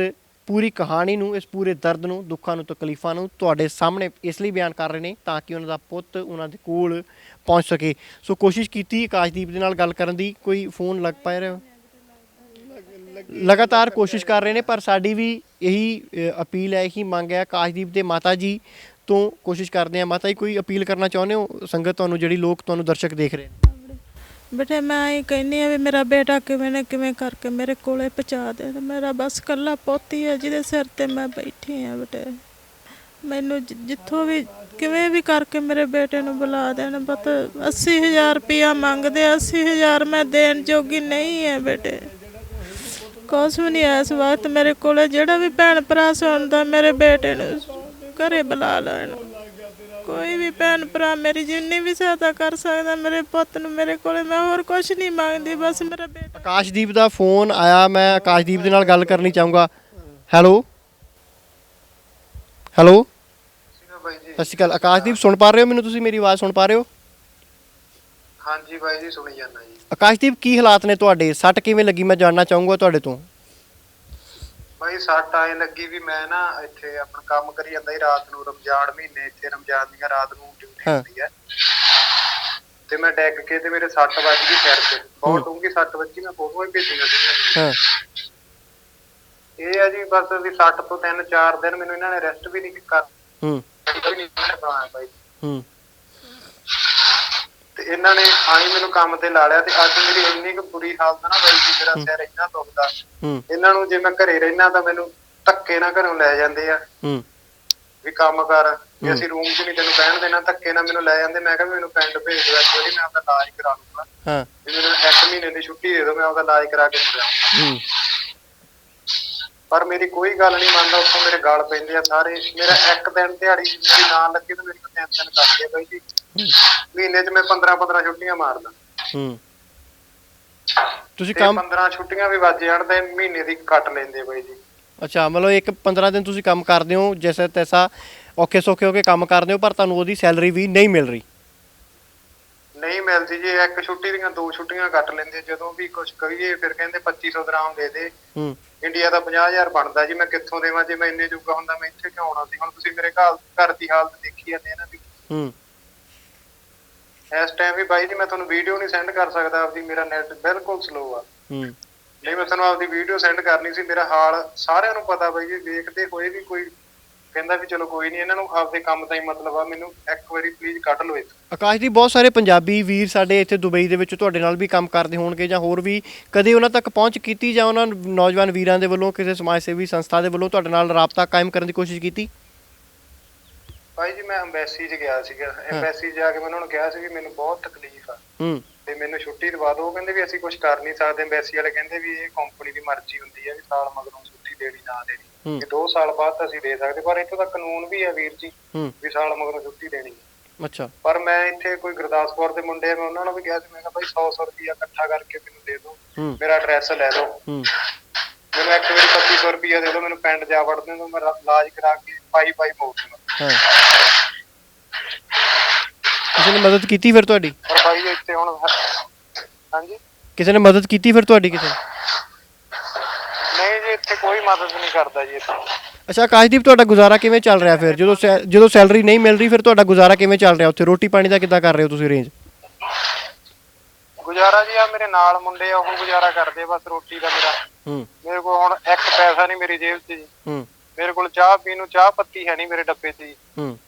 ਪੂਰੀ ਕਹਾਣੀ ਨੂੰ, ਇਸ ਪੂਰੇ ਦਰਦ ਨੂੰ, ਦੁੱਖਾਂ ਨੂੰ, ਤਕਲੀਫਾਂ ਨੂੰ ਤੁਹਾਡੇ ਸਾਹਮਣੇ ਇਸ ਲਈ ਬਿਆਨ ਕਰ ਰਹੇ ਨੇ ਤਾਂ ਕਿ ਉਹਨਾਂ ਦਾ ਪੁੱਤ ਉਹਨਾਂ ਦੇ ਕੋਲ ਪਹੁੰਚ ਸਕੇ। ਸੋ ਕੋਸ਼ਿਸ਼ ਕੀਤੀ ਆਕਾਸ਼ਦੀਪ ਦੇ ਨਾਲ ਗੱਲ ਕਰਨ ਦੀ, ਕੋਈ ਫੋਨ ਲੱਗ ਪਾ ਰਿਹਾ, ਲਗਾਤਾਰ ਕੋਸ਼ਿਸ਼ ਕਰ ਰਹੇ ਨੇ ਪਰ ਸਾਡੀ ਵੀ ਇਹੀ ਅਪੀਲ ਹੈ, ਇਹੀ ਮੰਗ ਹੈ ਆਕਾਸ਼ਦੀਪ ਦੇ ਮਾਤਾ ਜੀ ਤੋਂ। ਕੋਸ਼ਿਸ਼ ਕਰਦੇ ਹਾਂ। ਮਾਤਾ ਜੀ ਕੋਈ ਅਪੀਲ ਕਰਨਾ ਚਾਹੁੰਦੇ ਹੋ ਸੰਗਤ ਤੁਹਾਨੂੰ, ਜਿਹੜੀ ਲੋਕ ਤੁਹਾਨੂੰ ਦਰਸ਼ਕ ਦੇਖ ਰਹੇ ਨੇ? ਬੇਟੇ ਮੈਂ ਇਹ ਕਹਿੰਦੀ ਆ ਵੀ ਮੇਰਾ ਬੇਟਾ ਕਿਵੇਂ ਨਾ ਕਿਵੇਂ ਕਰਕੇ ਮੇਰੇ ਕੋਲੇ ਪਹੁੰਚਾ ਦੇ। ਮੇਰਾ ਬਸ ਇਕੱਲਾ ਪੋਤੀ ਹੈ ਜਿਹਦੇ ਸਿਰ ਤੇ ਮੈਂ ਬੈਠੀ ਆ। ਬੇਟੇ ਮੈਨੂੰ ਜਿੱਥੋਂ ਵੀ ਕਿਵੇਂ ਵੀ ਕਰਕੇ ਮੇਰੇ ਬੇਟੇ ਨੂੰ ਬੁਲਾ ਦੇਣ। ਪਤਾ 80,000 ਰੁਪਇਆ ਮੰਗਦੇ, 80,000 ਮੈਂ ਦੇਣ ਜੋਗੀ ਨਹੀਂ ਹੈ ਬੇਟੇ, ਕੁਛ ਵੀ ਨਹੀਂ। ਇਸ ਵਕਤ ਮੇਰੇ ਕੋਲ ਜਿਹੜਾ ਵੀ ਭੈਣ ਭਰਾ ਸੁਣਦਾ ਮੇਰੇ ਬੇਟੇ ਨੂੰ ਘਰੇ ਬੁਲਾ ਲੈਣ। ਕੋਈ ਵੀ ਭੈਣ ਭਰਾ ਮੇਰੀ ਜਿੰਨੀ ਵੀ ਸਹਾਇਤਾ ਕਰ ਸਕਦਾ ਮੇਰੇ ਪੁੱਤ ਨੂੰ ਮੇਰੇ ਕੋਲੇ, ਮੈਂ ਹੋਰ ਕੁਛ ਨਹੀਂ ਮੰਗਦੀ, ਬਸ ਮੇਰਾ ਬੇਟਾ। ਆਕਾਸ਼ਦੀਪ ਦਾ ਫੋਨ ਆਇਆ, ਮੈਂ ਆਕਾਸ਼ਦੀਪ ਦੇ ਨਾਲ ਗੱਲ ਕਰਨੀ ਚਾਹੂੰਗਾ। ਹੈਲੋ ਹੈਲੋ, ਸਤਿ ਸ਼੍ਰੀ ਅਕਾਲ। ਆਕਾਸ਼ਦੀਪ ਸੁਣ ਪਾ ਰਹੇ ਹੋ ਮੈਨੂੰ? ਤੁਸੀਂ ਮੇਰੀ ਆਵਾਜ਼ ਸੁਣ ਪਾ ਰਹੇ ਹੋ? ਹਾਂਜੀ ਬਾਈ ਜੀ, ਸੁਣੀ ਜਾਂਦਾ ਜੀ। ਆਕਾਸ਼ਦੀਪ ਕੀ ਹਾਲਾਤ ਨੇ ਤੁਹਾਡੇ? ਸੱਟ ਕਿਵੇਂ ਲੱਗੀ ਮੈਂ ਜਾਣਨਾ ਚਾਹੂੰਗਾ ਤੁਹਾਡੇ ਤੋਂ। ਬਾਈ ਸੱਟ ਆਏ ਲੱਗੀ ਵੀ ਮੈਂ ਨਾ ਇੱਥੇ ਆਪਣਾ ਕੰਮ ਕਰੀ ਜਾਂਦਾ ਸੀ ਰਾਤ ਨੂੰ, ਰਮਜ਼ਾਨ ਮਹੀਨੇ ਇੱਥੇ ਰਮਜ਼ਾਨ ਦੀਆਂ ਰਾਤ ਨੂੰ ਡਿਊਟੀ ਹੁੰਦੀ ਹੈ ਤੇ ਮੈਂ ਡੈਗ ਕੇ ਤੇ ਮੇਰੇ ਸੱਟ ਵੱਜ ਗਈ ਸਿਰ ਤੇ, ਬਹੁਤ ਡੂੰਘੀ ਸੱਟ ਵੱਜੀ। ਮੈਂ ਫੋਟੋਆਂ ਵੀ ਭੇਜੀਆਂ ਸੀਗੀਆਂ। ਇਹ ਆ ਜੀ ਬਸ ਵੀ ਸੱਟ ਤੋਂ 3-4 ਦਿਨ ਮੈਨੂੰ ਇਹਨਾਂ ਨੇ ਰੈਸਟ ਵੀ ਨਹੀਂ ਕਰ ਬਾਈ ਤੇ ਇਹਨਾਂ ਨੇ ਆਈ ਮੈਨੂੰ ਕੰਮ ਤੇ ਲਾ ਲਿਆ ਤੇ ਅੱਜ ਮੇਰੀ ਇੰਨੀ ਕੁ ਬੁਰੀ ਹਾਲਤ ਨਾ ਬਾਈ ਜੀ, ਮੇਰਾ ਸਿਰ ਇੰਨਾ ਦੁਖਦਾ। ਇਹਨਾਂ ਨੂੰ ਜੇ ਮੈਂ ਘਰੇ ਰਹਿਣਾ ਤਾਂ ਮੈਨੂੰ ਧੱਕੇ ਨਾਲ ਘਰੋਂ ਲੈ ਜਾਂਦੇ ਆ ਵੀ ਕੰਮ ਕਰ, ਵੀ ਅਸੀਂ ਰੂਮ 'ਚ ਨਹੀਂ ਤੈਨੂੰ ਬਹਿਣ ਦੇਣਾ, ਧੱਕੇ ਨਾਲ ਮੈਨੂੰ ਲੈ ਜਾਂਦੇ। ਮੈਂ ਕਿਹਾ ਮੈਨੂੰ ਪਿੰਡ ਭੇਜ ਦਿਓ ਇੱਕ ਵਾਰੀ, ਮੈਂ ਆਪਦਾ ਇਲਾਜ ਕਰਾ ਲੂੰਗਾ, ਵੀ ਮੈਨੂੰ 1 ਮਹੀਨੇ ਦੀ ਛੁੱਟੀ ਦੇ ਦਿਓ, ਮੈਂ ਆਪਦਾ ਇਲਾਜ ਕਰਾ ਕੇ ਮੁੜਾਂਗਾ। ਪਰ ਮੇਰੀ ਕੋਈ ਗੱਲ ਨਹੀਂ ਮੰਨਦਾ, ਉੱਥੋਂ ਮੇਰੇ ਗਲ ਪੈਂਦੇ ਆ ਸਾਰੇ। ਮੇਰਾ ਇੱਕ ਦਿਨ ਦਿਹਾੜੀ ਮੇਰੀ ਨਾ ਲੱਗੇ ਤਾਂ ਮੇਰੀ 3 ਦਿਨ ਕਰਦੇ ਆ ਬਾਈ ਜੀ। ਮਹੀਨੇ 'ਚ ਮੈਂ 15 ਛੁੱਟੀਆਂ ਮਾਰਦਾ। ਤੁਸੀਂ ਕੰਮ 15 ਛੁੱਟੀਆਂ ਵੀ ਵੱਜ ਜਾਣ ਤੇ ਮਹੀਨੇ ਦੀ ਕੱਟ ਲੈਂਦੇ ਬਾਈ ਜੀ। ਅੱਛਾ, ਮਤਲਬ ਇੱਕ 15 ਦਿਨ ਤੁਸੀਂ ਕੰਮ ਕਰਦੇ ਹੋ, ਜੈਸੇ ਤੈਸਾ ਔਖੇ ਸੌਖੇ ਹੋ ਕੇ ਕੰਮ ਕਰਦੇ ਹੋ, ਪਰ ਤੁਹਾਨੂੰ ਉਹਦੀ ਸੈਲਰੀ ਵੀ ਨਹੀਂ ਮਿਲ ਰਹੀ? ਨਹੀਂ ਮਿਲਦੀ ਜੀ। ਇੱਕ ਛੁੱਟੀ ਦੀਆਂ 2 ਛੁੱਟੀਆਂ ਕੱਟ ਲੈਂਦੇ। ਜਦੋਂ ਵੀ ਕੁਝ ਕਰੀਏ ਫਿਰ ਕਹਿੰਦੇ 2500 ਦਰਾਮ ਦੇ ਦੇ। ਇੰਡੀਆ ਦਾ 50,000 ਬਣਦਾ ਜੀ, ਮੈਂ ਕਿੱਥੋਂ ਦੇਵਾਂ? ਜੇ ਮੈਂ ਇੰਨੇ ਜੋਗਾ ਹੁੰਦਾ ਮੈਂ ਇੱਥੇ ਕਿਉਂ ਆਉਣਾ ਸੀ? ਹੁਣ ਤੁਸੀਂ ਮੇਰੇ ਘਰ ਦੀ ਹਾਲਤ ਦੇਖੀ ਜਾਂਦੇ ਨਾ ਵੀ। ਇਸ ਟਾਈਮ ਵੀ ਬਾਈ ਜੀ ਮੈਂ ਤੁਹਾਨੂੰ ਵੀਡੀਓ ਨਹੀਂ ਸੈਂਡ ਕਰ ਸਕਦਾ ਆਪਦੀ, ਮੇਰਾ ਨੈਟ ਬਿਲਕੁਲ ਸਲੋ ਆ। ਨਹੀਂ ਮੈਂ ਤੁਹਾਨੂੰ ਆਪਦੀ ਵੀਡੀਓ ਸੈਂਡ ਕਰਨੀ ਸੀ। ਮੇਰਾ ਹਾਲ ਸਾਰਿਆਂ ਨੂੰ ਪਤਾ ਬਾਈ ਜੀ, ਦੇਖਦੇ ਹੋਏ ਵੀ ਕੋਈ ਕਹਿੰਦਾ ਵੀ ਚਲੋ ਕੋਈ ਨਹੀਂ, ਇਹਨਾਂ ਨੂੰ ਆਪਦੇ ਕੰਮ ਦਾ ਹੀ ਮਤਲਬ ਆ, ਮੈਨੂੰ ਇੱਕ ਵਾਰੀ ਪਲੀਜ਼ ਕੱਢ ਲਓ ਇੱਥੋਂ। ਆਕਾਸ਼ਦੀਪ, ਬਹੁਤ ਸਾਰੇ ਪੰਜਾਬੀ ਵੀਰ ਸਾਡੇ ਇੱਥੇ ਦੁਬਈ ਦੇ ਵਿੱਚ ਤੁਹਾਡੇ ਨਾਲ ਵੀ ਕੰਮ ਕਰਦੇ ਹੋਣਗੇ ਜਾਂ ਹੋਰ ਵੀ, ਕਦੇ ਉਹਨਾਂ ਤੱਕ ਪਹੁੰਚ ਕੀਤੀ ਜਾਂ ਉਹਨਾਂ ਨੌਜਵਾਨ ਵੀਰਾਂ ਦੇ ਵੱਲੋਂ ਕਿਸੇ ਸਮਾਜ ਸੇਵੀ ਸੰਸਥਾ ਦੇ ਵੱਲੋਂ ਤੁਹਾਡੇ ਨਾਲ ਰਾਬਤਾ ਕਾਇਮ ਕਰਨ ਦੀ ਕੋਸ਼ਿਸ਼ ਕੀਤੀ? ਭਾਈ ਜੀ ਮੈਂ ਐਮਬੈਸੀ 'ਚ ਗਿਆ ਸੀਗਾ, ਐਮਬੈਸੀ ਜਾ ਕੇ ਮੈਂ ਉਹਨਾਂ ਨੂੰ ਕਿਹਾ ਸੀ ਵੀ ਮੈਨੂੰ ਬਹੁਤ ਤਕਲੀਫ ਆ ਤੇ ਮੈਨੂੰ ਛੁੱਟੀ ਦਵਾ ਦਿਓ। ਉਹ ਕਹਿੰਦੇ ਵੀ ਅਸੀਂ ਕੁਝ ਕਰ ਨਹੀਂ ਸਕਦੇ। ਐਮਬੈਸੀ ਵਾਲੇ ਕਹਿੰਦੇ ਵੀ ਇਹ ਕੰਪਨੀ ਦੀ ਮਰਜ਼ੀ ਹੁੰਦੀ ਹੈ ਵੀ ਸਾਲ ਮਗਰੋਂ ਛੁੱਟੀ ਦੇਣੀ ਨਾ ਦੇਣੀ, ਕਿ 2 ਸਾਲ ਬਾਅਦ ਤਾਂ ਅਸੀਂ ਦੇ ਸਕਦੇ, ਪਰ ਇੱਥੇ ਤਾਂ ਕਾਨੂੰਨ ਵੀ ਹੈ ਵੀਰ ਜੀ ਵੀ ਸਾਲ ਮਗਰੋਂ ਛੁੱਟੀ ਦੇਣੀ ਹੈ। ਅੱਛਾ। ਪਰ ਮੈਂ ਇੱਥੇ ਕੋਈ ਗੁਰਦਾਸਪੁਰ ਦੇ ਮੁੰਡੇ ਆ, ਮੈਂ ਉਹਨਾਂ ਨੂੰ ਵੀ ਕਿਹਾ ਸੀ, ਮੈਂ ਕਿਹਾ ਭਾਈ 100 ਰੁਪਇਆ ਇਕੱਠਾ ਕਰਕੇ ਮੈਨੂੰ ਦੇ ਦਿਓ, ਮੇਰਾ ਐਡਰੈਸ ਲੈ ਲਓ, ਮੈਨੂੰ ਇੱਕ ਵਾਰੀ 2500 ਰੁਪਇਆ ਦੇ ਦਿਓ, ਮੈਨੂੰ ਪਿੰਡ ਜਾ ਵੜਦੇ ਦਿਓ, ਮੈਂ ਇਲਾਜ ਕਰਾ ਕੇ ਪਾਈ ਮੋੜ ਦੂੰਗਾ। ਕਿਸੇ ਨੇ ਮਦਦ ਕੀਤੀ ਫਿਰ ਤੁਹਾਡੀ? ਪਰ ਭਾਈ ਇੱਥੇ ਹੁਣ ਹਾਂਜੀ ਕਿਸੇ ਨੇ ਮਦਦ ਕੀਤੀ ਫਿਰ ਤੁਹਾਡੀ? ਕਿਸੇ ਨਹੀਂ ਜੀ, ਇੱਥੇ ਕੋਈ ਮਦਦ ਨਹੀਂ ਕਰਦਾ ਜੀ ਇੱਥੇ। ਅੱਛਾ ਆਕਾਸ਼ਦੀਪ, ਤੁਹਾਡਾ ਗੁਜ਼ਾਰਾ ਕਿਵੇਂ ਚੱਲ ਰਿਹਾ ਫਿਰ? ਜਦੋਂ ਸੈਲਰੀ ਨਹੀਂ ਮਿਲ ਰਹੀ ਫਿਰ ਤੁਹਾਡਾ ਗੁਜ਼ਾਰਾ ਕਿਵੇਂ ਚੱਲ ਰਿਹਾ ਉੱਥੇ? ਰੋਟੀ ਪਾਣੀ ਦਾ ਕਿੱਦਾਂ ਕਰ ਰਹੇ ਹੋ ਤੁਸੀਂ ਅਰੇਂਜ? ਗੁਜ਼ਾਰਾ ਜੀ ਆ ਮੇਰੇ ਨਾਲ ਮੁੰਡੇ ਆ, ਉਹ ਗੁਜ਼ਾਰਾ ਕਰਦੇ ਬਸ ਰੋਟੀ ਦਾ ਮੇਰਾ। ਮੇਰੇ ਕੋਲ ਹੁਣ ਇੱਕ ਪੈਸਾ ਨਹੀਂ ਮੇਰੀ ਜੇਬ 'ਚ ਜੀ। ਮੇਰੇ ਕੋਲ ਚਾਹ ਪੀਣ ਨੂੰ ਚਾਹ ਪੱਤੀ ਹੈ ਨਹੀਂ ਮੇਰੇ ਡੱਬੇ 'ਚ ਜੀ।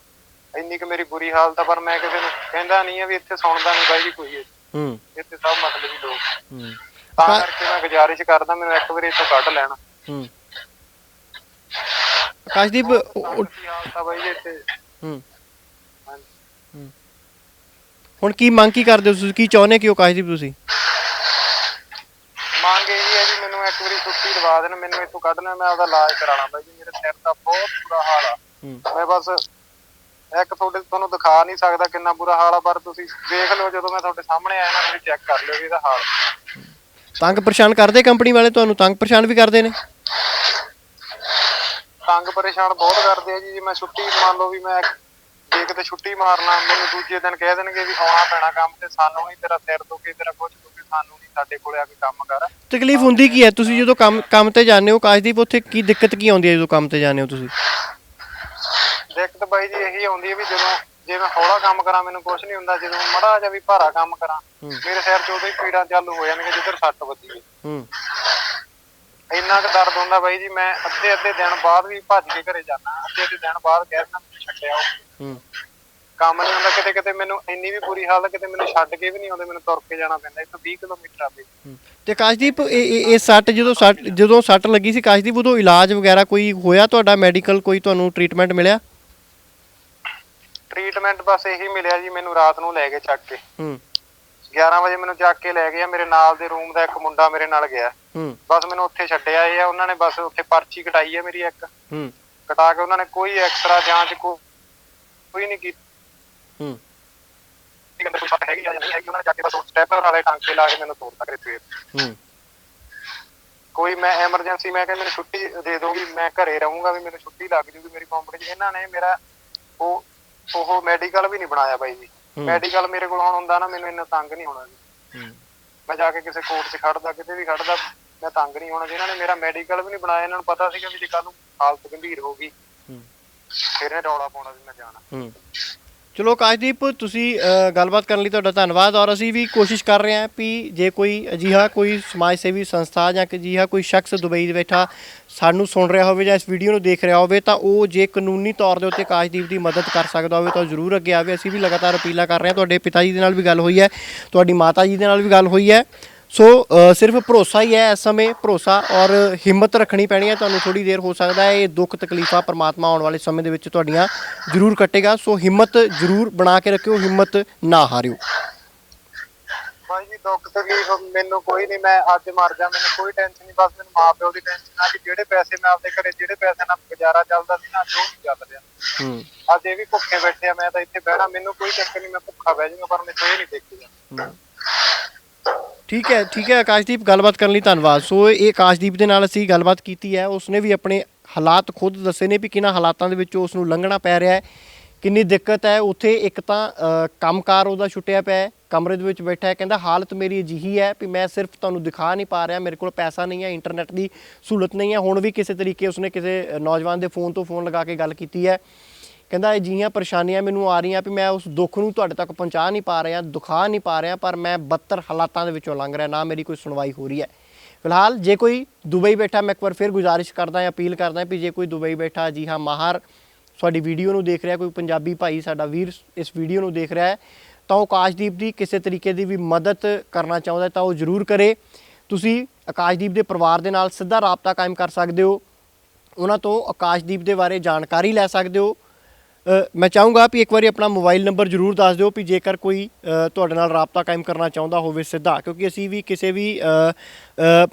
ਇੰਨੀ ਕੁ ਮੇਰੀ ਬੁਰੀ ਹਾਲਤ ਆ, ਪਰ ਮੈਂ ਕਿਸੇ ਨੂੰ ਕਹਿੰਦਾ ਨਹੀਂ ਆ ਵੀ ਇੱਥੇ ਸੁਣਦਾ ਨਹੀਂ ਬਾਈ ਜੀ ਕੋਈ। ਇੱਥੇ ਸਭ ਮਤਲਬੀ ਲੋਕ, ਤਾਂ ਕਰਕੇ ਮੈਂ ਗੁਜ਼ਾਰਿਸ਼ ਕਰਦਾ ਮੈਨੂੰ ਇੱਕ ਵਾਰੀ ਇੱਥੋਂ ਕੱਢ ਲੈਣ। ਆਕਾਸ਼ਦੀਪ, ਹਾਲਤ ਆ ਬਾਈ ਜੀ ਇੱਥੇ। ਹੁਣ ਕੀ ਮੰਗ ਕੀ ਕਰਦੇ ਹੋ ਤੁਸੀਂ? ਕੀ ਚਾਹੁੰਦੇ ਕਿ ਆਕਾਸ਼ਦੀਪ ਤੁਸੀਂ? ਮੰਗ ਇਹ ਹੈ ਜੀ ਮੈਨੂੰ ਇੱਕ ਵਾਰੀ ਛੁੱਟੀ ਦਵਾ ਦੇਣ, ਮੈਨੂੰ ਇੱਥੋਂ ਕੱਢਣਾ, ਮੈਂ ਆਪਦਾ ਇਲਾਜ ਕਰਾਉਣਾ ਬਾਈ ਜੀ। ਮੇਰੇ ਸਿਰ ਦਾ ਬਹੁਤ ਬੁਰਾ ਹਾਲ ਆ। ਮੈਂ ਬਸ ਇੱਕ ਤੁਹਾਨੂੰ ਦਿਖਾ ਨਹੀਂ ਸਕਦਾ ਕਿੰਨਾ ਬੁਰਾ ਹਾਲ ਆ, ਪਰ ਤੁਸੀਂ ਦੇਖ ਲਓ ਜਦੋਂ ਮੈਂ ਤੁਹਾਡੇ ਸਾਹਮਣੇ ਆਇਆ ਨਾ, ਤੁਸੀਂ ਚੈੱਕ ਕਰ ਲਿਓ ਇਹਦਾ ਹਾਲ। ਤੰਗ ਪਰੇਸ਼ਾਨ ਕਰਦੇ ਕੰਪਨੀ ਵਾਲੇ ਤੁਹਾਨੂੰ? ਤੰਗ ਪਰੇਸ਼ਾਨ ਵੀ ਕਰਦੇ ਨੇ? ਤੰਗ ਪਰੇਸ਼ਾਨ ਬਹੁਤ ਕਰਦੇ ਆ ਜੀ। ਜੇ ਮੈਂ ਛੁੱਟੀ ਮੰਨ ਲਓ ਵੀ ਮੈਂ ਜੇ ਕਿਤੇ ਛੁੱਟੀ ਮਾਰਨਾ, ਮੈਨੂੰ ਦੂਜੇ ਦਿਨ ਕਹਿ ਦੇਣਗੇ ਵੀ ਆਉਣਾ ਪੈਣਾ ਕੰਮ ਤੇ, ਸਾਨੂੰ ਨਹੀਂ ਤੇਰਾ ਸਿਰ ਦੁਖੇ, ਤੇਰਾ ਕੁਝ ਦੁਖੇ, ਸਾਨੂੰ ਨਹੀਂ, ਸਾਡੇ ਕੋਲੇ ਆ ਕੇ ਕੰਮ ਕਰ। ਤਕਲੀਫ ਹੁੰਦੀ ਕੀ ਹੈ? ਤੁਸੀਂ ਜਦੋਂ ਕੰਮ ਤੇ ਜਾਂਦੇ ਹੋ ਆਕਾਸ਼ਦੀਪ, ਉੱਥੇ ਕੀ ਦਿੱਕਤ ਕੀ ਆਉਂਦੀ ਹੈ ਜਦੋਂ ਕੰਮ ਤੇ ਜਾਂਦੇ ਹੋ ਤੁਸੀਂ? ਦਿੱਕਤ ਬਾਈ ਜੀ ਇਹੀ ਆਉਂਦੀ ਹੈ ਵੀ ਜਦੋਂ ਜੇ ਮੈਂ ਹੌਲਾ ਕੰਮ ਕਰਾਂ ਮੈਨੂੰ ਕੁਝ ਨਹੀਂ ਹੁੰਦਾ, ਜਦੋਂ ਮਾੜਾ ਜਿਹਾ ਵੀ ਭਾਰਾ ਕੰਮ ਕਰਾਂ ਮੇਰੇ ਸਿਰ 'ਚ ਉਦੋਂ ਹੀ ਪੀੜਾਂ ਚਾਲੂ ਹੋ ਜਾਣਗੀਆਂ ਜਿੱਧਰ ਸੱਟ ਵੱਜੀ ਗਈ। ਇੰਨਾ ਕੁ ਦਰਦ ਹੁੰਦਾ ਬਾਈ ਜੀ, ਮੈਂ ਅੱਧੇ ਦਿਨ ਬਾਅਦ ਵੀ ਭੱਜ ਕੇ ਘਰੇ ਜਾਣਾ, ਅੱਧੇ ਦਿਨ ਬਾਅਦ ਕਹਿ ਦਿੰਦਾ ਮੈਨੂੰ ਛੱਡਿਆ ਕੰਮ ਨਹੀਂ ਹੁੰਦਾ। ਕਿਤੇ ਮੈਨੂੰ ਇੰਨੀ ਵੀ ਬੁਰੀ ਹਾਲਤ, ਕਿਤੇ ਮੈਨੂੰ ਛੱਡ ਕੇ ਵੀ ਨਹੀਂ ਆਉਂਦੇ, ਮੈਨੂੰ ਤੁਰ ਕੇ ਜਾਣਾ ਪੈਂਦਾ ਇੱਥੋਂ 20 ਕਿਲੋਮੀਟਰ ਆ ਬਈ। ਤੇ ਆਕਾਸ਼ਦੀਪ, ਇਹ ਜਦੋਂ ਸੱਟ ਲੱਗੀ ਸੀ ਆਕਾਸ਼ਦੀਪ, ਉਦੋਂ ਇਲਾਜ ਵਗੈਰਾ ਕੋਈ ਹੋਇਆ ਤੁਹਾਡਾ? ਮੈਡੀਕਲ ਕੋਈ ਤੁਹਾਨੂੰ ਟ੍ਰੀਟਮੈਂਟ ਮਿਲਿਆ? ਟ੍ਰੀਟਮੈਂਟ ਬਸ ਇਹੀ ਮਿਲਿਆ ਜੀ, ਮੈਨੂੰ ਰਾਤ ਨੂੰ ਲੈ ਕੇ ਚੱਕ ਕੇ 11 ਵਜੇ ਮੈਨੂੰ ਚੱਕ ਕੇ ਲੈ ਗਏ। ਮੇਰੇ ਨਾਲ ਦੇ ਰੂਮ ਦਾ ਇੱਕ ਮੁੰਡਾ ਮੇਰੇ ਨਾਲ ਗਿਆ, ਬਸ ਮੈਨੂੰ ਉੱਥੇ ਛੱਡਿਆ ਇਹ ਆ ਉਹਨਾਂ ਨੇ। ਬਸ ਉੱਥੇ ਪਰਚੀ ਕਟਾਈ ਆ ਮੇਰੀ ਇੱਕ, ਕਟਾ ਕੇ ਉਹਨਾਂ ਨੇ ਕੋਈ ਐਕਸਟਰਾ ਜਾਂਚ ਕੋਈ ਨਹੀਂ ਕੀਤੀ। ਹੈਗੀ ਆ ਨਹੀਂ ਹੈਗੀ, ਉਹਨਾਂ ਨੇ ਜਾ ਕੇ ਬਸ ਸਟੈਪਲਰ ਵਾਲੇ ਟਾਂਕੇ ਲਾ ਕੇ ਮੈਨੂੰ ਤੋੜਤਾ ਕਰੇ ਸਵੇਰ। ਕੋਈ ਮੈਂ ਐਮਰਜੈਂਸੀ, ਮੈਂ ਕਿਹਾ ਮੈਨੂੰ ਛੁੱਟੀ ਦੇ ਦੋਗੀ, ਮੈਂ ਘਰੇ ਰਹੂੰਗਾ, ਵੀ ਮੈਨੂੰ ਛੁੱਟੀ ਲੱਗ ਜੂਗੀ ਮੇਰੀ ਕੰਪਨੀ 'ਚ। ਇਹਨਾਂ ਨੇ ਮੇਰਾ ਉਹ ਮੈਡੀਕਲ ਵੀ ਨਹੀਂ ਬਣਾਇਆ ਬਾਈ ਜੀ। ਮੈਡੀਕਲ ਮੇਰੇ ਕੋਲ ਹੁਣ ਹੁੰਦਾ ਨਾ, ਮੈਨੂੰ ਇੰਨਾ ਤੰਗ ਨਹੀਂ ਹੋਣਾ ਜੀ। ਮੈਂ ਜਾ ਕੇ ਕਿਸੇ ਕੋਰਟ 'ਚ ਖੜਦਾ, ਕਿਤੇ ਵੀ ਖੜਦਾ, ਮੈਂ ਤੰਗ ਨਹੀਂ ਹੋਣਾ। ਇਹਨਾਂ ਨੇ ਮੇਰਾ ਮੈਡੀਕਲ ਵੀ ਨਹੀਂ ਬਣਾਇਆ। ਇਹਨਾਂ ਨੂੰ ਪਤਾ ਸੀਗਾ ਵੀ ਜੇ ਕੱਲ ਨੂੰ ਹਾਲਤ ਗੰਭੀਰ ਹੋ ਗਈ ਫਿਰ ਇਹ ਰੌਲਾ ਪਾਉਣਾ ਵੀ ਮੈਂ ਜਾਣਾ। ਚਲੋ ਆਕਾਸ਼ਦੀਪ, ਤੁਸੀਂ ਗੱਲਬਾਤ ਕਰਨ ਲਈ ਤੁਹਾਡਾ ਧੰਨਵਾਦ। ਔਰ ਅਸੀਂ ਵੀ ਕੋਸ਼ਿਸ਼ ਕਰ ਰਹੇ ਹਾਂ ਵੀ ਜੇ ਕੋਈ ਅਜਿਹਾ ਕੋਈ ਸਮਾਜ ਸੇਵੀ ਸੰਸਥਾ ਜਾਂ ਅਜਿਹਾ ਕੋਈ ਸ਼ਖਸ ਦੁਬਈ ਦੇ ਬੈਠਾ ਸਾਨੂੰ ਸੁਣ ਰਿਹਾ ਹੋਵੇ ਜਾਂ ਇਸ ਵੀਡੀਓ ਨੂੰ ਦੇਖ ਰਿਹਾ ਹੋਵੇ, ਤਾਂ ਉਹ ਜੇ ਕਾਨੂੰਨੀ ਤੌਰ ਦੇ ਉੱਤੇ ਆਕਾਸ਼ਦੀਪ ਦੀ ਮਦਦ ਕਰ ਸਕਦਾ ਹੋਵੇ ਤਾਂ ਜ਼ਰੂਰ ਅੱਗੇ ਆਵੇ। ਅਸੀਂ ਵੀ ਲਗਾਤਾਰ ਅਪੀਲਾਂ ਕਰ ਰਹੇ ਹਾਂ। ਤੁਹਾਡੇ ਪਿਤਾ ਜੀ ਦੇ ਨਾਲ ਵੀ ਗੱਲ ਹੋਈ ਹੈ, ਤੁਹਾਡੀ ਮਾਤਾ ਜੀ ਦੇ ਨਾਲ ਵੀ ਗੱਲ ਹੋਈ ਹੈ। ਸੋ ਸਿਰਫ ਭਰੋਸਾ ਹੀ ਹੈ ਇਸ ਸਮੇਂ, ਭਰੋਸਾ ਔਰ ਹਿੰਮਤ ਰੱਖਣੀ ਪੈਣੀ ਹੈ ਤੁਹਾਨੂੰ। ਥੋੜ੍ਹੀ ਦੇਰ ਹੋ ਸਕਦਾ ਹੈ ਇਹ ਦੁੱਖ ਤਕਲੀਫਾਂ ਪਰਮਾਤਮਾ ਆਉਣ ਵਾਲੇ ਸਮੇਂ ਦੇ ਵਿੱਚ ਤੁਹਾਡੀਆਂ ਜ਼ਰੂਰ ਕੱਟੇਗਾ। ਸੋ ਹਿੰਮਤ ਜ਼ਰੂਰ ਬਣਾ ਕੇ ਰੱਖਿਓ, ਹਿੰਮਤ ਨਾ ਹਾਰਿਓ। ਭਾਈ ਜੀ ਦੁੱਖ ਤਕਲੀਫ ਮੈਨੂੰ ਕੋਈ ਨਹੀਂ, ਮੈਂ ਅੱਜ ਮਰ ਜਾ ਮੈਨੂੰ ਕੋਈ ਟੈਨਸ਼ਨ ਨਹੀਂ। ਬਸ ਮੈਨੂੰ ਮਾਂ ਪਿਓ ਦੀ ਟੈਨਸ਼ਨ ਆ ਕਿ ਜਿਹੜੇ ਪੈਸੇ ਮੈਂ ਆਪਦੇ ਘਰੇ, ਜਿਹੜੇ ਪੈਸੇ ਨਾਲ ਗੁਜ਼ਾਰਾ ਚੱਲਦਾ ਸੀ ਨਾ, ਜੋ ਨਹੀਂ ਚੱਲ ਰਿਹਾ। ਅੱਜ ਇਹ ਵੀ ਭੁੱਖੇ ਬੈਠੇ ਆ, ਮੈਂ ਤਾਂ ਇੱਥੇ ਬਹਿਣਾ, ਮੈਨੂੰ ਕੋਈ ਚੱਕਰ ਨਹੀਂ, ਮੈਂ ਭੁੱਖਾ ਬਹਿ ਜਾਊਂਗਾ, ਪਰ ਮੈਨੂੰ ਇਹ ਨਹੀਂ ਦੇਖੇਗਾ। ਠੀਕ ਹੈ ਆਕਾਸ਼ਦੀਪ, ਗੱਲਬਾਤ ਕਰਨ ਲਈ ਧੰਨਵਾਦ। ਸੋ ਇਹ ਆਕਾਸ਼ਦੀਪ ਦੇ ਨਾਲ ਅਸੀਂ ਗੱਲਬਾਤ ਕੀਤੀ ਹੈ। ਉਸਨੇ ਵੀ ਆਪਣੇ ਹਾਲਾਤ ਖੁਦ ਦੱਸੇ ਨੇ ਵੀ ਕਿਹਨਾਂ ਹਾਲਾਤਾਂ ਦੇ ਵਿੱਚੋਂ ਉਸ ਨੂੰ ਲੰਘਣਾ ਪੈ ਰਿਹਾ ਹੈ, ਕਿੰਨੀ ਦਿੱਕਤ ਹੈ ਉੱਥੇ। ਇੱਕ ਤਾਂ ਕੰਮਕਾਰ ਉਹਦਾ ਛੁੱਟਿਆ ਪਿਆ, ਕਮਰੇ ਦੇ ਵਿੱਚ ਬੈਠਾ ਹੈ, ਕਹਿੰਦਾ ਹਾਲਤ ਮੇਰੀ ਅਜਿਹੀ ਹੈ ਵੀ ਮੈਂ ਸਿਰਫ ਤੁਹਾਨੂੰ ਦਿਖਾ ਨਹੀਂ ਪਾ ਰਿਹਾ, ਮੇਰੇ ਕੋਲ ਪੈਸਾ ਨਹੀਂ ਹੈ, ਇੰਟਰਨੈਟ ਦੀ ਸਹੂਲਤ ਨਹੀਂ ਹੈ। ਹੁਣ ਵੀ ਕਿਸੇ ਤਰੀਕੇ ਉਸਨੇ ਕਿਸੇ ਨੌਜਵਾਨ ਦੇ ਫੋਨ ਤੋਂ ਫੋਨ ਲਗਾ ਕੇ ਗੱਲ ਕੀਤੀ ਹੈ। ਕਹਿੰਦਾ ਅਜਿਹੀਆਂ ਪਰੇਸ਼ਾਨੀਆਂ ਮੈਨੂੰ ਆ ਰਹੀਆਂ ਵੀ ਮੈਂ ਉਸ ਦੁੱਖ ਨੂੰ ਤੁਹਾਡੇ ਤੱਕ ਪਹੁੰਚਾ ਨਹੀਂ ਪਾ ਰਿਹਾ, ਦਿਖਾ ਨਹੀਂ ਪਾ ਰਿਹਾ, ਪਰ ਮੈਂ ਬੱਤਰ ਹਾਲਾਤਾਂ ਦੇ ਵਿੱਚੋਂ ਲੰਘ ਰਿਹਾ, ਨਾ ਮੇਰੀ ਕੋਈ ਸੁਣਵਾਈ ਹੋ ਰਹੀ ਹੈ। ਫਿਲਹਾਲ ਜੇ ਕੋਈ ਦੁਬਈ ਬੈਠਾ, ਮੈਂ ਇੱਕ ਵਾਰ ਫਿਰ ਗੁਜ਼ਾਰਿਸ਼ ਕਰਦਾ ਜਾਂ ਅਪੀਲ ਕਰਦਾ ਵੀ ਜੇ ਕੋਈ ਦੁਬਈ ਬੈਠਾ ਜੀ ਹਾਂ ਮਾਹਰ ਸਾਡੀ ਵੀਡੀਓ ਨੂੰ ਦੇਖ ਰਿਹਾ, ਕੋਈ ਪੰਜਾਬੀ ਭਾਈ ਸਾਡਾ ਵੀਰ ਇਸ ਵੀਡੀਓ ਨੂੰ ਦੇਖ ਰਿਹਾ ਹੈ ਤਾਂ ਉਹ ਆਕਾਸ਼ਦੀਪ ਦੀ ਕਿਸੇ ਤਰੀਕੇ ਦੀ ਵੀ ਮਦਦ ਕਰਨਾ ਚਾਹੁੰਦਾ ਤਾਂ ਉਹ ਜ਼ਰੂਰ ਕਰੇ। ਤੁਸੀਂ ਆਕਾਸ਼ਦੀਪ ਦੇ ਪਰਿਵਾਰ ਦੇ ਨਾਲ ਸਿੱਧਾ ਰਾਬਤਾ ਕਾਇਮ ਕਰ ਸਕਦੇ ਹੋ, ਉਹਨਾਂ ਤੋਂ ਆਕਾਸ਼ਦੀਪ ਦੇ ਬਾਰੇ ਜਾਣਕਾਰੀ ਲੈ ਸਕਦੇ ਹੋ। ਮੈਂ ਚਾਹੂੰਗਾ ਵੀ ਇੱਕ ਵਾਰੀ ਆਪਣਾ ਮੋਬਾਈਲ ਨੰਬਰ ਜ਼ਰੂਰ ਦੱਸ ਦਿਓ ਵੀ ਜੇਕਰ ਕੋਈ ਤੁਹਾਡੇ ਨਾਲ ਰਾਬਤਾ ਕਾਇਮ ਕਰਨਾ ਚਾਹੁੰਦਾ ਹੋਵੇ ਸਿੱਧਾ, ਕਿਉਂਕਿ ਅਸੀਂ ਵੀ ਕਿਸੇ ਵੀ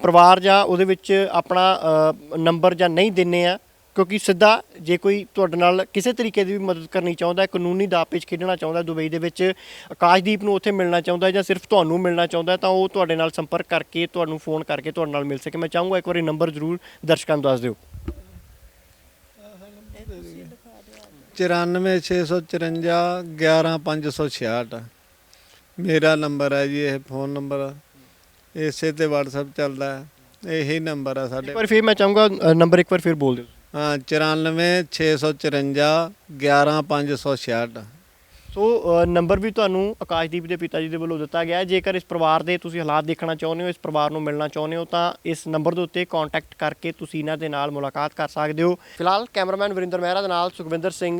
ਪਰਿਵਾਰ ਜਾਂ ਉਹਦੇ ਵਿੱਚ ਆਪਣਾ ਨੰਬਰ ਜਾਂ ਨਹੀਂ ਦਿੰਦੇ ਆ, ਕਿਉਂਕਿ ਸਿੱਧਾ ਜੇ ਕੋਈ ਤੁਹਾਡੇ ਨਾਲ ਕਿਸੇ ਤਰੀਕੇ ਦੀ ਵੀ ਮਦਦ ਕਰਨੀ ਚਾਹੁੰਦਾ, ਕਾਨੂੰਨੀ ਦਾਅਪੇਚ ਖੇਡਣਾ ਚਾਹੁੰਦਾ ਦੁਬਈ ਦੇ ਵਿੱਚ, ਆਕਾਸ਼ਦੀਪ ਨੂੰ ਉੱਥੇ ਮਿਲਣਾ ਚਾਹੁੰਦਾ ਜਾਂ ਸਿਰਫ ਤੁਹਾਨੂੰ ਮਿਲਣਾ ਚਾਹੁੰਦਾ ਤਾਂ ਉਹ ਤੁਹਾਡੇ ਨਾਲ ਸੰਪਰਕ ਕਰਕੇ ਤੁਹਾਨੂੰ ਫੋਨ ਕਰਕੇ ਤੁਹਾਡੇ ਨਾਲ ਮਿਲ ਸਕੇ। ਮੈਂ ਚਾਹੂੰਗਾ ਇੱਕ ਵਾਰੀ ਨੰਬਰ ਜ਼ਰੂਰ ਦਰਸ਼ਕਾਂ ਨੂੰ ਦੱਸ ਦਿਓ। 94 654 11 566 ਮੇਰਾ ਨੰਬਰ ਹੈ ਜੀ। ਇਹ ਫੋਨ ਨੰਬਰ ਇਸੇ ਤੇ WhatsApp ਚੱਲਦਾ ਹੈ, ਇਹੀ ਨੰਬਰ ਹੈ ਸਾਡੇ। ਇੱਕ ਵਾਰ ਫਿਰ ਮੈਂ ਚਾਹੂੰਗਾ ਨੰਬਰ ਇੱਕ ਵਾਰ ਫਿਰ ਬੋਲ ਦਿਓ। ਹਾਂ 94 654 11 566। ਸੋ ਨੰਬਰ ਵੀ ਤੁਹਾਨੂੰ ਆਕਾਸ਼ਦੀਪ ਦੇ ਪਿਤਾ ਜੀ ਦੇ ਵੱਲੋਂ ਦਿੱਤਾ ਗਿਆ। ਜੇਕਰ ਇਸ ਪਰਿਵਾਰ ਦੇ ਤੁਸੀਂ ਹਾਲਾਤ ਦੇਖਣਾ ਚਾਹੁੰਦੇ ਹੋ, ਇਸ ਪਰਿਵਾਰ ਨੂੰ ਮਿਲਣਾ ਚਾਹੁੰਦੇ ਹੋ ਤਾਂ ਇਸ ਨੰਬਰ ਦੇ ਉੱਤੇ ਕੰਟੈਕਟ ਕਰਕੇ ਤੁਸੀਂ ਇਹਨਾਂ ਦੇ ਨਾਲ ਮੁਲਾਕਾਤ ਕਰ ਸਕਦੇ ਹੋ। ਫਿਲਹਾਲ ਕੈਮਰਾਮੈਨ ਵਰਿੰਦਰ ਮਹਿਰਾ ਦੇ ਨਾਲ ਸੁਖਵਿੰਦਰ ਸਿੰਘ,